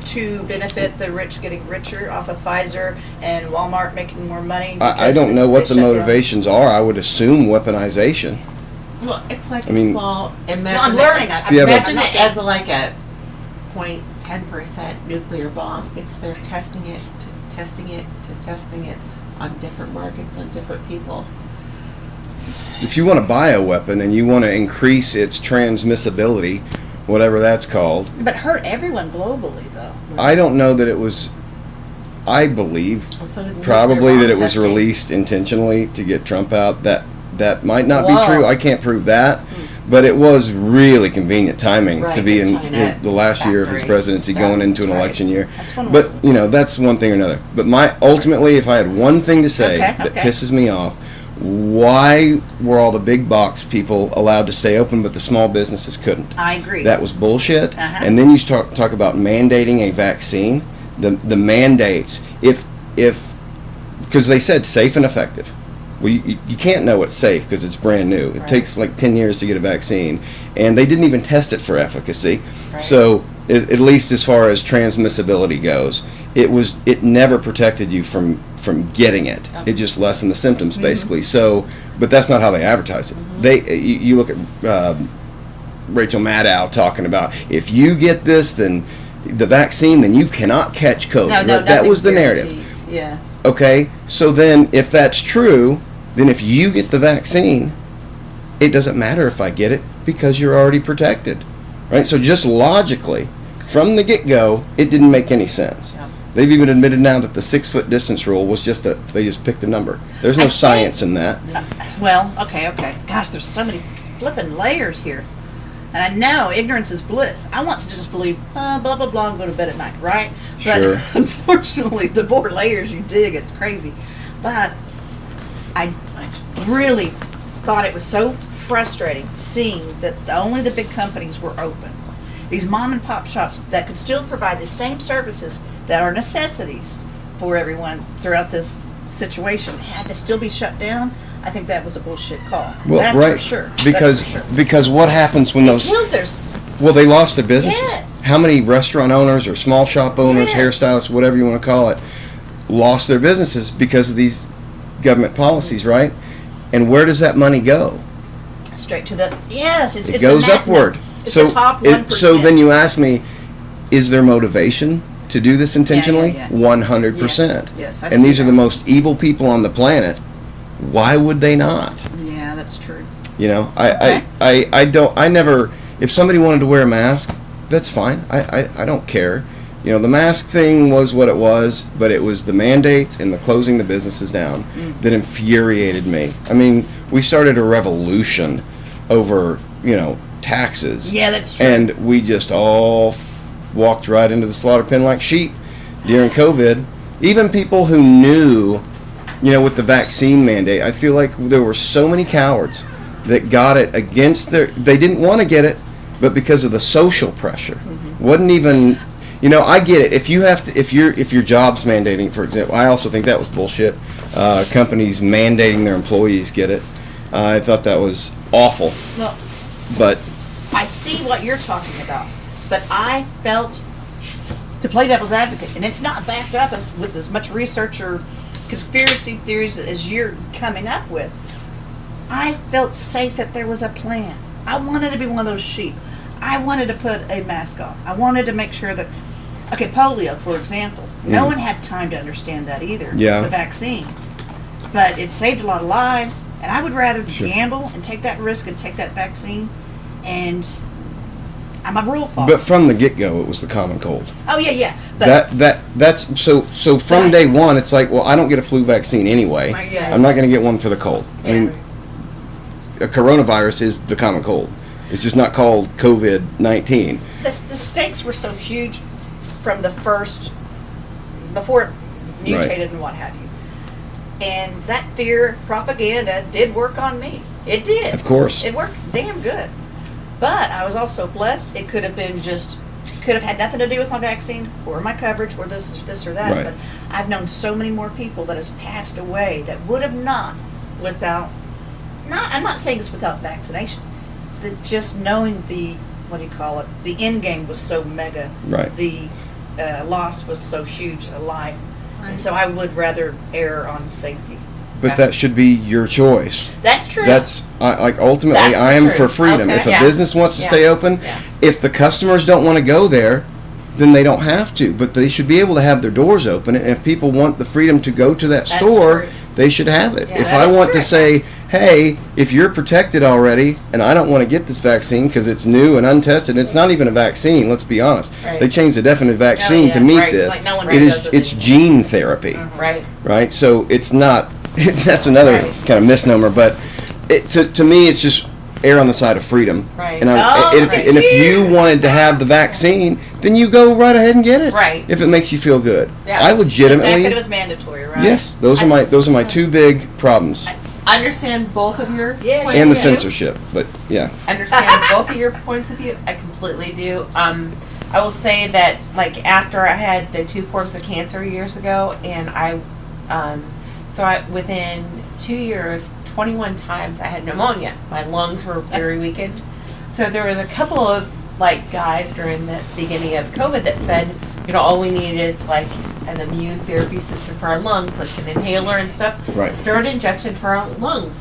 To benefit the rich getting richer off of Pfizer and Walmart making more money. I don't know what the motivations are. I would assume weaponization. Well, it's like I mean- small. Imagine Well, I'm learning. If you have a- Imagine it as like a 0.10% nuclear bomb. It's they're testing it to testing it to testing it on different markets on different people. If you want to buy a weapon and you want to increase its transmissibility, whatever that's called, But hurt everyone globally, though. I don't know that it was. I believe Well, so did the probably nuclear that bomb it was testing. released intentionally to get Trump out. That might not be Whoa. true. I can't prove that, but it was really convenient timing Right, to be in China the last year of his factories presidency, and going stuff. into an Right. election year. That's one But way. that's one thing or another. But ultimately, if I had one thing to say that Okay. pisses me off, why were all the big box people allowed to stay open, but the small businesses couldn't? I agree. That was bullshit. Uh-huh. And then you talk about mandating a vaccine. The mandates, if because they said safe and effective. Well, you can't know it's safe because it's brand new. It Right. takes like 10 years to get a vaccine, and they didn't even test it for efficacy. Right. So at least as far as transmissibility goes, it never protected you from getting it. Okay. It just lessened the symptoms basically. So, but that's not how they advertise it. You look at Rachel Maddow talking about if you get this, then the vaccine, then you cannot catch COVID. That was the narrative. Yeah. Okay, so then if that's true, then if you get the vaccine, it doesn't matter if I get it because you're already protected, right? So just logically, from the get-go, it didn't make any sense. Yep. They've even admitted now that the 6-foot distance rule was they just picked a number. There's no science in that. Well, okay. Gosh, there's so many flipping layers here. And I know ignorance is bliss. I want to just believe, blah, blah, blah, and go to bed at night, right? Sure. But unfortunately, the more layers you dig, it's crazy. But I really thought it was so frustrating seeing that only the big companies were open. These mom and pop shops that could still provide the same services that are necessities for everyone throughout this situation had to still be shut down. I think that was a bullshit call. Well, That's right, for sure. because That's for sure. because what happens when They those killed their well, they lost their businesses. Yes. How many restaurant owners or small shop owners, Yes. hairstylists, whatever you want to call it, lost their businesses because of these government policies, right? And where does that money go? straight to the yes. It's It goes the magnet. upward. It's So the top 1%. so then you ask me, is there motivation to do this intentionally? yeah. 100%. Yes, I and see these are that. the most evil people on the planet. Why would they not? Yeah, that's true. You know, Okay. I never, if somebody wanted to wear a mask, that's fine. I don't care. You know, the mask thing was what it was, but it was the mandates and the closing the businesses down that infuriated me. I mean, we started a revolution over, taxes. Yeah, that's true. And we just all walked right into the slaughter pen like sheep during COVID. Even people who knew, with the vaccine mandate, I feel like there were so many cowards that got it against they didn't want to get it, but because of the social pressure. Wasn't even, I get it. If you have to, if your job's mandating, for example, I also think that was bullshit. Companies mandating their employees get it. I thought that was awful. Well, But I see what you're talking about, but I felt, to play devil's advocate, and it's not backed up with as much research or conspiracy theories as you're coming up with. I felt safe that there was a plan. I wanted to be one of those sheep. I wanted to put a mask on. I wanted to make sure that, okay, polio, for example. No one had time to understand that either, Yeah. the vaccine. But it saved a lot of lives, and I would rather gamble and take that risk and take that vaccine, and I'm a rule follower. But from the get-go, it was the common cold. Oh, yeah. But That's so from Right. day one, it's like, well, I don't get a flu vaccine anyway. Right, yeah. I'm not going to get one for the cold. I Yeah. mean, a coronavirus is the common cold. It's just not called COVID-19. the stakes were so huge from the first, before it mutated and what have you. And that fear propaganda did work on me. It did. Of course. It worked damn good. But I was also blessed. It could have been could have had nothing to do with my vaccine or my coverage or this or that. Right. But I've known so many more people that has passed away that would have not without, I'm not saying it's without vaccination. Just knowing the end game was so mega. Right. The loss was so huge, a life. And so I would rather err on safety. But that should be your choice. That's true. That's like ultimately, That's I am true. for freedom. Okay. If a Yeah. business wants to Yeah. stay open, Yeah. if the customers don't want to go there, then they don't have to. But they should be able to have their doors open. And if people want the freedom to go to that That's store, true. they should have it. Yeah, if that I is want true. to say, hey, if you're protected already, and I don't want to get this vaccine because it's new and untested, and it's not even a vaccine. Let's be honest. Right. They changed the definite vaccine yeah. to meet Right. this. Like no one It does is. it It's anymore. gene therapy. Right. Right? So it's not. That's another Right. kind of misnomer, but to me, it's just err on the side of freedom. Right. And, Oh, and thank if you. you wanted to have the vaccine, then you go right ahead and get it. Right. If it makes you feel good. Yeah. I The fact legitimately. that it was mandatory, right? Yes, those are my two big problems, Understand both of your Yeah, points and the of view. censorship. But yeah, Understand both of your points of view. I completely do. I will say that, like, after I had the 2 forms of cancer years ago, and within 2 years, 21 times I had pneumonia. My lungs were very weakened. So there was a couple of guys during the beginning of COVID that said, all we need is an immune therapy system for our lungs, like an inhaler and stuff. Right. Steroid injection for our lungs.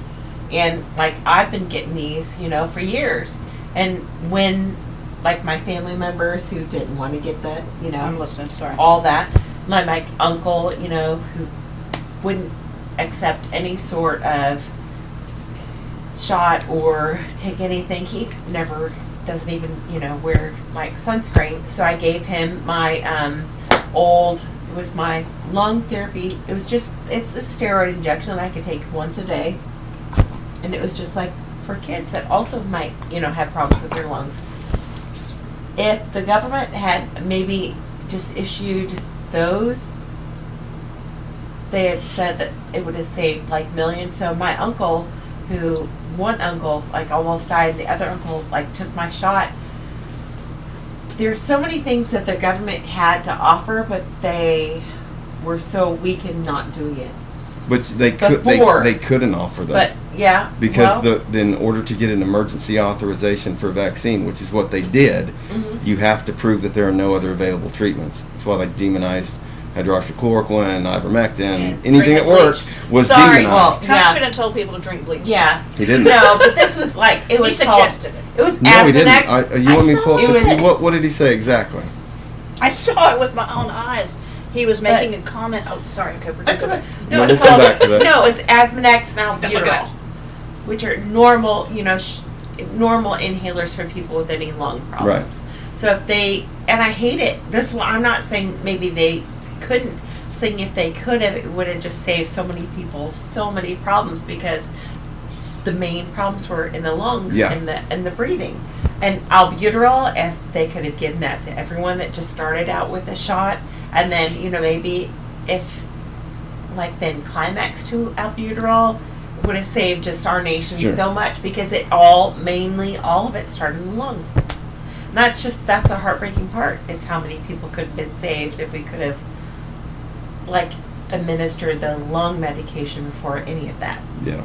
And I've been getting these, for years. And when my family members who didn't want to get that, I'm listening, sorry. all that, my uncle, who wouldn't accept any sort of shot or take anything, he never doesn't even wear sunscreen. So I gave him my it was my lung therapy. It's a steroid injection that I could take once a day, and it was just for kids that also might have problems with their lungs. If the government had maybe just issued those, they had said that it would have saved millions. So my uncle, one uncle almost died, the other uncle took my shot. There's so many things that the government had to offer, but they were so weak in not doing it. but they couldn't offer that. But yeah, Because well, in order to get an emergency authorization for a vaccine, which is what they did, you have to prove that there are no other available treatments. That's why they demonized hydroxychloroquine, ivermectin, anything that worked was Sorry, demonized. Trump Yeah. should have told people to drink bleach. yeah. He didn't. No, but this was it was He called. suggested it. It was No, he didn't. Aspenex. You want me to pull it up? was- What did he say exactly? I saw it with my own eyes. He was making a comment. Oh, sorry, Cooper. That's Go okay. back. No, No, it's we'll come called, back to that. No, it's Aspenex and Look it up. albuterol, which are normal, normal inhalers for people with any lung problems. So if they, and I hate it. This one, I'm not saying maybe they couldn't. Saying if they could have, it would have just saved so many people so many problems, because the main problems were in the lungs Yeah. and the breathing. And albuterol, if they could have given that to everyone that just started out with a shot, and then maybe if then climax to albuterol would have saved just our nation Sure. so much, because mainly all of it started in the lungs. And that's the heartbreaking part, is how many people could have been saved if we could have administered the lung medication before any of that. Yeah,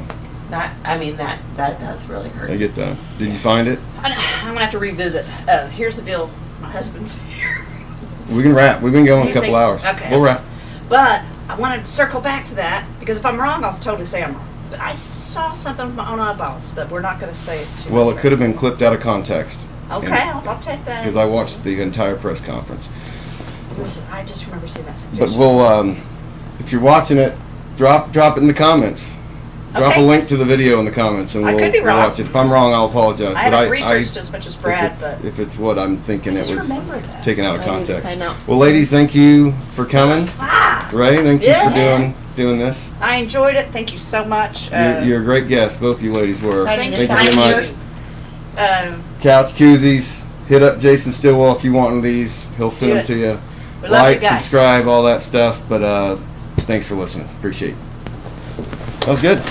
That does really hurt. I get that. Did you find it? I'm gonna have to revisit. Here's the deal. My husband's here. We can wrap. We've been going a You couple think- hours. okay. We'll wrap. But I wanted to circle back to that, because if I'm wrong, I'll totally say I'm wrong. But I saw something with my own eyeballs, but we're not going to say it too Well, much it could have been clipped out of context. Okay, I'll take that. Because I watched the entire press conference. Listen, I just remember seeing that But suggestion. we'll, if you're watching it, drop it in the comments. Drop Okay. a link to the video in the comments, and I we'll, could be we'll wrong. watch it. If I'm wrong, I'll apologize. I haven't researched as much as Brad, but if it's what I'm thinking, I it just was remember that. taken out of I need to context. sign up. Well, ladies, thank you for coming. Ray, thank you Yeah. for doing this. I enjoyed it. Thank you so much. You're a great guest. Both you ladies were. Thank Thank you. you very much. Couch koozies. Hit up Jason Stillwell if you want one of these. He'll send Do them it. to you. We love you Like, guys. subscribe, all that stuff. But thanks for listening. Appreciate it. That was good.